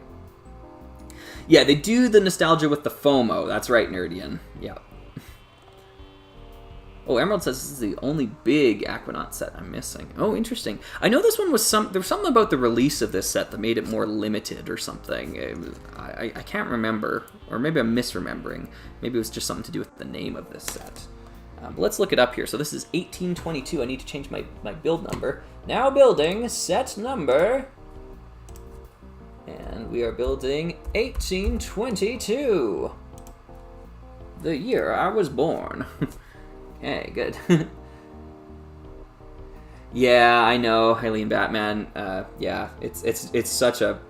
Yeah, they do the nostalgia with the FOMO. That's right, Nerdian. Yeah. Oh, Emerald says this is the only big Aquanaut set I'm missing. Oh, interesting. I know this one was there was something about the release of this set that made it more limited or something. I can't remember, or maybe I'm misremembering. Maybe it was just something to do with the name of this set. But let's look it up here. So this is 1822. I need to change my build number. Now building set number. And we are building 1822. The year I was born. Okay, good. Yeah, I know, Eileen Batman. Yeah, it's such a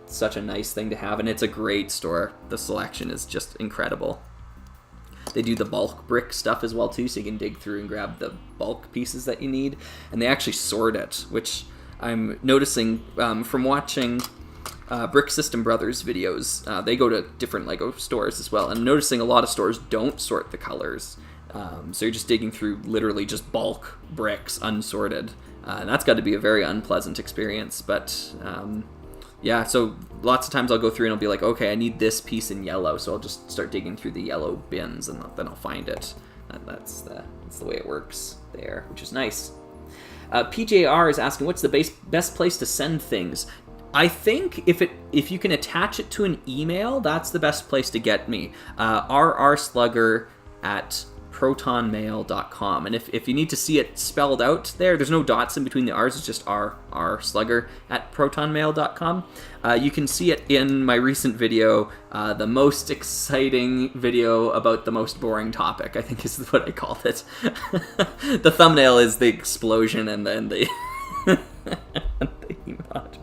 nice thing to have, and it's a great store. The selection is just incredible. They do the bulk brick stuff as well too, so you can dig through and grab the bulk pieces that you need, and they actually sort it, which I'm noticing from watching Brick System Brothers videos. They go to different Lego stores as well, and I'm noticing a lot of stores don't sort the colors. So you're just digging through literally just bulk bricks, unsorted. And that's got to be a very unpleasant experience. But yeah, so lots of times I'll go through and I'll be like, okay, I need this piece in yellow. So I'll just start digging through the yellow bins and then I'll find it. That's the way it works there, which is nice. PJR is asking, what's the best place to send things? I think if you can attach it to an email, that's the best place to get me. rrslugger@protonmail.com. And if you need to see it spelled out there's no dots in between the R's, it's just rrslugger@protonmail.com. You can see it in my recent video, the most exciting video about the most boring topic, I think is what I called it. The thumbnail is the explosion and then the, the emoji.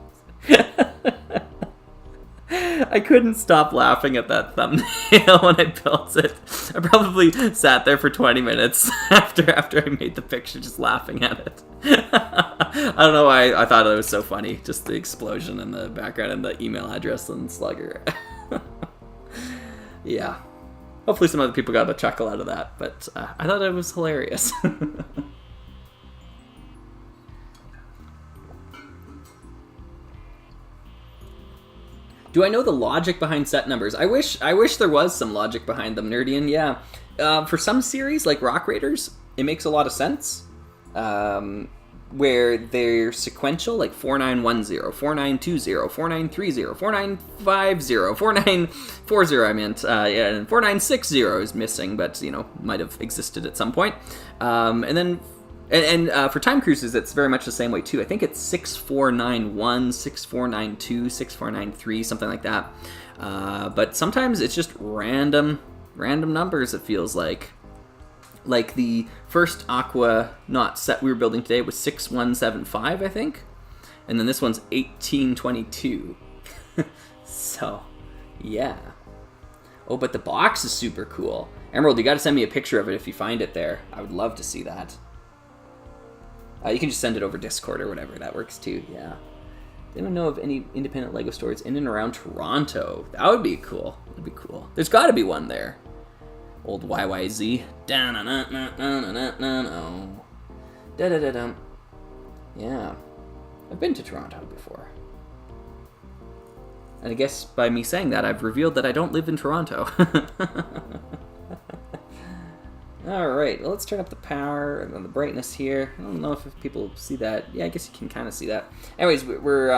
I couldn't stop laughing at that thumbnail when I built it. I probably sat there for 20 minutes after I made the picture just laughing at it. I don't know why I thought it was so funny. Just the explosion in the background and the email address and Slugger. Yeah. Hopefully some other people got a chuckle out of that, but I thought it was hilarious. Do I know the logic behind set numbers? I wish there was some logic behind them, Nerdian. Yeah, for some series like Rock Raiders, it makes a lot of sense. where they're sequential, like 4910, 4920, 4930, 4950, 4940, I meant, yeah, and 4960 is missing, but, you know, might have existed at some point. And then, for time cruises, it's very much the same way, too. I think it's 6491, 6492, 6493, something like that. But sometimes it's just random numbers, it feels like. Like the first Aquanaut set we were building today was 6175, I think. And then this one's 1822. So, yeah. Oh, but the box is super cool. Emerald, you gotta send me a picture of it if you find it there. I would love to see that. You can just send it over Discord or whatever. That works too, yeah. Does anyone know of any independent LEGO stores in and around Toronto? That would be cool. That'd be cool. There's gotta be one there. Old YYZ. Yeah. I've been to Toronto before. And I guess by me saying that, I've revealed that I don't live in Toronto. Alright, well, let's turn up the power and the brightness here. I don't know if people see that. Yeah, I guess you can kind of see that. Anyways, we're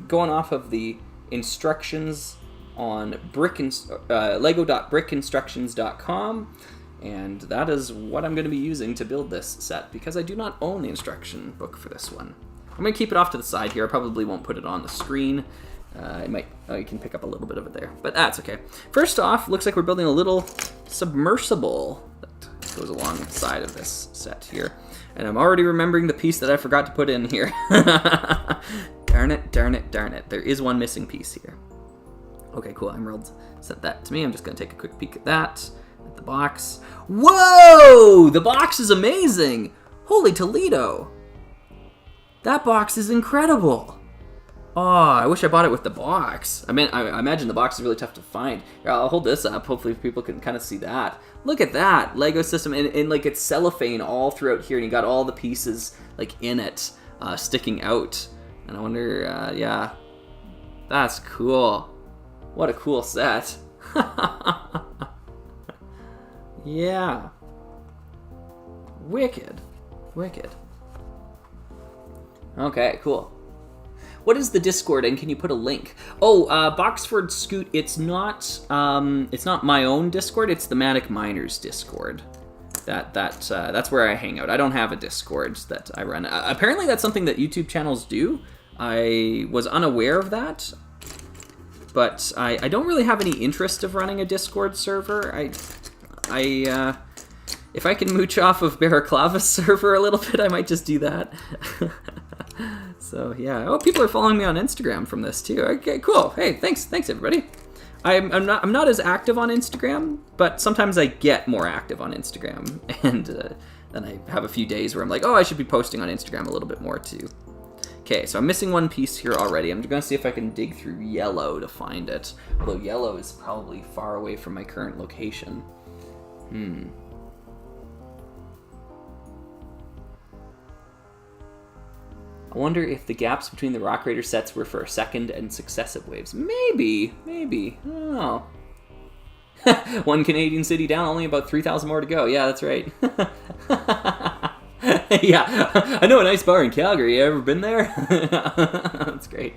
going off of the instructions on lego.brickinstructions.com, and that is what I'm going to be using to build this set, because I do not own the instruction book for this one. I'm going to keep it off to the side here. I probably won't put it on the screen. You can pick up a little bit of it there, but that's okay. First off, looks like we're building a little submersible that goes along the side of this set here. And I'm already remembering the piece that I forgot to put in here. Darn it, darn it, darn it. There is one missing piece here. Okay, cool. Emerald sent that to me. I'm just going to take a quick peek at that. At the box. Whoa! The box is amazing! Holy Toledo! That box is incredible! Oh, I wish I bought it with the box. I mean, I imagine the box is really tough to find. Here, I'll hold this up. Hopefully people can kind of see that. Look at that! Lego system, and like it's cellophane all throughout here, and you got all the pieces like in it, sticking out. And I wonder, yeah. That's cool. What a cool set. Yeah. Wicked. Wicked. Okay, cool. What is the Discord, and can you put a link? Oh, Boxford Scoot, it's not my own Discord, it's the Matic Miners Discord. That's where I hang out. I don't have a Discord that I run. Apparently that's something that YouTube channels do. I was unaware of that. But I don't really have any interest of running a Discord server. If I can mooch off of Baraclava's server a little bit, I might just do that. So yeah. Oh, people are following me on Instagram from this too. Okay, cool. Hey, thanks everybody. I'm not as active on Instagram, but sometimes I get more active on Instagram, and then I have a few days where I'm like, oh, I should be posting on Instagram a little bit more too. Okay, so I'm missing one piece here already. I'm going to see if I can dig through yellow to find it. Although yellow is probably far away from my current location. I wonder if the gaps between the Rock Raider sets were for second and successive waves. Maybe. I don't know. One Canadian city down, only about 3,000 more to go. Yeah, that's right. Yeah, I know a nice bar in Calgary. You ever been there? That's great.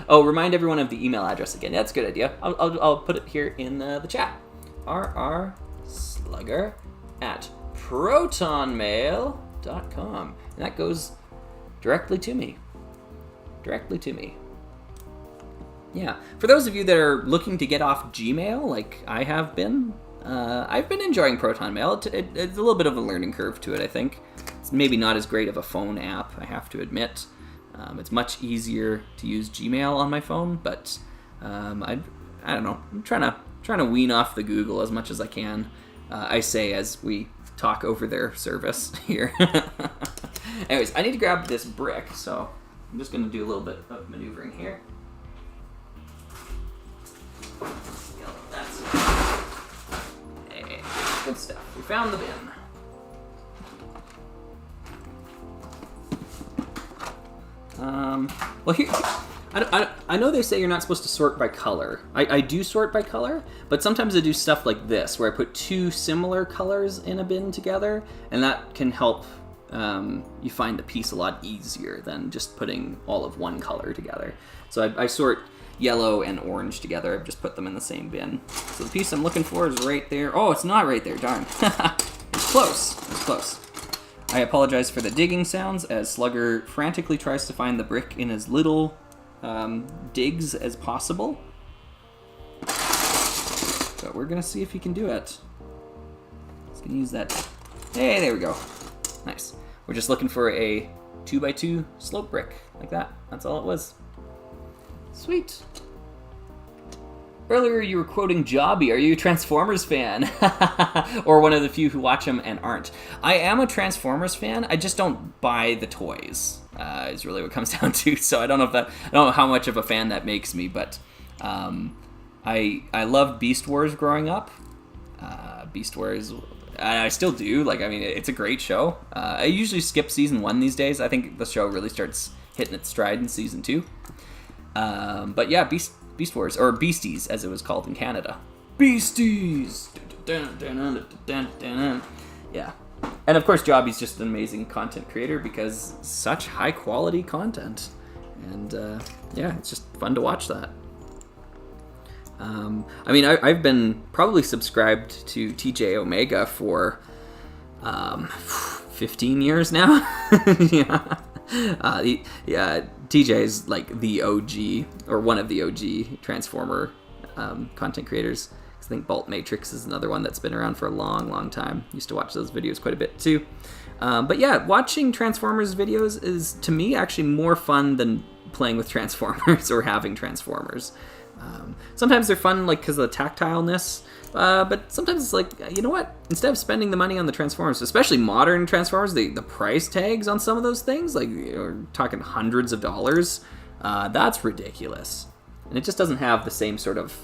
Oh, remind everyone of the email address again. Yeah, that's a good idea. I'll put it here in the chat. rrslugger@protonmail.com. And that goes directly to me. Yeah. For those of you that are looking to get off Gmail, like I have been, I've been enjoying Proton Mail. It's a little bit of a learning curve to it, I think. It's maybe not as great of a phone app, I have to admit. It's much easier to use Gmail on my phone, but I don't know. I'm trying to wean off the Google as much as I can. I say as we talk over their service here. Anyways, I need to grab this brick, so I'm just going to do a little bit of maneuvering here. That's it. Hey, good stuff. We found the bin. Well, here, I know they say you're not supposed to sort by color. I do sort by color, but sometimes I do stuff like this, where I put two similar colors in a bin together, and that can help you find the piece a lot easier than just putting all of one color together. So I sort yellow and orange together. I've just put them in the same bin. So the piece I'm looking for is right there. Oh, it's not right there, darn. It's close, it's close. I apologize for the digging sounds as Slugger frantically tries to find the brick in as little digs as possible. But we're gonna see if he can do it. He's gonna use that. Hey, there we go. Nice. We're just looking for a 2x2 slope brick, like that. That's all it was. Sweet. Earlier you were quoting Jobby. Are you a Transformers fan? Or one of the few who watch them and aren't? I am a Transformers fan. I just don't buy the toys. Is really what it comes down to. So I don't know how much of a fan that makes me, but I loved Beast Wars growing up. Beast Wars, I still do. Like, I mean, it's a great show. I usually skip season 1 these days. I think the show really starts hitting its stride in season 2. But yeah, Beast Wars, or Beasties as it was called in Canada. Beasties! Yeah. And of course, Jobby's just an amazing content creator because such high quality content. And yeah, it's just fun to watch that. I mean, I've been probably subscribed to TJ Omega for 15 years now. Yeah. TJ is like the OG, or one of the OG Transformer content creators. I think Bolt Matrix is another one that's been around for a long, long time. Used to watch those videos quite a bit too. But yeah, watching Transformers videos is, to me, actually more fun than playing with Transformers or having Transformers. Sometimes they're fun, like, because of the tactileness, but sometimes it's like, you know what? Instead of spending the money on the Transformers, especially modern Transformers, the price tags on some of those things, like, we're talking hundreds of dollars, that's ridiculous. And it just doesn't have the same sort of,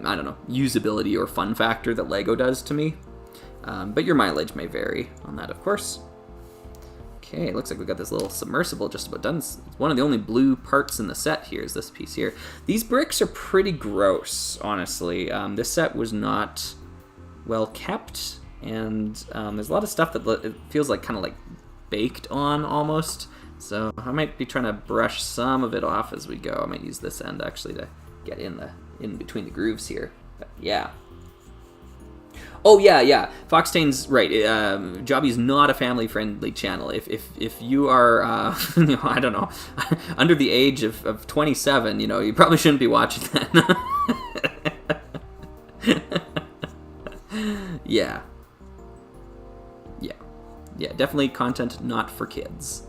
I don't know, usability or fun factor that Lego does to me. But your mileage may vary on that, of course. Okay, it looks like we got this little submersible just about done. It's one of the only blue parts in the set here is this piece here. These bricks are pretty gross, honestly. This set was not well kept, and there's a lot of stuff that it feels like kind of like baked on almost. So I might be trying to brush some of it off as we go. I might use this end actually to get in between the grooves here. But yeah. Oh yeah. Foxtain's right. Jobby's not a family-friendly channel. If you are, I don't know, under the age of 27, you probably shouldn't be watching that. Yeah. Definitely content not for kids.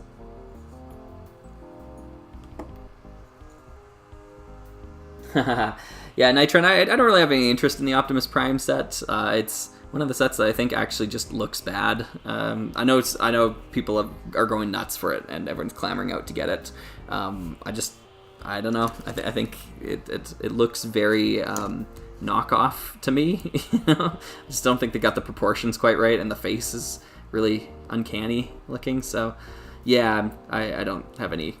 Yeah, Nitron, I don't really have any interest in the Optimus Prime set. It's one of the sets that I think actually just looks bad. I know people are going nuts for it, and everyone's clamoring out to get it. I don't know. I think it looks very knockoff to me. I just don't think they got the proportions quite right, and the face is really uncanny looking. So, yeah, I don't have any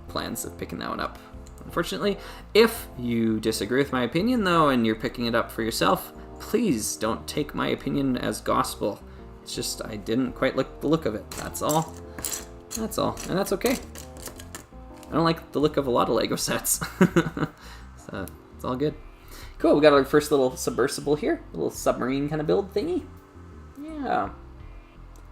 plans of picking that one up. Unfortunately, if you disagree with my opinion, though, and you're picking it up for yourself, please don't take my opinion as gospel. It's just I didn't quite like the look of it. That's all. That's all. And that's okay. I don't like the look of a lot of Lego sets. So it's all good. Cool, we got our first little submersible here. A little submarine kind of build thingy. Yeah.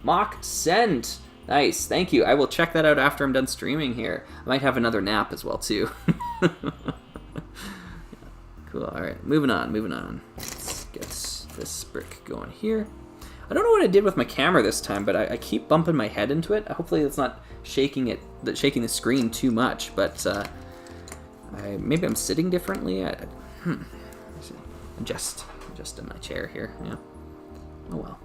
Mock Send. Nice, thank you. I will check that out after I'm done streaming here. I might have another nap as well, too. Cool, alright, moving on. Let's get this brick going here. I don't know what I did with my camera this time, but I keep bumping my head into it. Hopefully it's not shaking the screen too much, but maybe I'm sitting differently. Adjust in my chair here, yeah. Oh well.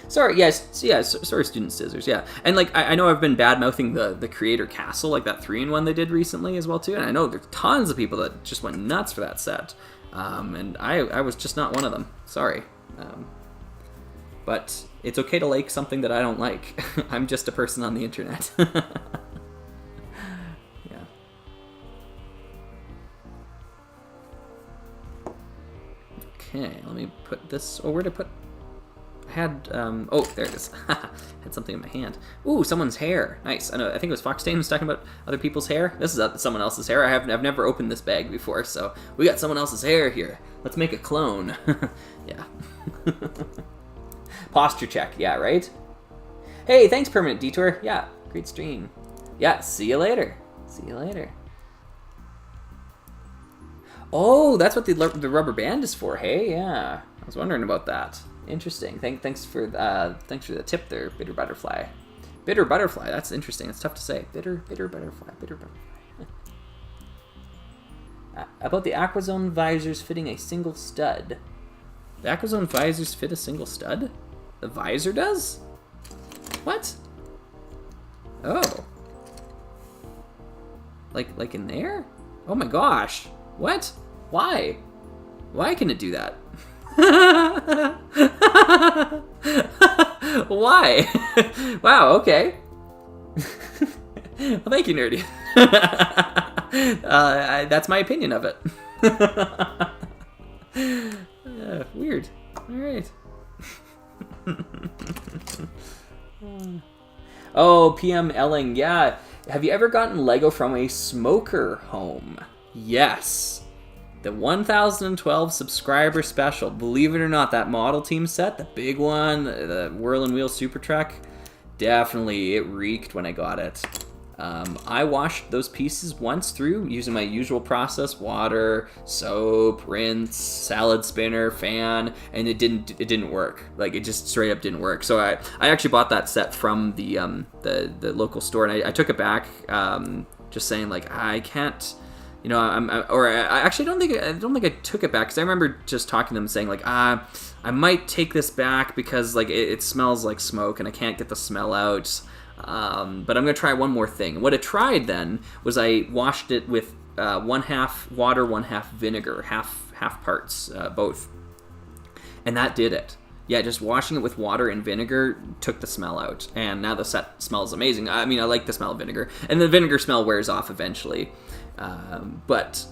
Sorry, sorry, Student Scissors, yeah. And, like, I know I've been bad-mouthing the Creator Castle, like that 3-in-1 they did recently as well, too, and I know there's tons of people that just went nuts for that set, and I was just not one of them. Sorry. But it's okay to like something that I don't like. I'm just a person on the internet. Yeah. Okay, let me put this... Oh, where to put... I had, oh, there it is. Had something in my hand. Ooh, someone's hair. Nice. I think it was Foxtane was talking about other people's hair. This is someone else's hair. I've never opened this bag before, so we got someone else's hair here. Let's make a clone. Yeah. Posture check. Yeah, right? Hey, thanks, Permanent Detour. Yeah, great stream. Yeah, see you later. See you later. Oh, that's what the rubber band is for. Hey, yeah. I was wondering about that. Interesting. Thanks for the tip there, Bitter Butterfly. Bitter Butterfly. That's interesting. It's tough to say. Bitter Butterfly. Bitter Butterfly. About the Aquazone visors fitting a single stud. The Aquazone visors fit a single stud? The visor does? What? Oh. Like in there? Oh my gosh. What? Why? Why can it do that? Why? Wow, okay. Well, thank you, Nerdy. That's my opinion of it. Weird. All right. Oh, PM Elling, yeah. Have you ever gotten Lego from a smoker home? Yes. The 1012 subscriber special. Believe it or not, that model team set, the big one, the Whirlin' Wheel Super Truck, definitely it reeked when I got it. I washed those pieces once through using my usual process: water, soap, rinse, salad spinner, fan, and it didn't work. Like, it just straight up didn't work. So I actually bought that set from the local store, and I took it back, just saying, like, I can't, you know, I actually don't think I took it back, because I remember just talking to them saying, like, I might take this back because, like, it smells like smoke and I can't get the smell out. But I'm going to try one more thing. What I tried then was I washed it with 1/2 water, 1/2 vinegar, half parts, both. And that did it. Yeah, just washing it with water and vinegar took the smell out. And now the set smells amazing. I mean, I like the smell of vinegar. And the vinegar smell wears off eventually. But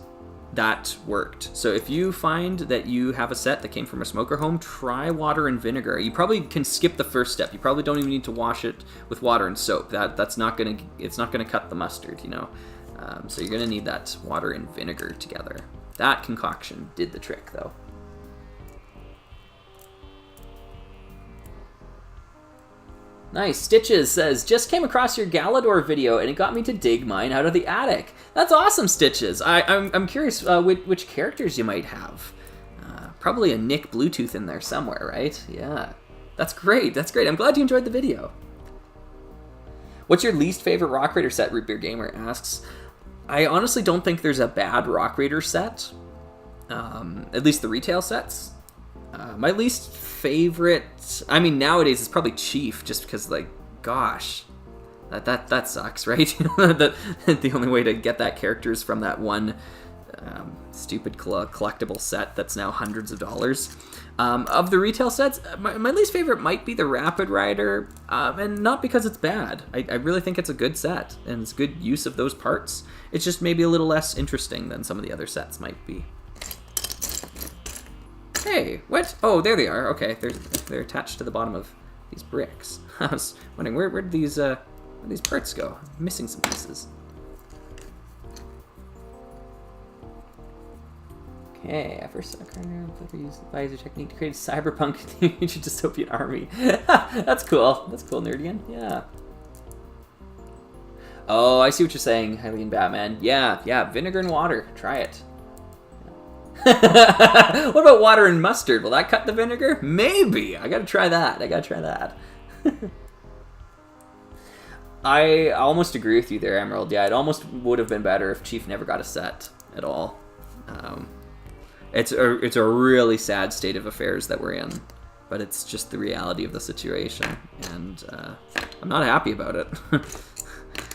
that worked. So if you find that you have a set that came from a smoker home, try water and vinegar. You probably can skip the first step. You probably don't even need to wash it with water and soap. It's not gonna cut the mustard, you know. So you're gonna need that water and vinegar together. That concoction did the trick, though. Nice. Stitches says, just came across your Galador video and it got me to dig mine out of the attic. That's awesome, Stitches. I'm curious which characters you might have. Probably a Nick Bluetooth in there somewhere, right? Yeah. That's great. That's great. I'm glad you enjoyed the video. What's your least favorite Rock Raider set, Root Beer Gamer asks. I honestly don't think there's a bad Rock Raider set. At least the retail sets. My least favorite, I mean, nowadays it's probably Chief, just because, like, gosh, that sucks, right? The only way to get that character is from that one stupid collectible set that's now hundreds of dollars. Of the retail sets, my least favorite might be the Rapid Rider, and not because it's bad. I really think it's a good set, and it's good use of those parts. It's just maybe a little less interesting than some of the other sets might be. Hey, what? Oh, there they are. Okay, they're attached to the bottom of these bricks. I was wondering where did these parts go? I'm missing some pieces. Okay, at first I used the visor technique to create a cyberpunk teenage dystopian army. That's cool. That's cool, Nerdian. Yeah. Oh, I see what you're saying, Hylian Batman. Yeah, vinegar and water. Try it. What about water and mustard? Will that cut the vinegar? Maybe. I gotta try that. I almost agree with you there, Emerald. Yeah, it almost would have been better if Chief never got a set at all. It's a really sad state of affairs that we're in, but it's just the reality of the situation, and I'm not happy about it.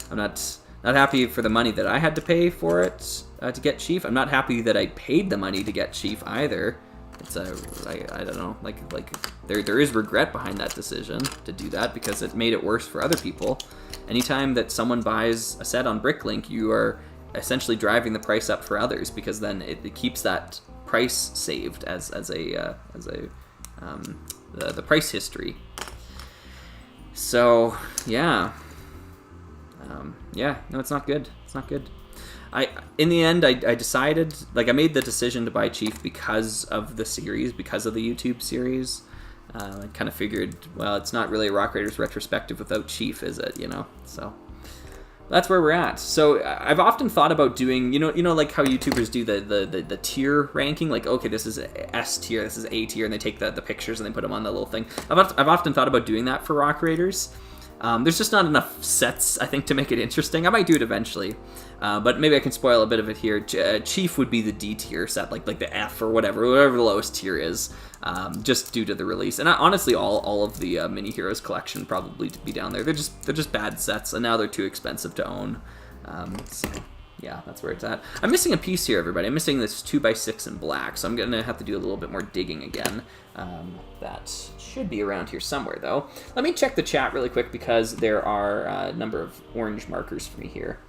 I'm not happy for the money that I had to pay for it to get Chief. I'm not happy that I paid the money to get Chief either. It's I don't know, like there is regret behind that decision to do that because it made it worse for other people. Anytime that someone buys a set on Bricklink, you are essentially driving the price up for others because then it keeps that price saved as a the price history. So yeah, no, it's not good. It's not good. In the end, I decided, like, I made the decision to buy Chief because of the series, because of the YouTube series. I kind of figured, well, it's not really a Rock Raiders retrospective without Chief, is it? You know, so that's where we're at. So I've often thought about doing, you know, like how YouTubers do the tier ranking, like, okay, this is S tier, this is A tier, and they take the pictures and they put them on the little thing. I've often thought about doing that for Rock Raiders. There's just not enough sets, I think, to make it interesting. I might do it eventually, but maybe I can spoil a bit of it here. Chief would be the D tier set, like the F or whatever the lowest tier is, just due to the release. And honestly, all of the Mini Heroes collection probably to be down there. They're just bad sets, and now they're too expensive to own. So yeah, that's where it's at. I'm missing a piece here, everybody. I'm missing this 2x6 in black, so I'm gonna have to do a little bit more digging again. That should be around here somewhere, though. Let me check the chat really quick because there are a number of orange markers for me here.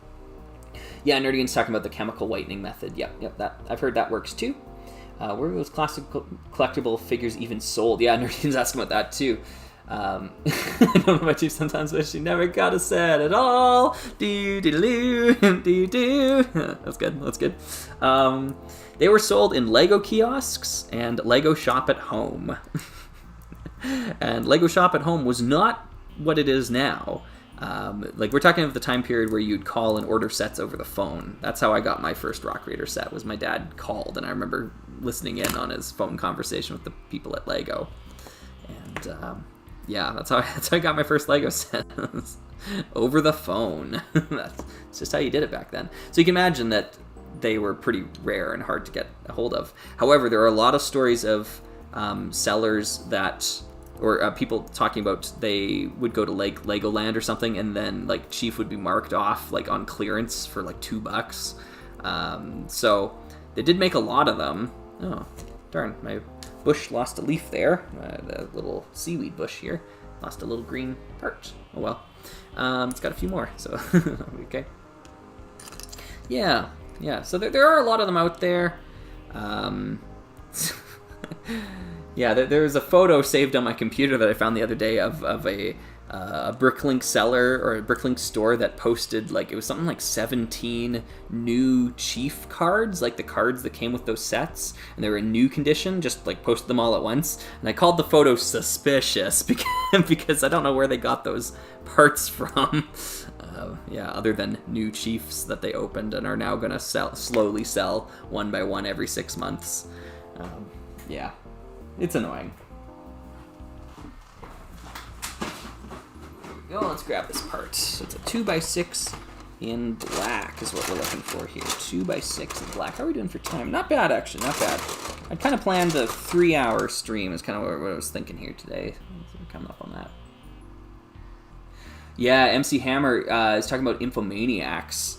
Yeah, Nerdian's talking about the chemical whitening method. Yep, that I've heard that works too. Where were those classic collectible figures even sold? Yeah, Nerdian's asking about that too. I don't know about you, sometimes wish you never got a set at all. Do. That's good. They were sold in Lego kiosks and Lego Shop at Home. And Lego Shop at Home was not what it is now. Like, we're talking about the time period where you'd call and order sets over the phone. That's how I got my first Rock Raider set, was my dad called, and I remember listening in on his phone conversation with the people at Lego. And yeah, that's how I got my first Lego set. Over the phone. That's just how you did it back then. So you can imagine that they were pretty rare and hard to get a hold of. However, there are a lot of stories of sellers that, or people talking about they would go to Legoland or something, and then like Chief would be marked off like on clearance for like $2. So they did make a lot of them. Oh, darn, my bush lost a leaf there. The little seaweed bush here lost a little green part. Oh well. It's got a few more, so okay. Yeah. So there are a lot of them out there. Yeah, there's a photo saved on my computer that I found the other day of a Bricklink seller or a Bricklink store that posted, like, it was something like 17 new Chief cards, like the cards that came with those sets, and they were in new condition, just like posted them all at once. And I called the photo suspicious because I don't know where they got those parts from. Yeah, other than new Chiefs that they opened and are now going to slowly sell one by one every 6 months. Yeah, it's annoying. Here we go, let's grab this part. So it's a 2x6 in black is what we're looking for here. 2x6 in black. How are we doing for time? Not bad, actually, not bad. I kind of planned a 3-hour stream is kind of what I was thinking here today. So coming up on that. Yeah, MC Hammer is talking about Infomaniacs.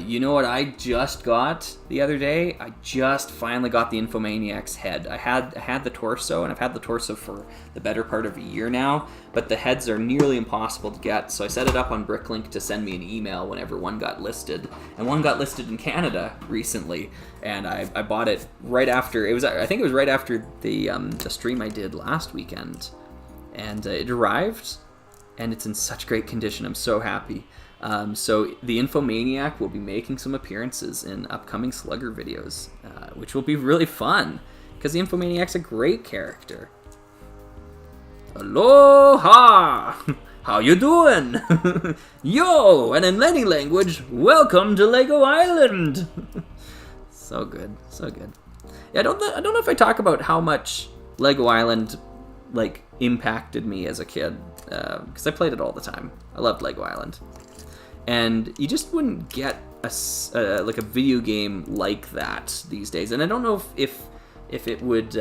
You know what I just got the other day? I just finally got the Infomaniacs head. I had the torso, and I've had the torso for the better part of a year now, but the heads are nearly impossible to get, so I set it up on Bricklink to send me an email whenever one got listed. And one got listed in Canada recently, and I bought it right after, I think it was right after the stream I did last weekend. And it arrived, and it's in such great condition. I'm so happy. So the Infomaniac will be making some appearances in upcoming Slugger videos, which will be really fun, because the Infomaniac's a great character. Aloha! How you doing? Yo! And in Lenny language, welcome to Lego Island! So good, so good. Yeah, I don't know if I talk about how much Lego Island, like, impacted me as a kid, because I played it all the time. I loved Lego Island. And you just wouldn't get like a video game like that these days. And I don't know if it would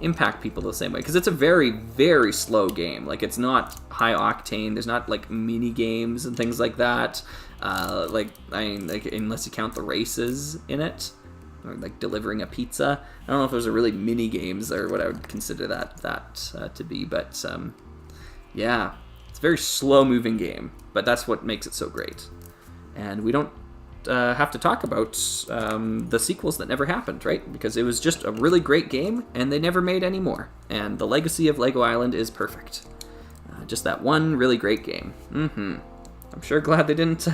impact people the same way, because it's a very, very slow game. Like, it's not high octane. There's not like mini games and things like that. Like unless you count the races in it, or like delivering a pizza. I don't know if those are really mini games or what I would consider that to be, but yeah, it's a very slow moving game, but that's what makes it so great. And we don't have to talk about the sequels that never happened, right? Because it was just a really great game, and they never made any more. And the legacy of Lego Island is perfect. Just that one really great game. I'm sure glad they didn't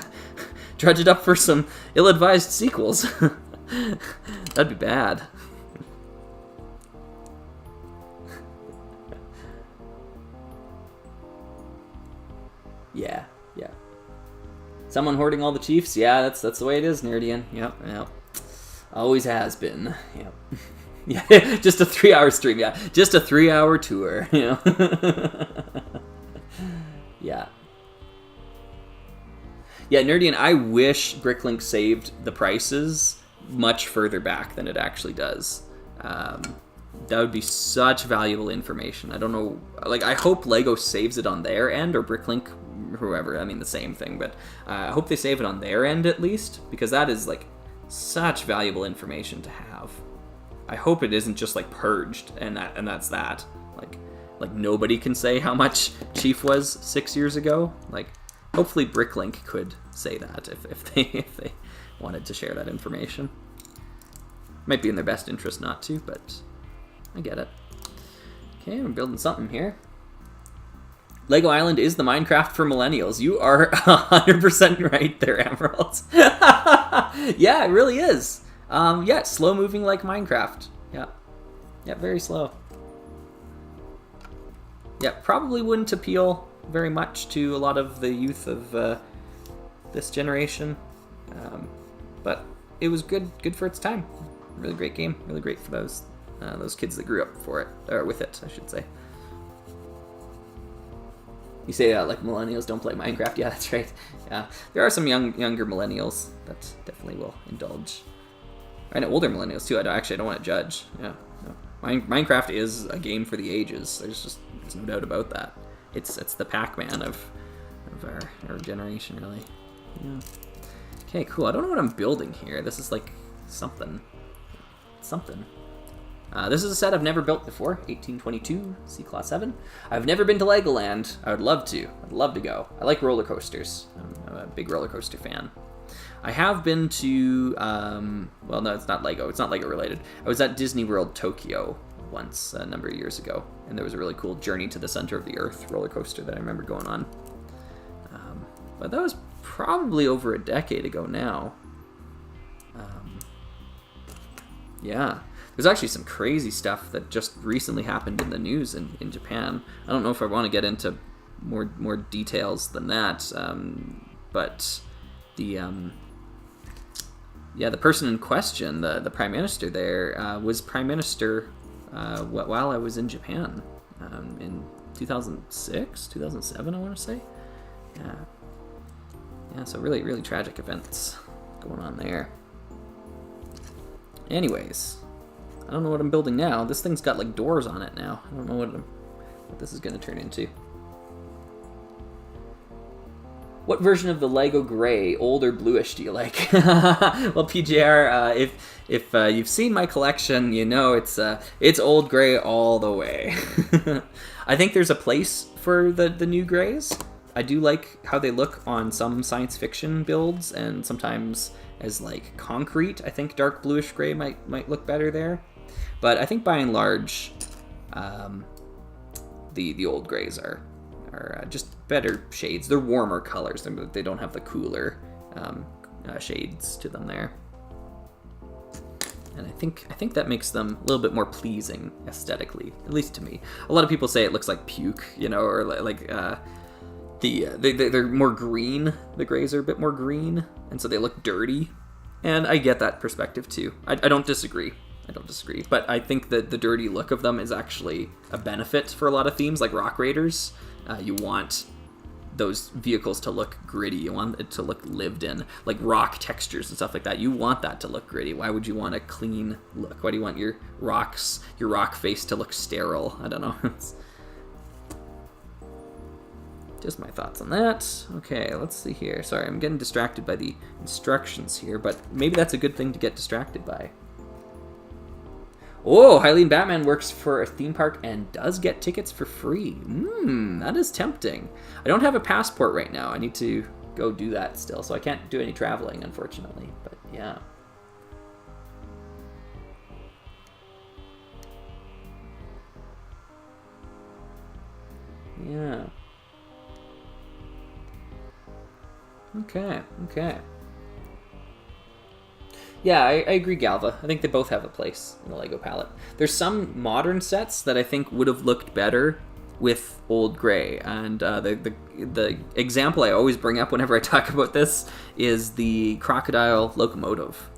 drudge it up for some ill-advised sequels. That'd be bad. Yeah. Someone hoarding all the chiefs? Yeah, that's the way it is, Nerdian. Yep. Always has been. Yep. Yeah, just a 3-hour stream. Yeah, just a 3-hour tour. You know. Yeah. Yeah, Nerdian, I wish Bricklink saved the prices much further back than it actually does. That would be such valuable information. I don't know, like, I hope Lego saves it on their end, or Bricklink, whoever, I mean the same thing, but I hope they save it on their end at least, because that is, like, such valuable information to have. I hope it isn't just, like, purged, and that's that. Like nobody can say how much Chief was 6 years ago. Like, hopefully Bricklink could say that if they wanted to share that information. Might be in their best interest not to, but I get it. Okay, I'm building something here. Lego Island is the Minecraft for millennials. You are 100% right there, Emerald. Yeah, it really is. Yeah, slow moving like Minecraft. Yeah, very slow. Yeah, probably wouldn't appeal very much to a lot of the youth of this generation, but it was good for its time. Really great game, really great for those kids that grew up for it, or with it, I should say. You say like millennials don't play Minecraft? Yeah, that's right. Yeah, there are some younger millennials that definitely will indulge. I know older millennials too. I don't want to judge. Yeah, no. Minecraft is a game for the ages. There's no doubt about that. It's the Pac-Man of our generation, really. Yeah. Okay, cool. I don't know what I'm building here. This is like something. This is a set I've never built before. 1822 C-Class 7. I've never been to Legoland. I would love to. I'd love to go. I like roller coasters. I'm a big roller coaster fan. I have been to, well, no, it's not Lego. It's not Lego related. I was at Disney World Tokyo once a number of years ago, and there was a really cool Journey to the Center of the Earth roller coaster that I remember going on. But that was probably over a decade ago now. Yeah. There's actually some crazy stuff that just recently happened in the news in Japan. I don't know if I want to get into more details than that, but the the person in question, the prime minister there, was prime minister while I was in Japan in 2006, 2007, I want to say. Yeah, so really tragic events going on there. Anyways, I don't know what I'm building now. This thing's got like doors on it now. I don't know what this is going to turn into. What version of the Lego Gray, old or bluish, do you like? Well, PJR, if you've seen my collection, you know it's old gray all the way. I think there's a place for the new grays. I do like how they look on some science fiction builds, and sometimes as like concrete. I think dark bluish gray might look better there. But I think by and large, the old grays are just better shades. They're warmer colors. They don't have the cooler shades to them there. And I think that makes them a little bit more pleasing aesthetically, at least to me. A lot of people say it looks like puke, you know, or like they're more green. The grays are a bit more green, and so they look dirty. And I get that perspective too. I don't disagree. But I think that the dirty look of them is actually a benefit for a lot of themes, like Rock Raiders. You want those vehicles to look gritty. You want it to look lived in, like rock textures and stuff like that. You want that to look gritty. Why would you want a clean look? Why do you want your rock face to look sterile? I don't know. Just my thoughts on that. Okay, let's see here. Sorry, I'm getting distracted by the instructions here, but maybe that's a good thing to get distracted by. Oh, Hylian Batman works for a theme park and does get tickets for free. That is tempting. I don't have a passport right now. I need to go do that still, so I can't do any traveling, unfortunately. But yeah. Yeah. Okay, okay. Yeah, I agree, Galva. I think they both have a place in the LEGO palette. There's some modern sets that I think would have looked better with old gray, and the example I always bring up whenever I talk about this is the crocodile locomotive.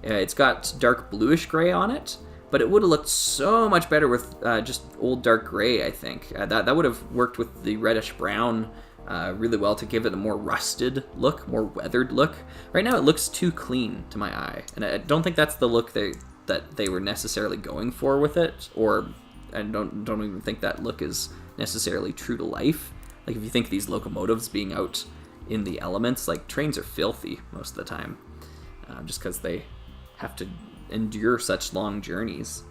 It's got dark bluish gray on it, but it would have looked so much better with just old dark gray, I think. That would have worked with the reddish brown really well to give it a more rusted look, more weathered look. Right now it looks too clean to my eye, and I don't think that's the look that they were necessarily going for with it, or I don't even think that look is necessarily true to life. Like, if you think these locomotives being out in the elements, like, trains are filthy most of the time, just because they have to endure such long journeys.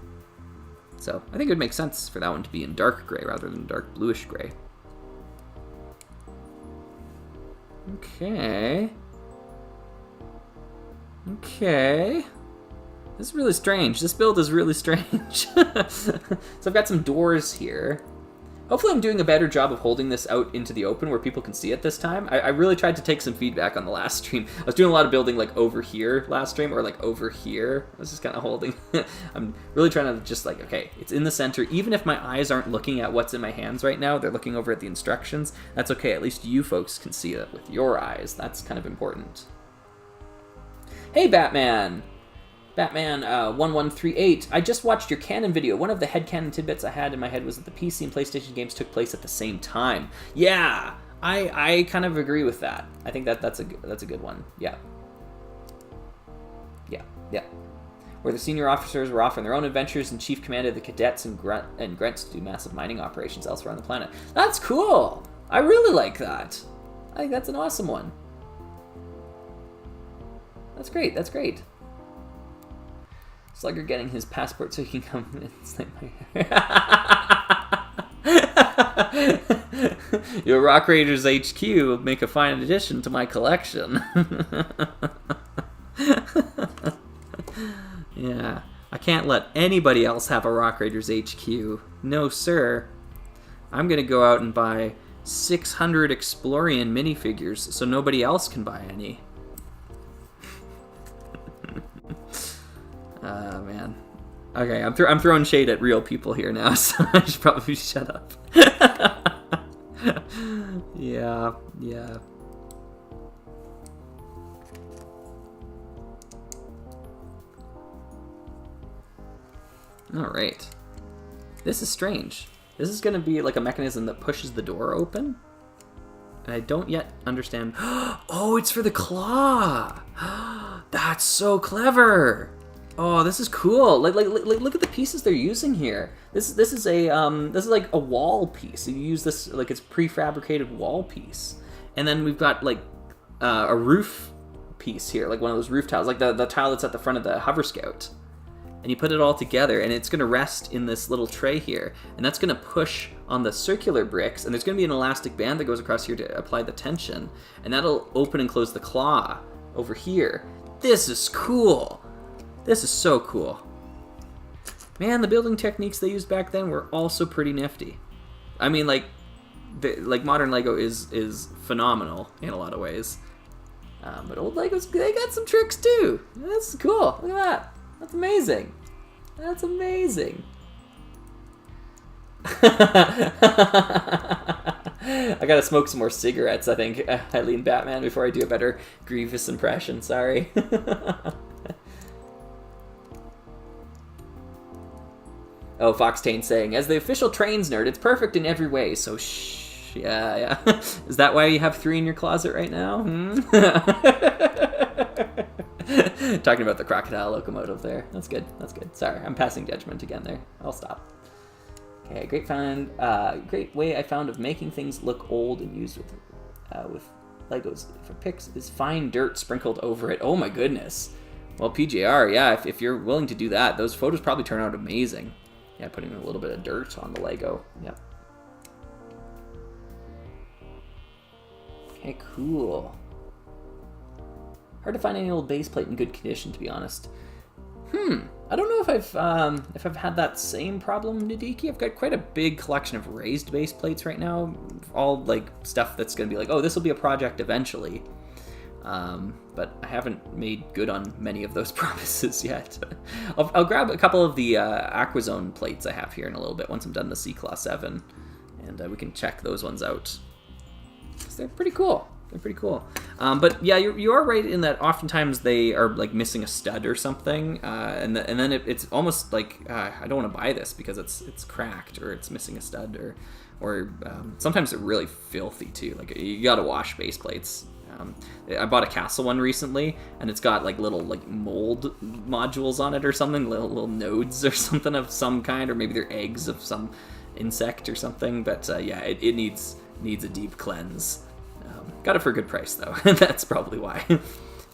So I think it would make sense for that one to be in dark gray rather than dark bluish gray. Okay. Okay. This is really strange. This build is really strange. So I've got some doors here. Hopefully I'm doing a better job of holding this out into the open where people can see it this time. I really tried to take some feedback on the last stream. I was doing a lot of building like over here last stream, or like over here. I was just kind of holding. I'm really trying to just like, okay, it's in the center. Even if my eyes aren't looking at what's in my hands right now, they're looking over at the instructions. That's okay. At least you folks can see it with your eyes. That's kind of important. Hey, Batman! Batman 1138, I just watched your canon video. One of the headcanon tidbits I had in my head was that the PC and PlayStation games took place at the same time. Yeah, I kind of agree with that. I think that's a good one. Yeah. Where the senior officers were off on their own adventures and Chief commanded the cadets and grunts to do massive mining operations elsewhere on the planet. That's cool. I really like that. I think that's an awesome one. That's great. That's great. Slugger getting his passport so he can come and snip my hair. Your Rock Raiders HQ will make a fine addition to my collection. Yeah, I can't let anybody else have a Rock Raiders HQ. No, sir. I'm going to go out and buy 600 Explorian minifigures so nobody else can buy any. Man. Okay, I'm throwing shade at real people here now, so I should probably shut up. Yeah. Alright. This is strange. This is going to be like a mechanism that pushes the door open. And I don't yet understand. Oh, it's for the claw! That's so clever! Oh, this is cool. Like, look at the pieces they're using here. This is like a wall piece. You use this like it's prefabricated wall piece, and then we've got like a roof piece here, like one of those roof tiles, like the tile that's at the front of the Hover Scout. And you put it all together, and it's going to rest in this little tray here, and that's going to push on the circular bricks, and there's going to be an elastic band that goes across here to apply the tension, and that'll open and close the claw over here. This is cool. This is so cool. Man, the building techniques they used back then were also pretty nifty. I mean, like modern Lego is phenomenal in a lot of ways. But old Legos, they got some tricks too. That's cool. Look at that. That's amazing. That's amazing. I gotta smoke some more cigarettes, I think, Eileen Batman, before I do a better Grievous impression. Sorry. Oh, Foxtane saying, as the official trains nerd, it's perfect in every way, so shh. Yeah. Is that why you have 3 in your closet right now? Talking about the crocodile locomotive there. That's good. Sorry, I'm passing judgment again there. I'll stop. Okay, great way I found of making things look old and used with Legos for pics is fine dirt sprinkled over it. Oh my goodness. Well, PJR, yeah, if you're willing to do that, those photos probably turn out amazing. Yeah, putting a little bit of dirt on the Lego. Yep. Okay, cool. Hard to find any old base plate in good condition, to be honest. I don't know if I've had that same problem, Nadiki. I've got quite a big collection of raised base plates right now, all like stuff that's going to be like, oh, this will be a project eventually. But I haven't made good on many of those promises yet. I'll grab a couple of the Aquazone plates I have here in a little bit once I'm done the C-Class 7, and we can check those ones out. 'Cause they're pretty cool. They're pretty cool. But yeah, you are right in that oftentimes they are like missing a stud or something, and then it's almost like I don't want to buy this because it's cracked or it's missing a stud, or sometimes they're really filthy too. Like you gotta wash base plates. I bought a Castle one recently, and it's got like little like mold modules on it or something, little nodes or something of some kind, or maybe they're eggs of some insect or something. But yeah, it needs a deep cleanse. Got it for a good price though. That's probably why.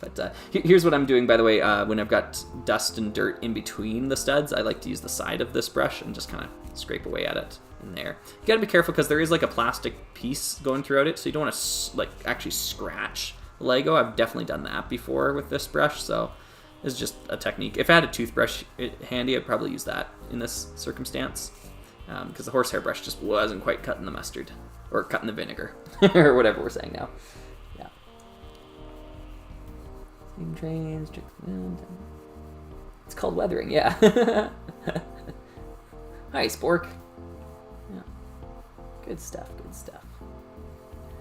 But here's what I'm doing, by the way. When I've got dust and dirt in between the studs, I like to use the side of this brush and just kind of scrape away at it in there. You gotta be careful because there is like a plastic piece going throughout it, so you don't want to like actually scratch the Lego. I've definitely done that before with this brush, so it's just a technique. If I had a toothbrush handy, I'd probably use that in this circumstance, because the horsehair brush just wasn't quite cutting the mustard. Or cutting the vinegar, or whatever we're saying now. Yeah. Steam trains, it's called weathering, yeah. Hi, Spork. Yeah. Good stuff, good stuff.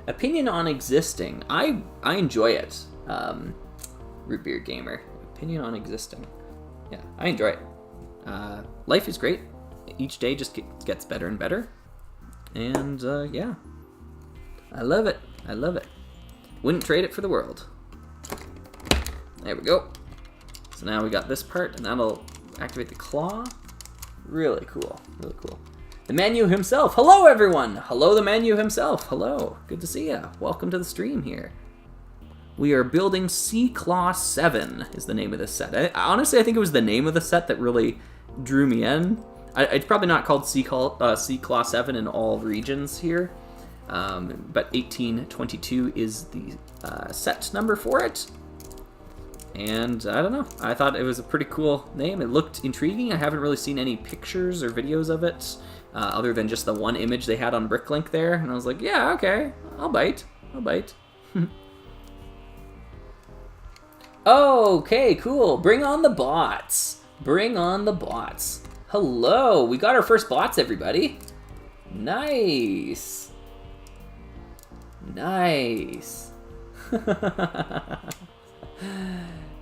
Opinion on existing. I enjoy it. Root Beer Gamer. Opinion on existing. Yeah, I enjoy it. Life is great. Each day just gets better and better. And, yeah. I love it. I love it. Wouldn't trade it for the world. There we go. So now we got this part, and that'll activate the claw. Really cool. Really cool. The Manu himself. Hello, everyone. Hello, the Manu himself. Hello. Good to see ya. Welcome to the stream here. We are building C-Class 7 is the name of this set. Honestly, I think it was the name of the set that really drew me in. It's probably not called C-Class 7 in all regions here, but 1822 is the set number for it. And I don't know, I thought it was a pretty cool name. It looked intriguing. I haven't really seen any pictures or videos of it, other than just the one image they had on Bricklink there. And I was like, yeah, okay, I'll bite. Okay, cool. Bring on the bots. Bring on the bots. Hello, we got our first bots, everybody. Nice. Nice.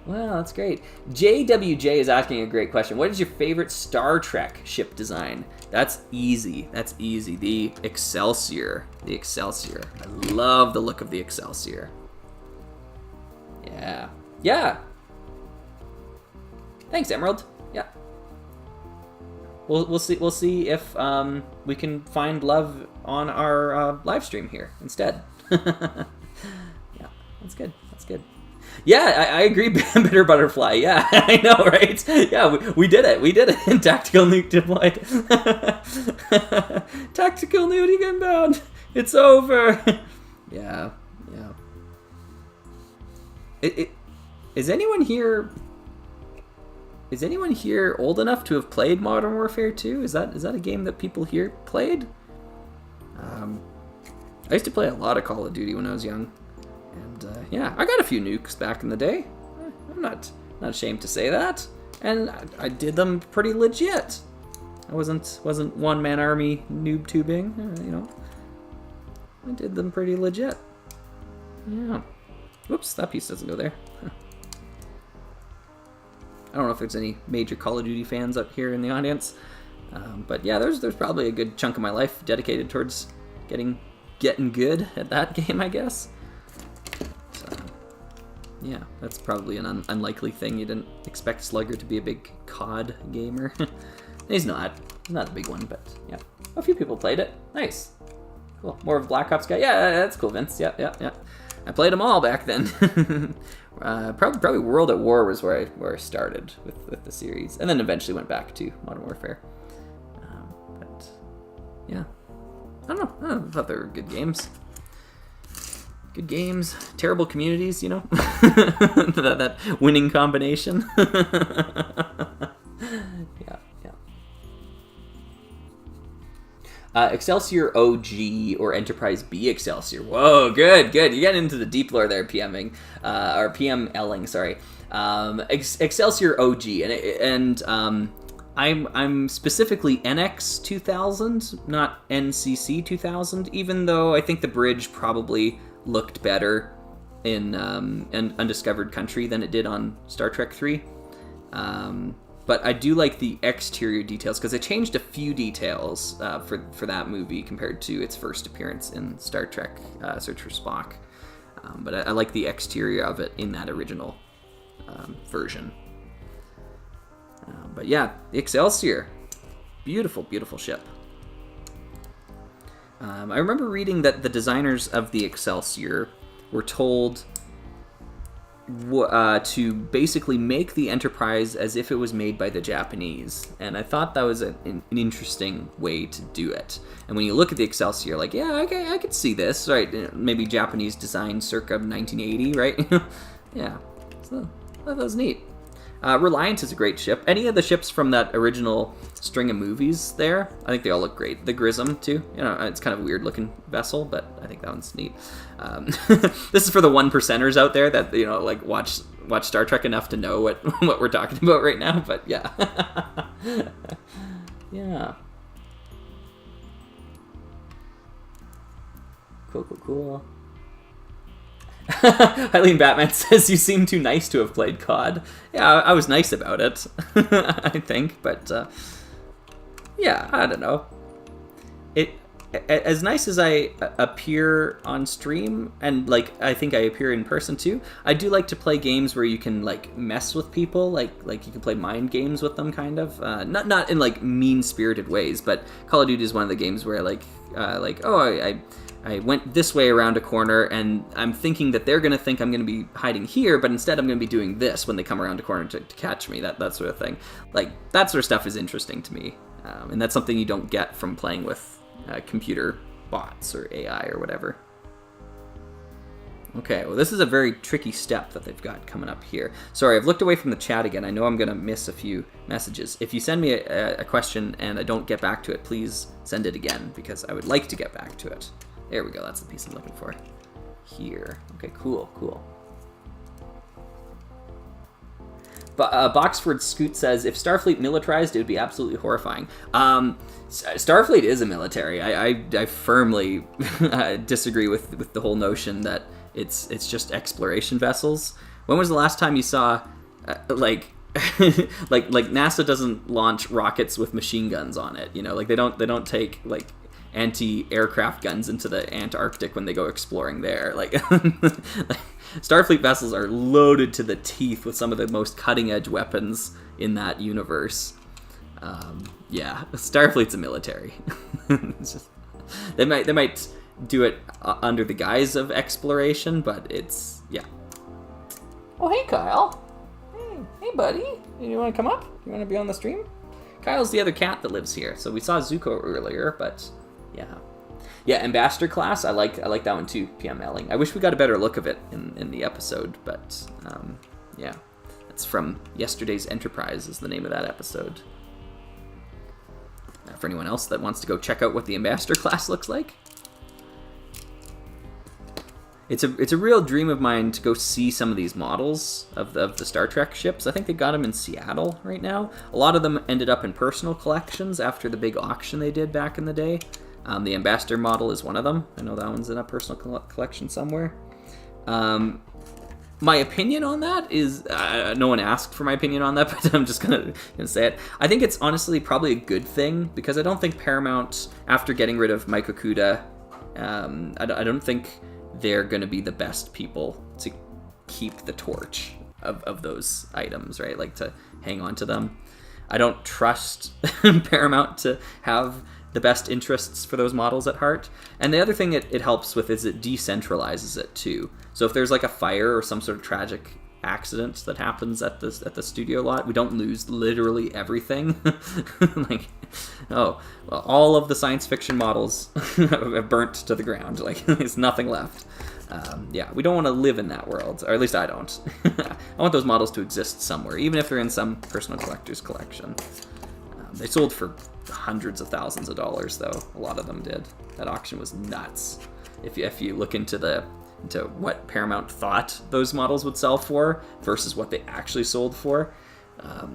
Wow, that's great. JWJ is asking a great question. What is your favorite Star Trek ship design? That's easy. That's easy. The Excelsior. The Excelsior. I love the look of the Excelsior. Yeah. Yeah. Thanks, Emerald. Yeah. We'll see if we can find love on our live stream here instead. Yeah, that's good. That's good. Yeah, I agree. Bitter Butterfly. Yeah, I know, right? Yeah, we did it. We did it. Tactical nuke deployed. Tactical nuke inbound. It's over. Yeah. Is anyone here? Is anyone here old enough to have played Modern Warfare 2? Is that a game that people here played? I used to play a lot of Call of Duty when I was young, and yeah, I got a few nukes back in the day. I'm not ashamed to say that, and I did them pretty legit. I wasn't one-man army noob tubing, you know. I did them pretty legit. Yeah. Whoops, that piece doesn't go there. I don't know if there's any major Call of Duty fans up here in the audience, but yeah, there's probably a good chunk of my life dedicated towards getting good at that game, I guess. So, yeah, that's probably an unlikely thing. You didn't expect Slugger to be a big COD gamer. He's not a big one, but yeah, a few people played it. Nice, cool. More of a Black Ops guy. Yeah, that's cool, Vince. Yeah. I played them all back then. Probably World at War was where I started with the series, and then eventually went back to Modern Warfare. But yeah, I don't know. I thought they were good games. Good games, terrible communities, you know? that winning combination. Yeah. Excelsior OG or Enterprise B Excelsior. Whoa, good. You're getting into the deep lore there, PMing. Or PM-Elling, sorry. Excelsior OG. And I'm specifically NX 2000, not NCC 2000, even though I think the bridge probably looked better in an Undiscovered Country than it did on Star Trek 3. But I do like the exterior details, because they changed a few details for that movie compared to its first appearance in Star Trek Search for Spock. But I like the exterior of it in that original version. But yeah, the Excelsior. Beautiful, beautiful ship. I remember reading that the designers of the Excelsior were told to basically make the Enterprise as if it was made by the Japanese. And I thought that was an interesting way to do it. And when you look at the Excelsior, like, yeah, okay, I could see this, right? Maybe Japanese design circa 1980, right? Yeah, so that was neat. Reliance is a great ship. Any of the ships from that original string of movies there, I think they all look great. The Grissom, too. You know, it's kind of a weird-looking vessel, but I think that one's neat. This is for the 1%ers out there that, you know, like, watch Star Trek enough to know what we're talking about right now, but yeah. Yeah. Cool. Eileen Batman says, you seem too nice to have played COD. Yeah, I was nice about it, I think, but yeah, I don't know. As nice as I appear on stream, and like I think I appear in person too, I do like to play games where you can like mess with people, like you can play mind games with them, kind of. Not in like mean-spirited ways, but Call of Duty is one of the games where I went this way around a corner, and I'm thinking that they're going to think I'm going to be hiding here, but instead I'm going to be doing this when they come around a corner to catch me, that sort of thing. Like, that sort of stuff is interesting to me, and that's something you don't get from playing with computer bots or AI or whatever. Okay, well, this is a very tricky step that they've got coming up here. Sorry, I've looked away from the chat again. I know I'm going to miss a few messages. If you send me a question and I don't get back to it, please send it again, because I would like to get back to it. There we go, that's the piece I'm looking for. Here. Okay, cool. But Boxford Scoot says, if Starfleet militarized, it would be absolutely horrifying. Starfleet is a military. I firmly disagree with the whole notion that it's just exploration vessels. When was the last time you saw, like NASA doesn't launch rockets with machine guns on it, you know? Like, they don't take, like, anti-aircraft guns into the Antarctic when they go exploring there. Like, Starfleet vessels are loaded to the teeth with some of the most cutting-edge weapons in that universe. Yeah, Starfleet's a military. They might do it under the guise of exploration, but it's, yeah. Oh, hey, Kyle. Hey, buddy. You want to come up? You want to be on the stream? Kyle's the other cat that lives here. So we saw Zuko earlier, but yeah, Ambassador class. I like that one too. PM-Elling. I wish we got a better look of it in the episode, but yeah, it's from yesterday's Enterprise is the name of that episode. For anyone else that wants to go check out what the Ambassador class looks like, it's a real dream of mine to go see some of these models of the Star Trek ships. I think they got them in Seattle right now. A lot of them ended up in personal collections after the big auction they did back in the day. The Ambassador model is one of them. I know that one's in a personal collection somewhere. My opinion on that is, no one asked for my opinion on that, but I'm just gonna say it. I think it's honestly probably a good thing, because I don't think Paramount, after getting rid of Mike Okuda, I don't think they're going to be the best people to keep the torch of those items, right? Like, to hang on to them. I don't trust Paramount to have the best interests for those models at heart. And the other thing it helps with is it decentralizes it too. So if there's like a fire or some sort of tragic accident that happens at the studio lot, we don't lose literally everything. Like, Oh, well, all of the science fiction models have burnt to the ground. Like, there's nothing left. Yeah, we don't want to live in that world, or at least I don't. I want those models to exist somewhere, even if they're in some personal collector's collection. They sold for hundreds of thousands of dollars, though. A lot of them did. That auction was nuts. If you look into what Paramount thought those models would sell for versus what they actually sold for,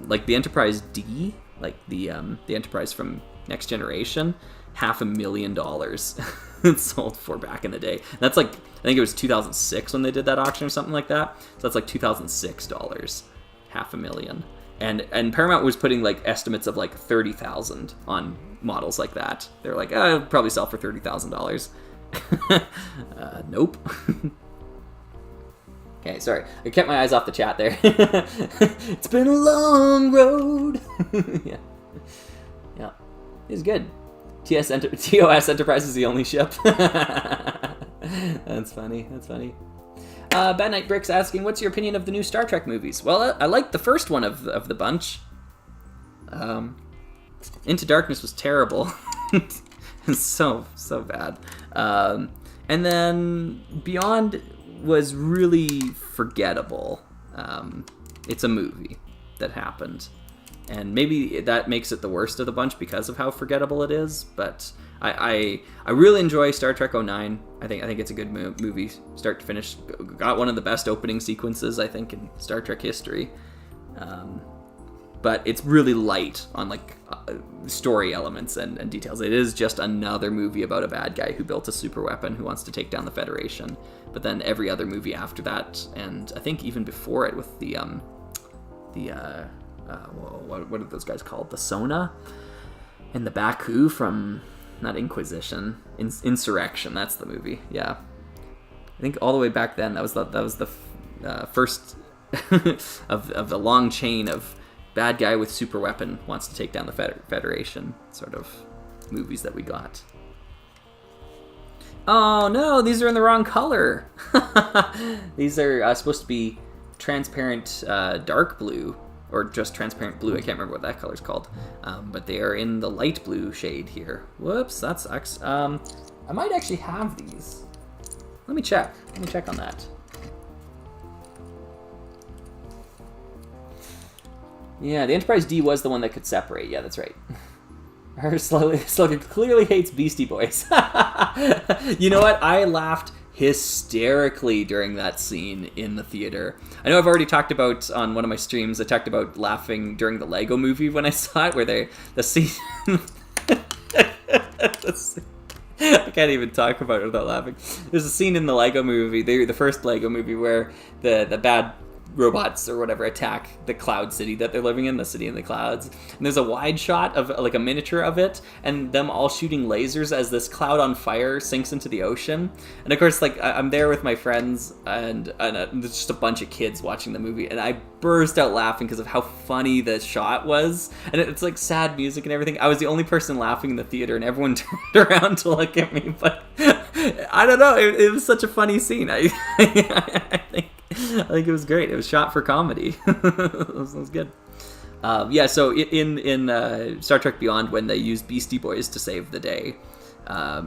like the Enterprise D, like the Enterprise from Next Generation, $500,000 it sold for back in the day. That's like, I think it was 2006 when they did that auction or something like that. So that's like $2006, $500,000. And Paramount was putting like estimates of like 30,000 on models like that. They're like, it'll probably sell for $30,000. Nope. Okay, sorry. I kept my eyes off the chat there. It's been a long road. Yeah. Yeah. It's good. TOS Enterprise is the only ship. That's funny. That's funny. Bad Night Bricks asking, what's your opinion of the new Star Trek movies? Well, I liked the first one of the bunch. Into Darkness was terrible. so bad. And then Beyond was really forgettable. It's a movie that happened. And maybe that makes it the worst of the bunch because of how forgettable it is. But I really enjoy Star Trek 09. I think it's a good movie, start to finish. Got one of the best opening sequences, I think, in Star Trek history. But it's really light on like story elements and details. It is just another movie about a bad guy who built a super weapon who wants to take down the Federation. But then every other movie after that, and I think even before it, with what are those guys called? The Sona and the Baku from, not Inquisition, Insurrection. That's the movie. Yeah, I think all the way back then that was the first of the long chain of bad guy with super weapon wants to take down the Federation sort of movies that we got. Oh no, these are in the wrong color. These are supposed to be transparent dark blue, or just transparent blue. I can't remember what that color's called. But they are in the light blue shade here. Whoops, that sucks. I might actually have these. Let me check on that. Yeah, the Enterprise D was the one that could separate. Yeah, that's right. Her Slugger clearly hates Beastie Boys. You know what? I laughed hysterically during that scene in the theater. I know I've already talked about, on one of my streams, I talked about laughing during the Lego movie when I saw it, where the scene... I can't even talk about it without laughing. There's a scene in the Lego movie, the first Lego movie, where the bad robots or whatever attack the cloud city that they're living in, the city in the clouds, and there's a wide shot of like a miniature of it and them all shooting lasers as this cloud on fire sinks into the ocean. And of course, like, I'm there with my friends and there's just a bunch of kids watching the movie, and I burst out laughing because of how funny the shot was, and it's like sad music and everything. I was the only person laughing in the theater, and everyone turned around to look at me, but I don't know, it was such a funny scene. I think it was great. It was shot for comedy. It was good. Yeah, so in Star Trek Beyond, when they used Beastie Boys to save the day,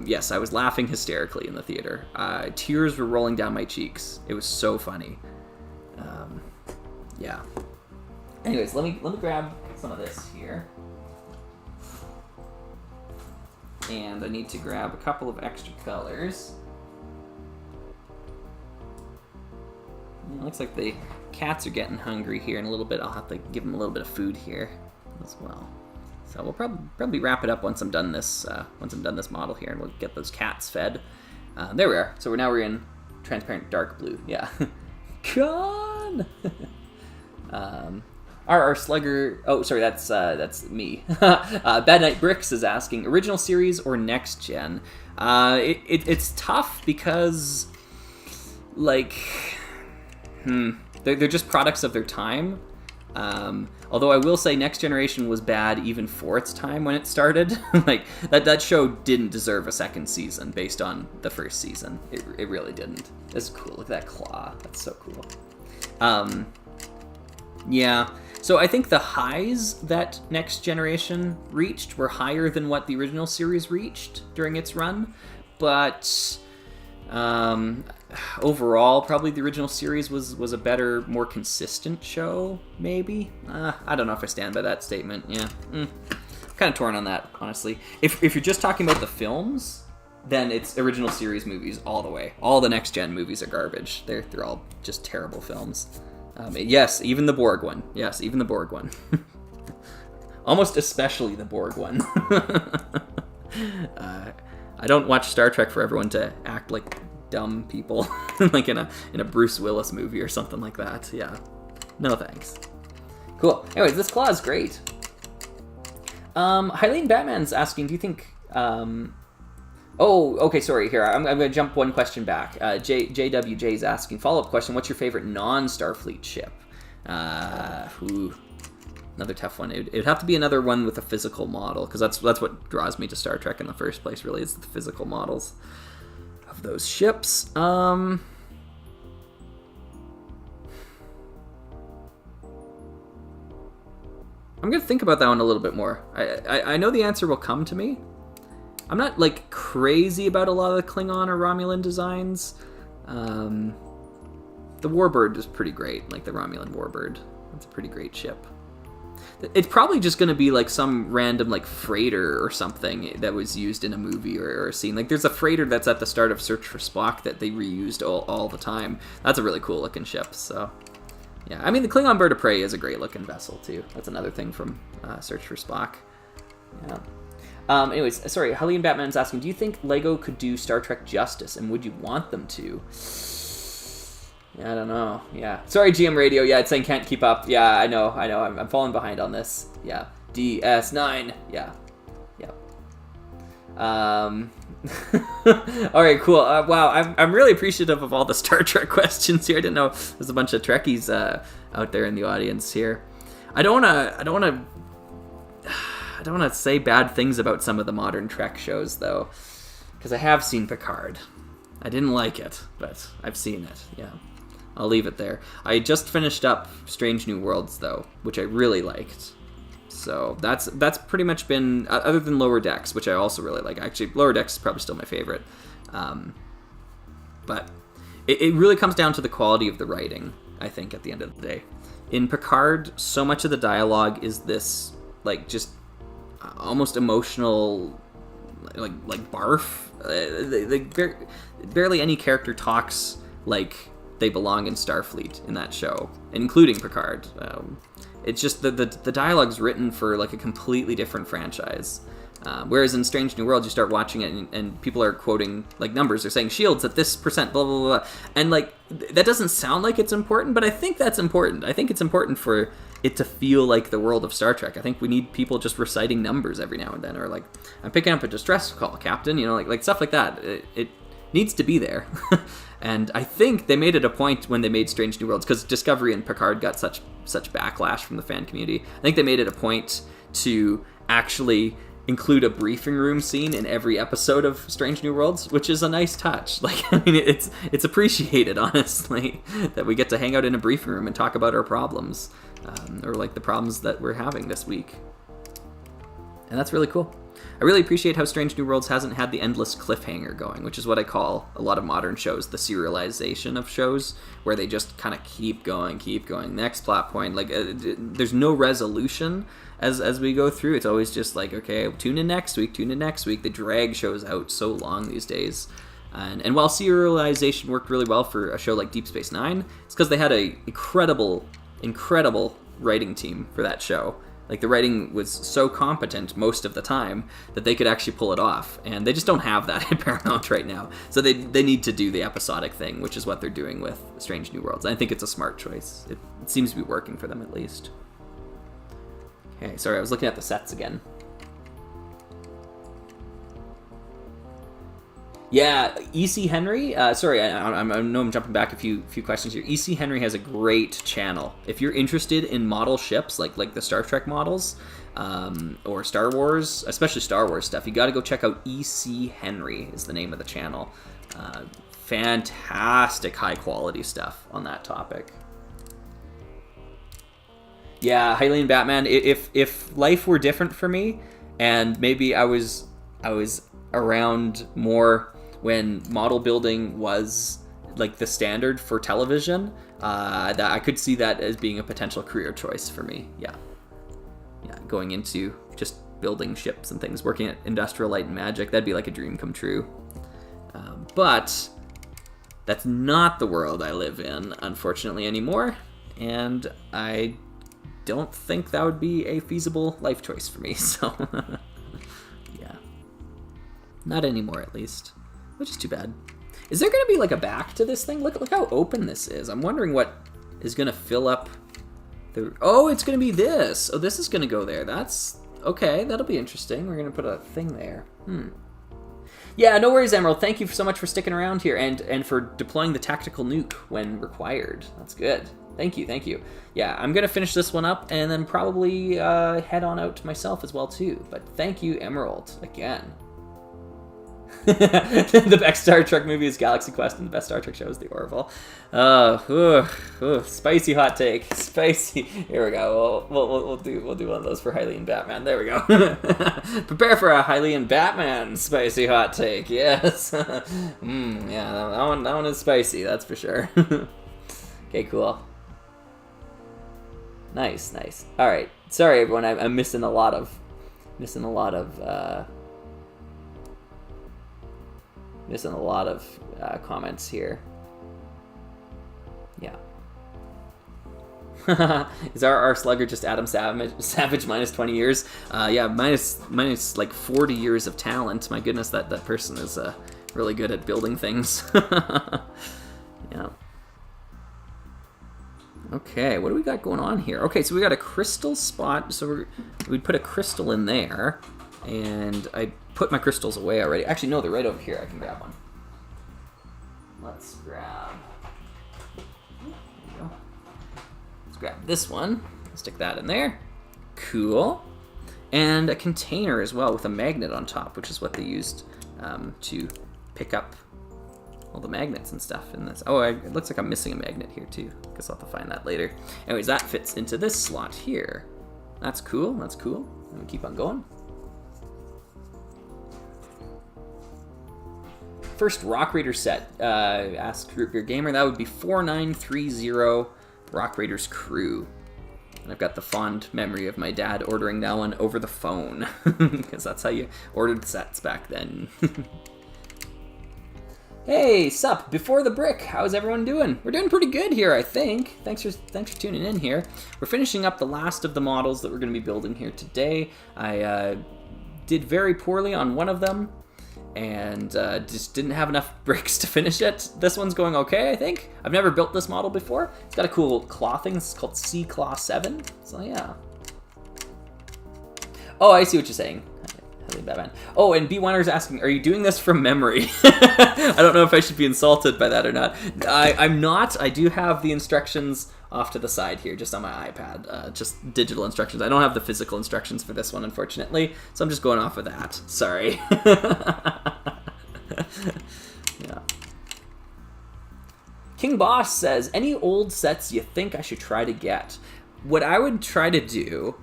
yes, I was laughing hysterically in the theater. Tears were rolling down my cheeks. It was so funny. Yeah. Anyways, let me grab some of this here. And I need to grab a couple of extra colors. It looks like the cats are getting hungry here in a little bit. I'll have to give them a little bit of food here as well. So we'll probably wrap it up once I'm done this model here, and we'll get those cats fed. There we are. So now we're in transparent dark blue. Yeah. Gone. Our Slugger. Oh, sorry. That's me. Bad Night Bricks is asking, original series or next gen. It's tough because, like. They're just products of their time. Although I will say Next Generation was bad even for its time when it started. Like, that show didn't deserve a second season based on the first season. It really didn't. That's cool. Look at that claw. That's so cool. Yeah. So I think the highs that Next Generation reached were higher than what the original series reached during its run, but overall, probably the original series was a better, more consistent show, maybe? I don't know if I stand by that statement, yeah. Kind of torn on that, honestly. If you're just talking about the films, then it's original series movies all the way. All the Next Gen movies are garbage. They're all just terrible films. Yes, even the Borg one. Yes, even the Borg one. Almost especially the Borg one. I don't watch Star Trek for everyone to act like dumb people, like in a Bruce Willis movie or something like that. Yeah, no thanks. Cool. Anyways, this claw is great. Hylian Batman's asking, do you think... Oh, okay, sorry, here, I'm going to jump one question back. JWJ's asking, follow-up question, what's your favorite non-Starfleet ship? Another tough one. It'd have to be another one with a physical model, because that's what draws me to Star Trek in the first place, really, is the physical models of those ships. I'm going to think about that one a little bit more. I know the answer will come to me. I'm not, like, crazy about a lot of the Klingon or Romulan designs. The Warbird is pretty great, like the Romulan Warbird. It's a pretty great ship. It's probably just going to be, like, some random, like, freighter or something that was used in a movie or a scene. Like, there's a freighter that's at the start of Search for Spock that they reused all the time. That's a really cool-looking ship, so... Yeah, I mean, the Klingon Bird of Prey is a great-looking vessel, too. That's another thing from Search for Spock. Yeah. Anyways, sorry, Hylian Batman's asking, do you think LEGO could do Star Trek justice, and would you want them to? Yeah, I don't know. Yeah. Sorry, GM Radio. Yeah, it's saying can't keep up. Yeah, I know. I'm falling behind on this. Yeah. DS9. Yeah. All right, cool. Wow, I'm really appreciative of all the Star Trek questions here. I didn't know there's a bunch of Trekkies out there in the audience here. I don't want to say bad things about some of the modern Trek shows, though, because I have seen Picard. I didn't like it, but I've seen it. Yeah, I'll leave it there. I just finished up Strange New Worlds, though, which I really liked. So that's pretty much been, other than Lower Decks, which I also really like. Actually, Lower Decks is probably still my favorite. But it really comes down to the quality of the writing, I think, at the end of the day. In Picard, so much of the dialogue is this, like, just almost emotional, like barf. Barely any character talks like they belong in Starfleet in that show, including Picard. It's just the dialogue's written for, like, a completely different franchise. Whereas in Strange New Worlds, you start watching it and people are quoting, like, numbers. They're saying shields at this percent, blah, blah, blah. And, like, that doesn't sound like it's important, but I think that's important. I think it's important for it to feel like the world of Star Trek. I think we need people just reciting numbers every now and then, or, like, I'm picking up a distress call, Captain, you know, like stuff like that. It needs to be there. And I think they made it a point when they made Strange New Worlds, because Discovery and Picard got such backlash from the fan community. I think they made it a point to actually include a briefing room scene in every episode of Strange New Worlds, which is a nice touch. Like, I mean, it's appreciated, honestly, that we get to hang out in a briefing room and talk about our problems, or, like, the problems that we're having this week. And that's really cool. I really appreciate how Strange New Worlds hasn't had the endless cliffhanger going, which is what I call a lot of modern shows, the serialization of shows, where they just kind of keep going, next plot point. Like, there's no resolution as we go through. It's always just like, okay, tune in next week. They drag shows out so long these days. And while serialization worked really well for a show like Deep Space Nine, it's because they had an incredible writing team for that show. Like, the writing was so competent most of the time that they could actually pull it off. And they just don't have that at Paramount right now. So they need to do the episodic thing, which is what they're doing with Strange New Worlds. I think it's a smart choice. It seems to be working for them, at least. Okay, sorry, I was looking at the sets again. Yeah, E.C. Henry, sorry, I know I'm jumping back a few questions here. E.C. Henry has a great channel. If you're interested in model ships, like the Star Trek models, or Star Wars, especially Star Wars stuff, you gotta go check out E.C. Henry is the name of the channel. Fantastic high quality stuff on that topic. Yeah, Hylian Batman. If life were different for me, and maybe I was around more when model building was like the standard for television, that I could see that as being a potential career choice for me. Yeah, going into just building ships and things, working at Industrial Light and Magic, that'd be like a dream come true. But that's not the world I live in, unfortunately, anymore, and I don't think that would be a feasible life choice for me, so yeah. Not anymore, at least, which is too bad. Is there going to be like a back to this thing? Look how open this is. I'm wondering what is going to fill up the... Oh, it's going to be this. Oh, this is going to go there. That's... Okay, that'll be interesting. We're going to put a thing there. Yeah, no worries, Emerald. Thank you so much for sticking around here and for deploying the tactical nuke when required. That's good. Thank you. Yeah, I'm going to finish this one up and then probably head on out myself as well, too. But thank you, Emerald, again. The best Star Trek movie is Galaxy Quest, and the best Star Trek show is The Orville. Spicy hot take. Spicy. Here we go. We'll do one of those for Hylian Batman. There we go. Prepare for a Hylian Batman spicy hot take. Yes. Yeah, that one is spicy. That's for sure. Okay, cool. Nice. All right. Sorry, everyone. I'm missing a lot of comments here. Yeah. Is our Slugger just Adam Savage minus 20 years? Yeah, minus like 40 years of talent. My goodness, that person is really good at building things. Yeah. Okay, what do we got going on here? Okay, so we got a crystal spot. So we'd put a crystal in there, and I put my crystals away already. Actually, no, they're right over here. I can grab one. Let's grab... There we go. Let's grab this one. Stick that in there. Cool. And a container as well with a magnet on top, which is what they used to pick up all the magnets and stuff in this. Oh, it looks like I'm missing a magnet here too. Guess I'll have to find that later. Anyways, that fits into this slot here. That's cool. I'm gonna keep on going. First Rock Raider set, asked Root Beer Gamer. That would be 4930 Rock Raiders Crew. And I've got the fond memory of my dad ordering that one over the phone, because that's how you ordered sets back then. Hey, sup, Before the Brick, how's everyone doing? We're doing pretty good here, I think. Thanks for tuning in here. We're finishing up the last of the models that we're going to be building here today. I did very poorly on one of them, and just didn't have enough bricks to finish it. This one's going okay, I think. I've never built this model before. It's got a cool claw thing. It's called C-Claw 7, so yeah. Oh, I see what you're saying. Batman. Oh, and B1er's asking, are you doing this from memory? I don't know if I should be insulted by that or not. I'm not. I do have the instructions off to the side here, just on my iPad. Just digital instructions. I don't have the physical instructions for this one, unfortunately, so I'm just going off of that. Sorry. Yeah. King Boss says, any old sets you think I should try to get? What I would try to do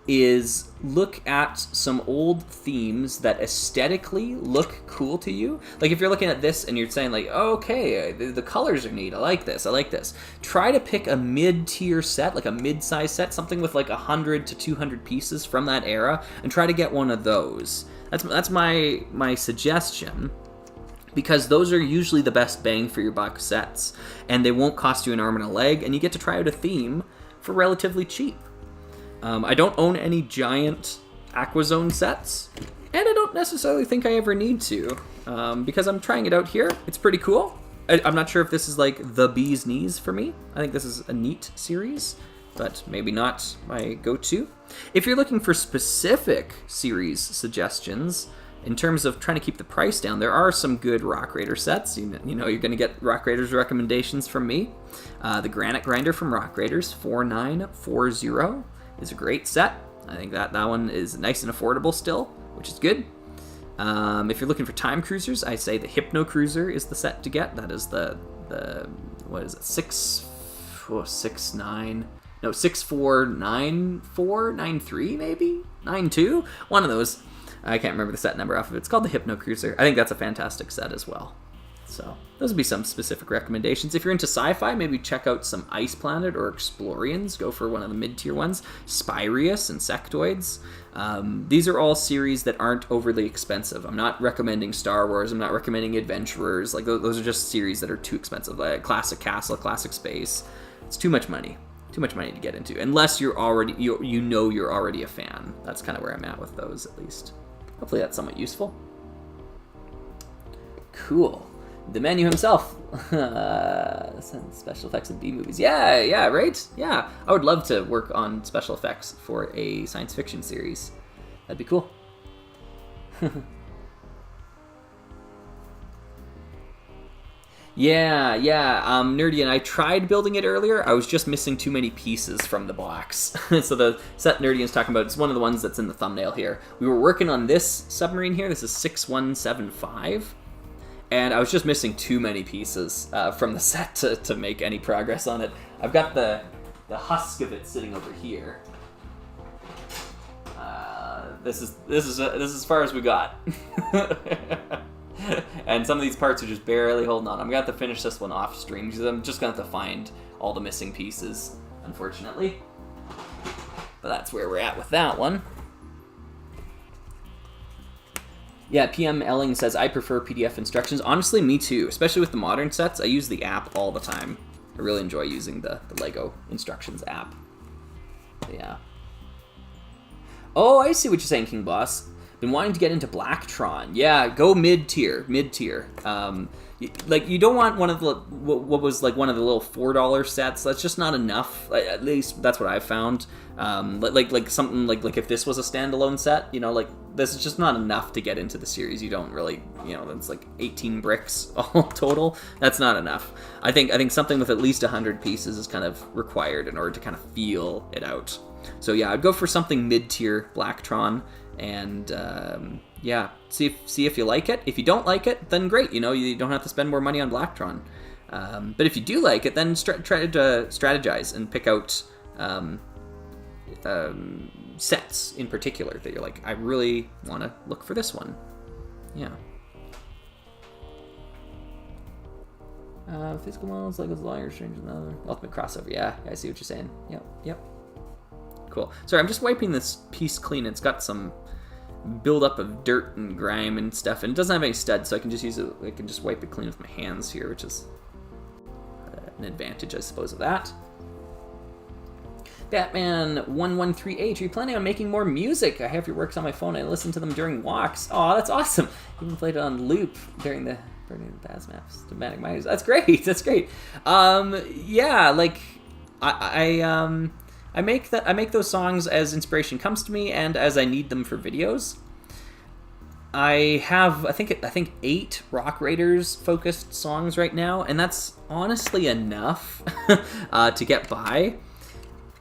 is look at some old themes that aesthetically look cool to you. Like if you're looking at this and you're saying like, oh, okay, the colors are neat, I like this. Try to pick a mid-tier set, like a mid-size set, something with like 100 to 200 pieces from that era, and try to get one of those. That's my suggestion, because those are usually the best bang for your buck sets, and they won't cost you an arm and a leg, and you get to try out a theme for relatively cheap. I don't own any giant Aquazone sets, and I don't necessarily think I ever need to, because I'm trying it out here. It's pretty cool. I'm not sure if this is like the bee's knees for me. I think this is a neat series, but maybe not my go-to. If you're looking for specific series suggestions, in terms of trying to keep the price down, there are some good Rock Raider sets. You know you're going to get Rock Raiders recommendations from me. The Granite Grinder from Rock Raiders, 4940. Is a great set. I think that one is nice and affordable still, which is good. If you're looking for time cruisers, I say the Hypno Cruiser is the set to get. That is the what is it, 6, 9? No, 649493 maybe? 92? One of those. I can't remember the set number off of it. It's called the Hypno Cruiser. I think that's a fantastic set as well. So those would be some specific recommendations. If you're into sci-fi, maybe check out some Ice Planet or Exploriens. Go for one of the mid-tier ones. Spyrius, Insectoids. These are all series that aren't overly expensive. I'm not recommending Star Wars. I'm not recommending Adventurers. Like those are just series that are too expensive. Like Classic Castle, Classic Space. It's too much money. Too much money to get into. Unless you're already you're already a fan. That's kind of where I'm at with those, at least. Hopefully that's somewhat useful. Cool. The menu himself. Special effects in B movies. Yeah, right? Yeah. I would love to work on special effects for a science fiction series. That'd be cool. Yeah. Nerdy and I tried building it earlier. I was just missing too many pieces from the box. So the set Nerdy is talking about is one of the ones that's in the thumbnail here. We were working on this submarine here. This is 6175. And I was just missing too many pieces from the set to make any progress on it. I've got the husk of it sitting over here. This is as far as we got. And some of these parts are just barely holding on. I'm gonna have to finish this one off stream because I'm just gonna have to find all the missing pieces, unfortunately. But that's where we're at with that one. Yeah, PM Elling says, I prefer PDF instructions. Honestly, me too. Especially with the modern sets, I use the app all the time. I really enjoy using the LEGO instructions app. Yeah. Oh, I see what you're saying, King Boss. Been wanting to get into Blacktron. Yeah, go mid-tier. You don't want one of the, what was like one of the little $4 sets. That's just not enough. At least that's what I've found. Like something like if this was a standalone set, like this is just not enough to get into the series. You don't really, that's like 18 bricks all total. That's not enough. I think something with at least 100 pieces is kind of required in order to kind of feel it out. So yeah, I'd go for something mid-tier Blacktron. And yeah, see if you like it. If you don't like it, then great. You don't have to spend more money on Blacktron. But if you do like it, then try to strategize and pick out sets in particular that you're like, I really want to look for this one. Yeah. Physical models, Lego's Liar, Strange and Other, Ultimate Crossover. Yeah, I see what you're saying. Yep. Cool. Sorry, I'm just wiping this piece clean. It's got some buildup of dirt and grime and stuff, and it doesn't have any studs, so I can just use it. I can just wipe it clean with my hands here, which is an advantage, I suppose, of that. Batman113H, are you planning on making more music? I have your works on my phone. I listen to them during walks. Oh, that's awesome. You even played it on loop during the Baz Maps. Dramatic Minds. That's great. Yeah, like I make those songs as inspiration comes to me and as I need them for videos. I have I think 8 Rock Raiders focused songs right now, and that's honestly enough to get by.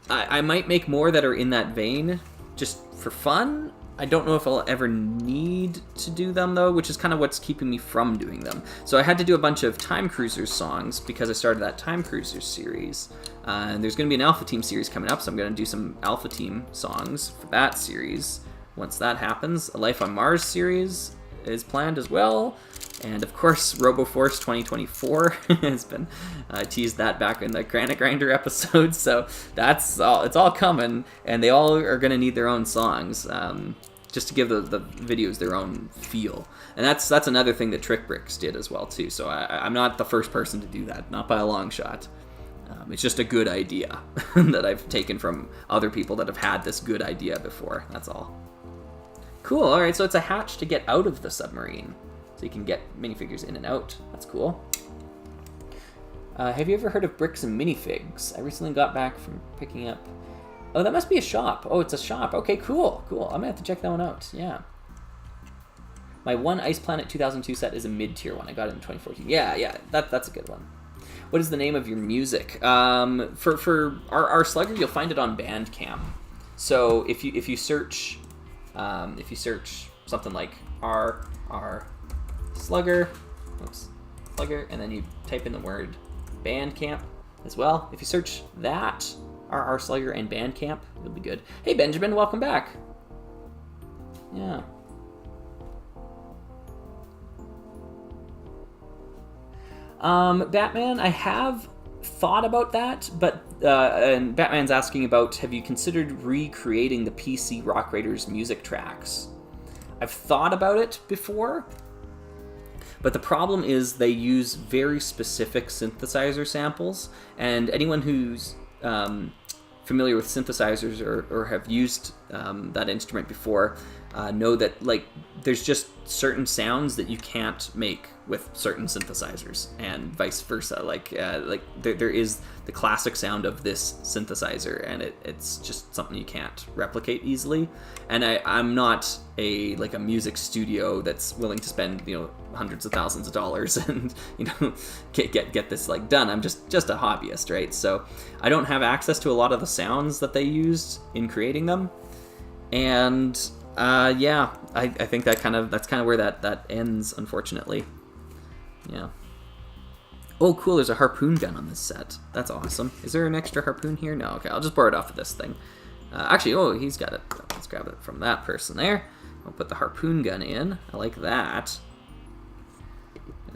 I might make more that are in that vein just for fun. I don't know if I'll ever need to do them though, which is kind of what's keeping me from doing them. So I had to do a bunch of Time Cruisers songs because I started that Time Cruisers series. And there's going to be an Alpha Team series coming up, so I'm going to do some Alpha Team songs for that series. Once that happens, a Life on Mars series is planned as well. And of course, RoboForce 2024 has been teased that back in the Granite Grinder episode. So that's all. It's all coming, and they all are going to need their own songs just to give the videos their own feel. And that's another thing that Trick Bricks did as well too. So I'm not the first person to do that, not by a long shot. It's just a good idea that I've taken from other people that have had this good idea before. That's all. Cool. All right. So it's a hatch to get out of the submarine. So you can get minifigures in and out. That's cool. Have you ever heard of Bricks and Minifigs? I recently got back from picking up... Oh, that must be a shop. Oh, it's a shop. Okay, cool. I'm going to have to check that one out. Yeah. My one Ice Planet 2002 set is a mid-tier one. I got it in 2014. Yeah, that's a good one. What is the name of your music? For our Slugger, you'll find it on Bandcamp. So if you search something like R Slugger, and then you type in the word Bandcamp as well. If you search that, RR Slugger and Bandcamp. It'll be good. Hey, Benjamin, welcome back. Yeah. Batman, I have thought about that, but and Batman's asking about, have you considered recreating the PC Rock Raiders music tracks? I've thought about it before, but the problem is they use very specific synthesizer samples, and anyone who's familiar with synthesizers or have used that instrument before know that like there's just certain sounds that you can't make with certain synthesizers, and vice versa. Like there is the classic sound of this synthesizer, and it's just something you can't replicate easily. And I'm not a music studio that's willing to spend hundreds of thousands of dollars and get this like done. I'm just a hobbyist, right? So I don't have access to a lot of the sounds that they used in creating them, and I think that's kind of where that ends, unfortunately. Yeah. Oh, cool, there's a harpoon gun on this set. That's awesome. Is there an extra harpoon here? No, okay, I'll just borrow it off of this thing. Actually, he's got it. Let's grab it from that person there. I'll put the harpoon gun in. I like that.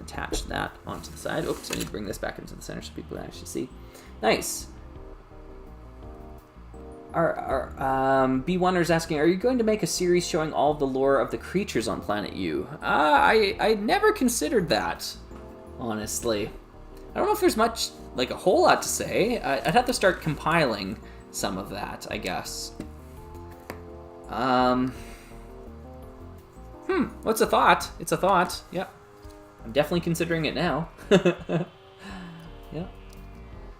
Attach that onto the side. Oops, I need to bring this back into the center so people can actually see. Nice. Our B1er's asking, are you going to make a series showing all the lore of the creatures on Planet U? I never considered that, honestly. I don't know if there's much, a whole lot to say. I'd have to start compiling some of that, I guess. What's a thought? It's a thought. Yep. I'm definitely considering it now. Yeah.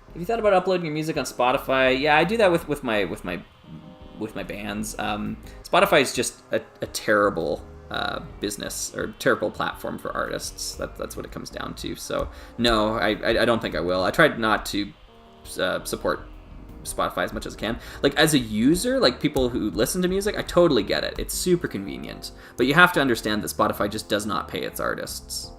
Have you thought about uploading your music on Spotify? Yeah, I do that with my bands. Spotify is just a terrible business or terrible platform for artists. That's what it comes down to. So no, I don't think I will. I tried not to support Spotify as much as I can. As a user, people who listen to music, I totally get it. It's super convenient, but you have to understand that Spotify just does not pay its artists.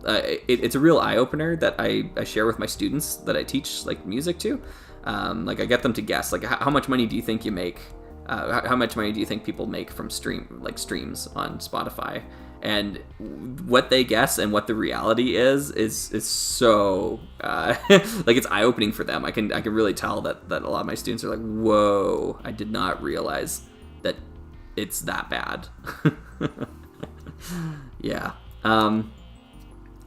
It's a real eye-opener that I share with my students that I teach music to. I get them to guess how much money do you think you make? How much money do you think people make from streams on Spotify? And what they guess and what the reality is so it's eye-opening for them. I can really tell that a lot of my students are like, whoa, I did not realize that it's that bad. Yeah.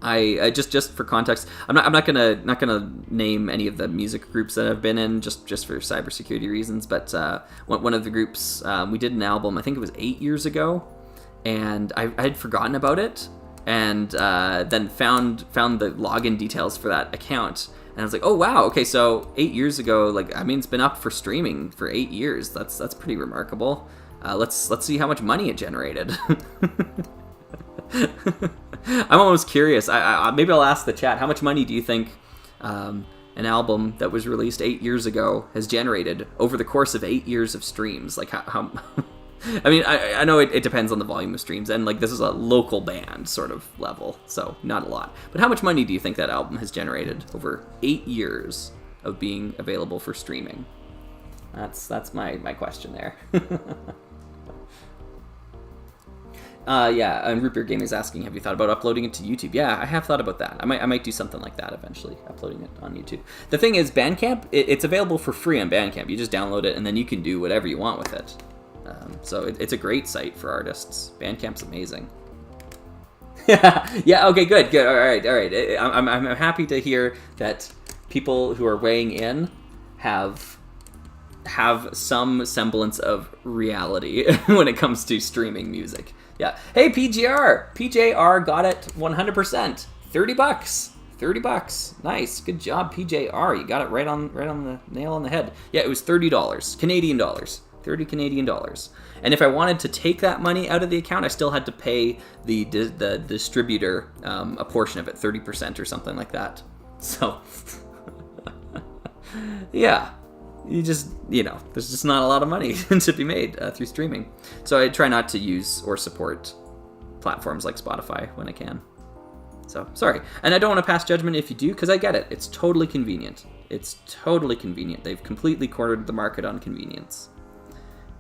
I just for context, I'm not gonna name any of the music groups that I've been in just for cybersecurity reasons. But one of the groups, we did an album. I think it was 8 years ago, and I had forgotten about it, and then found the login details for that account, and I was like, oh wow, okay, so 8 years ago, it's been up for streaming for 8 years. That's pretty remarkable. Let's see how much money it generated. I'm almost curious. I maybe I'll ask the chat. How much money do you think an album that was released 8 years ago has generated over the course of 8 years of streams? How I mean, I know it depends on the volume of streams, and this is a local band sort of level, so not a lot. But how much money do you think that album has generated over 8 years of being available for streaming? That's my question there. Yeah, and Root Beer Gaming is asking, have you thought about uploading it to YouTube? Yeah, I have thought about that. I might do something like that eventually, uploading it on YouTube. The thing is, Bandcamp, it's available for free on Bandcamp. You just download it, and then you can do whatever you want with it. So it's a great site for artists. Bandcamp's amazing. Yeah, okay, good. All right. I'm happy to hear that people who are weighing in have some semblance of reality when it comes to streaming music. Yeah. Hey, PJR got it 100%. $30. $30. Nice. Good job, PJR. You got it right on the nail on the head. Yeah, it was $30. Canadian dollars. 30 Canadian dollars. And if I wanted to take that money out of the account, I still had to pay the distributor a portion of it, 30% or something like that. So, yeah. There's just not a lot of money to be made through streaming. So I try not to use or support platforms like Spotify when I can. So, sorry. And I don't want to pass judgment if you do, because I get it. It's totally convenient. It's totally convenient. They've completely cornered the market on convenience.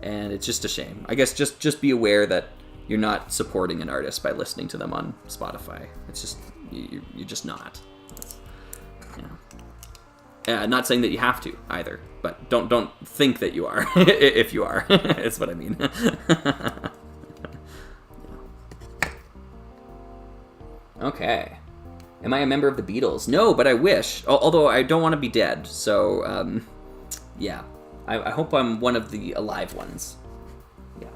And it's just a shame. I guess just be aware that you're not supporting an artist by listening to them on Spotify. It's just, you're just not. Not saying that you have to either, but don't think that you are, if you are. That's what I mean. Okay. Am I a member of the Beatles? No, but I wish. Although I don't want to be dead, so yeah. I hope I'm one of the alive ones. Yeah.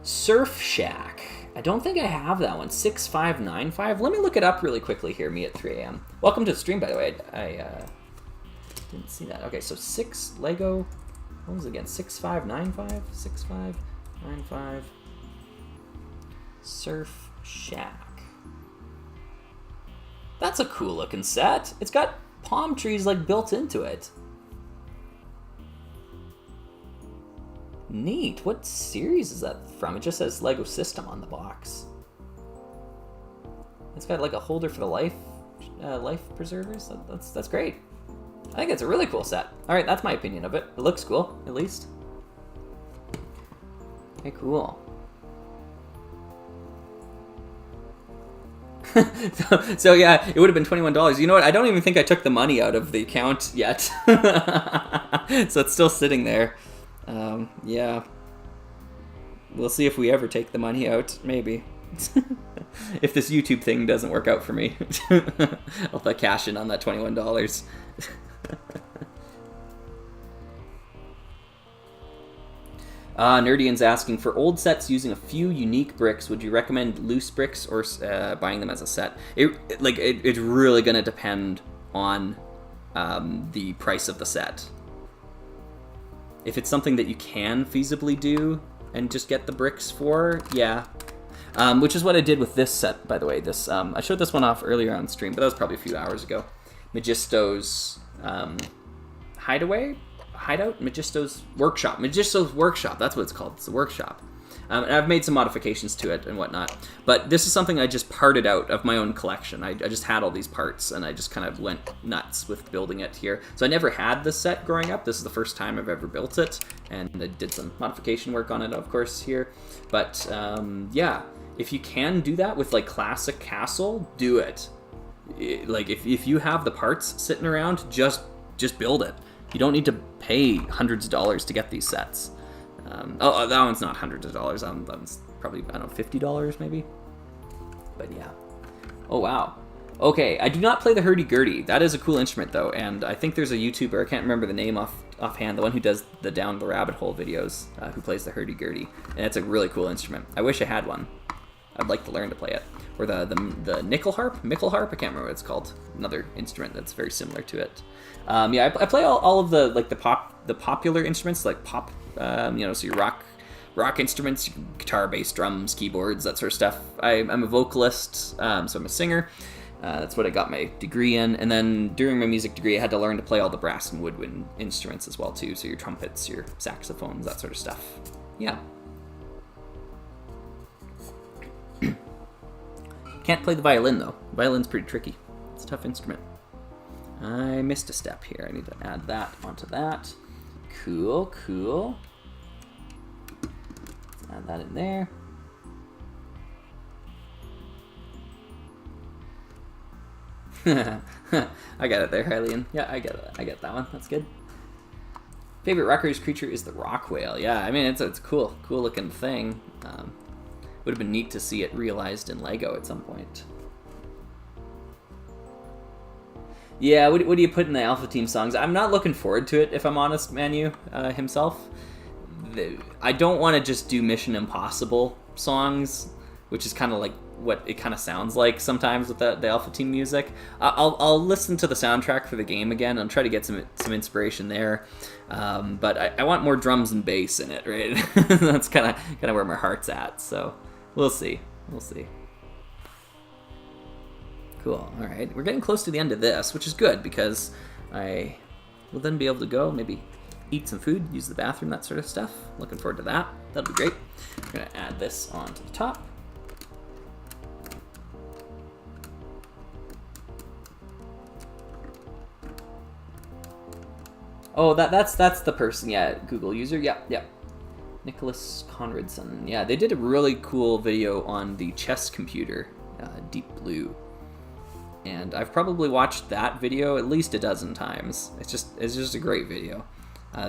Surf Shack. I don't think I have that one. 6595. Let me look it up really quickly here, me at 3 a.m. Welcome to the stream, by the way. I didn't see that. Okay, so 6 Lego. What was it again? 6595? 6595. Surf Shack. That's a cool looking set. It's got palm trees like built into it. Neat. What series is that from? It just says Lego System on the box. It's got like a holder for the life preservers. That's great. I think it's a really cool set. All right, that's my opinion of it. It looks cool, at least. Okay, cool. So yeah, it would have been $21. You know what? I don't even think I took the money out of the account yet. So it's still sitting there. Yeah. We'll see if we ever take the money out, maybe. If this YouTube thing doesn't work out for me. I'll cash in on that $21. Nerdian's asking, for old sets using a few unique bricks, would you recommend loose bricks or buying them as a set? It's really going to depend on the price of the set. If it's something that you can feasibly do and just get the bricks for, yeah. Which is what I did with this set, by the way. This I showed this one off earlier on stream, but that was probably a few hours ago. Magisto's Hideout? Magisto's Workshop. Magisto's Workshop, that's what it's called. It's the Workshop. And I've made some modifications to it and whatnot. But this is something I just parted out of my own collection. I just had all these parts, and I just kind of went nuts with building it here. So I never had this set growing up. This is the first time I've ever built it, and I did some modification work on it, of course, here. But, yeah, if you can do that with, like, Classic Castle, do it. Like, if you have the parts sitting around, just build it. You don't need to pay hundreds of dollars to get these sets. That one's not hundreds of dollars. That one's probably, I don't know, $50 maybe. But yeah. Oh, wow. Okay, I do not play the hurdy-gurdy. That is a cool instrument, though, and I think there's a YouTuber, I can't remember the name offhand, the one who does the Down the Rabbit Hole videos, who plays the hurdy-gurdy, and it's a really cool instrument. I wish I had one. I'd like to learn to play it. Or the nickel harp? Mickle harp? I can't remember what it's called. Another instrument that's very similar to it. Yeah, I play all of the popular instruments, like pop, so your rock instruments, guitar, bass, drums, keyboards, that sort of stuff. I'm a vocalist, so I'm a singer. That's what I got my degree in. And then during my music degree, I had to learn to play all the brass and woodwind instruments as well, too. So your trumpets, your saxophones, that sort of stuff. Yeah. Can't play the violin, though. The violin's pretty tricky. It's a tough instrument. I missed a step here. I need to add that onto that. Cool, cool. Let's add that in there. I got it there, Hylian. Yeah, I get it. I get that one. That's good. Favorite rock race creature is the rock whale. Yeah, I mean, it's a cool looking thing. Would have been neat to see it realized in Lego at some point. Yeah, what do you put in the Alpha Team songs? I'm not looking forward to it, if I'm honest, Manu himself. I don't want to just do Mission Impossible songs, which is kind of like what it kind of sounds like sometimes with the Alpha Team music. I'll listen to the soundtrack for the game again and try to get some inspiration there. But I want more drums and bass in it, right? That's kind of where my heart's at. So we'll see. We'll see. Cool. All right. We're getting close to the end of this, which is good because I will then be able to go maybe eat some food, use the bathroom, that sort of stuff. Looking forward to that. That'll be great. I'm going to add this onto the top. Oh, that's the person. Yeah, Google user. Yeah. Nicholas Conradson. Yeah, they did a really cool video on the chess computer, Deep Blue. And I've probably watched that video at least a dozen times. It's just a great video.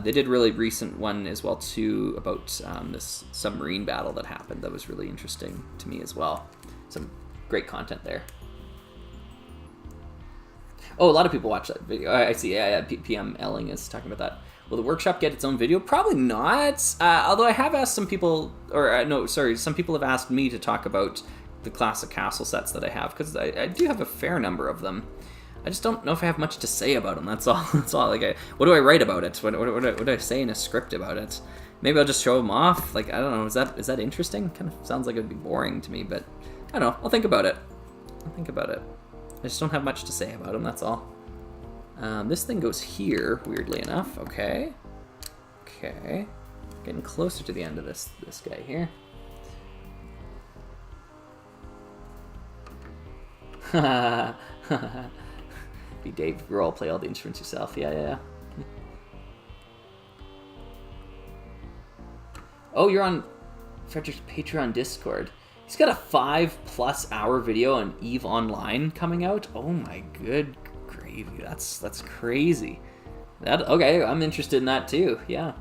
They did a really recent one as well too about this submarine battle that happened. That was really interesting to me as well. Some great content there. Oh, a lot of people watch that video. I see. Yeah. PM Elling is talking about that. Will the workshop get its own video? Probably not. Although I have asked some people, some people have asked me to talk about the classic castle sets that I have, because I do have a fair number of them. I just don't know if I have much to say about them. That's all. That's all. Like, what do I write about it? What do I say in a script about it? Maybe I'll just show them off. Like, I don't know. Is that interesting? Kind of sounds like it'd be boring to me, but I don't know. I'll think about it. I just don't have much to say about them. That's all. This thing goes here, weirdly enough. Okay. Getting closer to the end of this guy here. Be Dave Grohl, play all the instruments yourself. Yeah. Oh, you're on Frederick's Patreon Discord. He's got a 5+ hour video on EVE Online coming out. Oh my good gravy. That's crazy. Okay, I'm interested in that too. Yeah.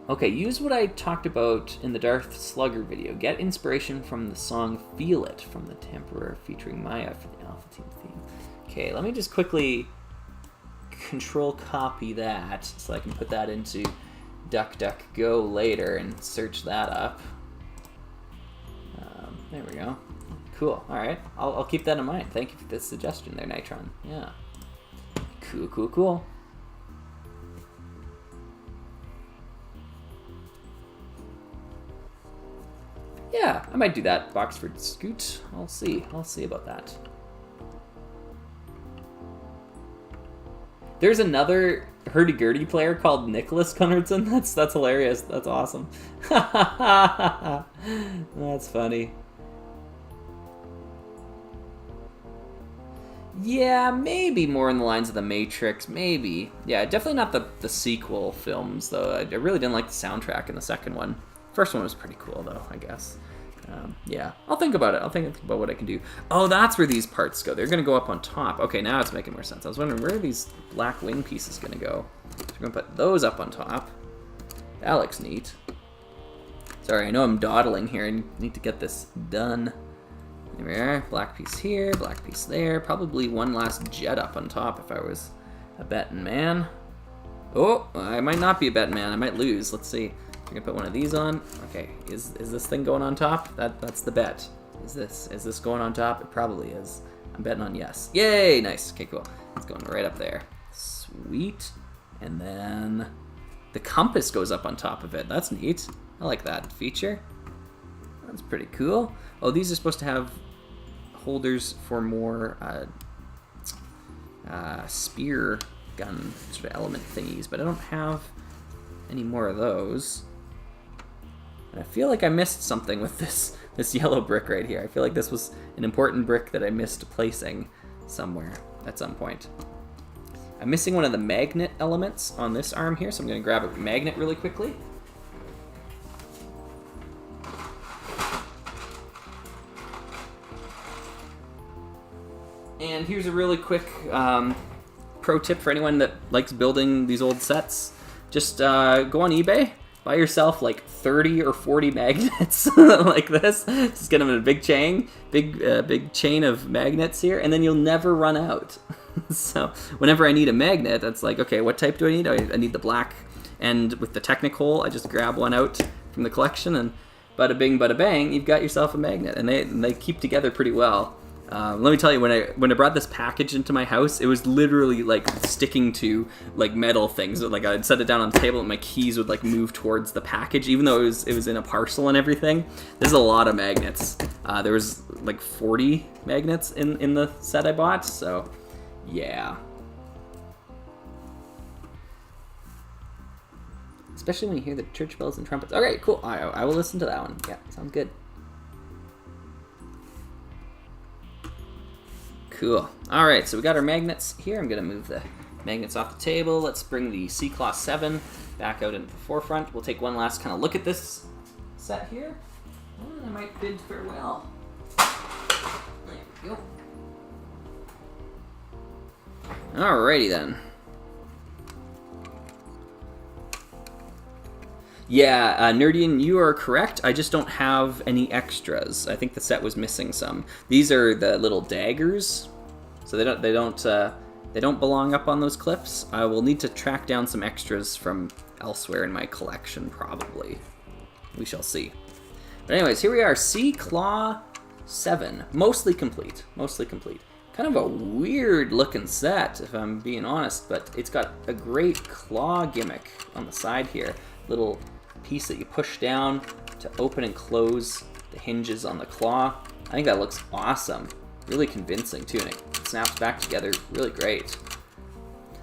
Okay, use what I talked about in the Darth Slugger video. Get inspiration from the song Feel It from the Temporary featuring Maya for the Alpha Team theme. Okay, let me just quickly control copy that so I can put that into DuckDuckGo later and search that up. There we go. Cool. All right. I'll keep that in mind. Thank you for the suggestion there, Nitron. Yeah. Cool. Yeah, I might do that. Boxford Scoot. I'll see about that. There's another hurdy-gurdy player called Nicholas Conradson. That's hilarious. That's awesome. That's funny. Yeah, maybe more in the lines of The Matrix. Maybe. Yeah, definitely not the sequel films, though. I really didn't like the soundtrack in the second one. First one was pretty cool, though, I guess. Yeah, I'll think about it. I'll think about what I can do. Oh, that's where these parts go. They're going to go up on top. Okay, now it's making more sense. I was wondering, where are these black wing pieces going to go? So we're going to put those up on top. That looks neat. Sorry, I know I'm dawdling here. I need to get this done. There we are. Black piece here, black piece there. Probably one last jet up on top if I was a betting man. Oh, I might not be a betting man. I might lose. Let's see. I'm gonna put one of these on. Okay, is this thing going on top? That's the bet. Is this going on top? It probably is. I'm betting on yes. Yay! Nice. Okay, cool. It's going right up there. Sweet. And then the compass goes up on top of it. That's neat. I like that feature. That's pretty cool. Oh, these are supposed to have holders for more spear gun sort of element thingies, but I don't have any more of those. And I feel like I missed something with this yellow brick right here. I feel like this was an important brick that I missed placing somewhere at some point. I'm missing one of the magnet elements on this arm here, so I'm going to grab a magnet really quickly. And here's a really quick pro tip for anyone that likes building these old sets. Just go on eBay, buy yourself like 30 or 40 magnets like this. Just get them in a big chain of magnets here, and then you'll never run out. So whenever I need a magnet, that's like, okay, what type do I need? I need the black. And with the Technicolor, I just grab one out from the collection, and bada bing, bada bang, you've got yourself a magnet. And they keep together pretty well. Let me tell you, when I brought this package into my house, it was literally like sticking to like metal things. Like I'd set it down on the table and my keys would like move towards the package, even though it was in a parcel and everything. There's a lot of magnets. There was like 40 magnets in the set I bought, so yeah. Especially when you hear the church bells and trumpets. Okay, cool. I will listen to that one. Yeah, sounds good. Cool. All right, so we got our magnets here. I'm going to move the magnets off the table. Let's bring the C-Class 7 back out into the forefront. We'll take one last kind of look at this set here. And I might bid farewell. There we go. Alrighty then. Yeah, Nerdian, you are correct. I just don't have any extras. I think the set was missing some. These are the little daggers, so they don't belong up on those clips. I will need to track down some extras from elsewhere in my collection, probably. We shall see. But anyways, here we are, C-Claw 7, mostly complete. Mostly complete. Kind of a weird looking set, if I'm being honest, but it's got a great claw gimmick on the side here. Little piece that you push down to open and close the hinges on the claw. I think that looks awesome. Really convincing too, and it snaps back together really great.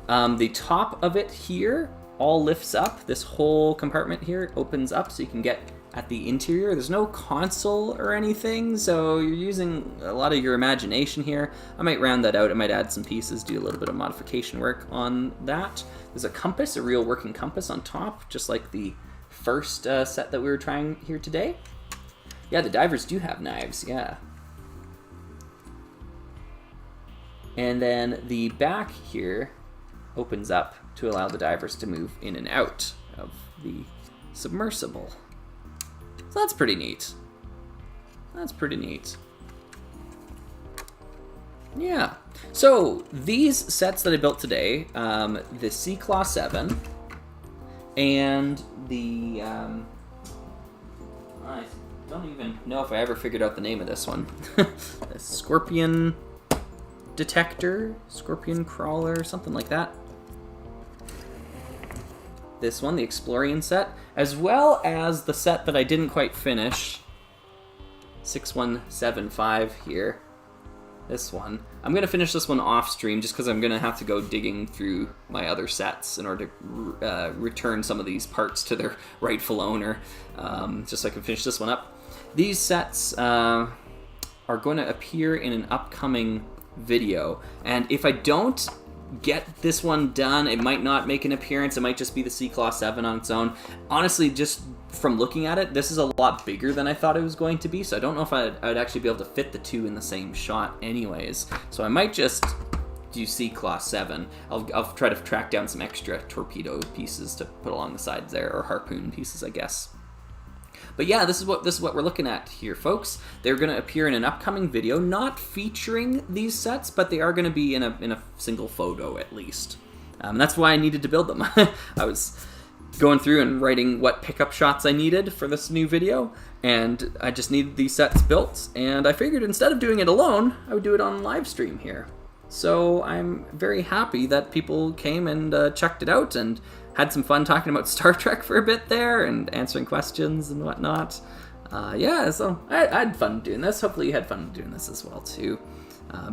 The top of it here all lifts up. This whole compartment here opens up so you can get at the interior. There's no console or anything, so you're using a lot of your imagination here. I might round that out. I might add some pieces, do a little bit of modification work on that. There's a compass, a real working compass on top, just like the first set that we were trying here today. Yeah, the divers do have knives, yeah. And then the back here opens up to allow the divers to move in and out of the submersible. So that's pretty neat. That's pretty neat. Yeah. So these sets that I built today, the C-Claw 7 and the I don't even know if I ever figured out the name of this one. The Scorpion Detector, Scorpion Crawler, something like that. This one, the Exploriens set, as well as the set that I didn't quite finish, 6175 here. This one. I'm going to finish this one off stream just because I'm going to have to go digging through my other sets in order to return some of these parts to their rightful owner, just so I can finish this one up. These sets are going to appear in an upcoming video, and if I don't get this one done, it might not make an appearance. It might just be the C-Claw 7 on its own. Honestly, just from looking at it, this is a lot bigger than I thought it was going to be, so I don't know if I'd actually be able to fit the two in the same shot anyways. So I might just do C-Claw 7. I'll try to track down some extra torpedo pieces to put along the sides there, or harpoon pieces, I guess. But yeah, this is what we're looking at here, folks. They're going to appear in an upcoming video, not featuring these sets, but they are going to be in a single photo at least. That's why I needed to build them. I was going through and writing what pickup shots I needed for this new video, and I just needed these sets built, and I figured instead of doing it alone, I would do it on live stream here. So I'm very happy that people came and checked it out and had some fun talking about Star Trek for a bit there and answering questions and whatnot. Yeah, so I had fun doing this. Hopefully you had fun doing this as well too.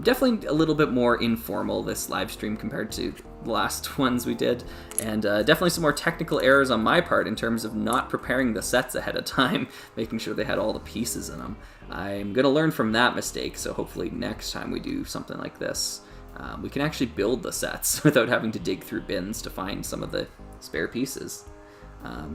Definitely a little bit more informal, this live stream, compared to the last ones we did. And definitely some more technical errors on my part in terms of not preparing the sets ahead of time, making sure they had all the pieces in them. I'm going to learn from that mistake, so hopefully next time we do something like this, we can actually build the sets without having to dig through bins to find some of the spare pieces.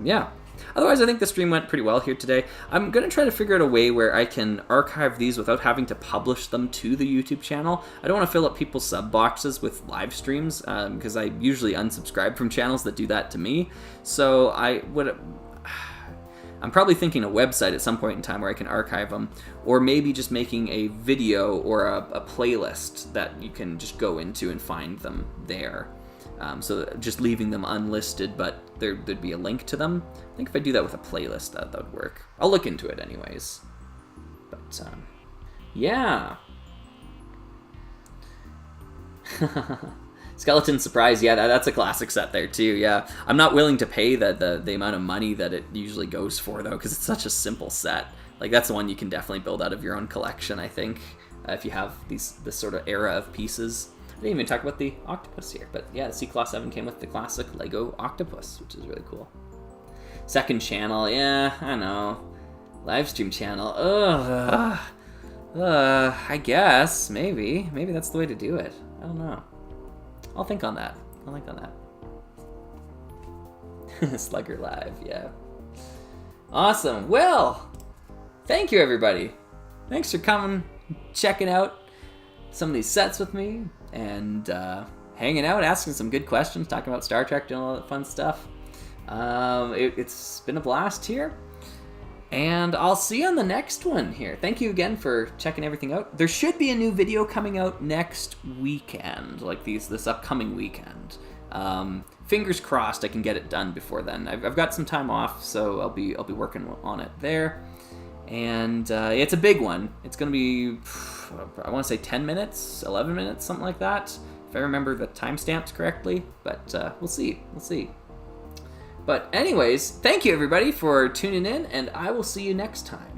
Yeah. Otherwise, I think the stream went pretty well here today. I'm going to try to figure out a way where I can archive these without having to publish them to the YouTube channel. I don't want to fill up people's sub boxes with live streams, because I usually unsubscribe from channels that do that to me. So I'm probably thinking a website at some point in time where I can archive them, or maybe just making a video or a playlist that you can just go into and find them there. So just leaving them unlisted, but there'd be a link to them. I think if I do that with a playlist, that would work. I'll look into it anyways. But, yeah. Skeleton Surprise, yeah, that's a classic set there too, yeah. I'm not willing to pay the amount of money that it usually goes for, though, because it's such a simple set. Like, that's the one you can definitely build out of your own collection, I think, if you have this sort of era of pieces. I didn't even talk about the octopus here, but yeah, the C-Claw 7 came with the classic Lego octopus, which is really cool. Second channel, yeah, I know. Livestream channel, ugh. I guess. Maybe. Maybe that's the way to do it. I don't know. I'll think on that. I'll think on that. Slugger Live, yeah. Awesome. Well, thank you, everybody. Thanks for coming, checking out some of these sets with me, and hanging out, asking some good questions, talking about Star Trek, doing all that fun stuff. It's been a blast here. And I'll see you on the next one here. Thank you again for checking everything out. There should be a new video coming out next weekend, like this upcoming weekend. Fingers crossed I can get it done before then. I've got some time off, so I'll be working on it there. And it's a big one. It's going to be, I want to say 10 minutes, 11 minutes, something like that, if I remember the timestamps correctly. But we'll see. We'll see. But anyways, thank you everybody for tuning in, and I will see you next time.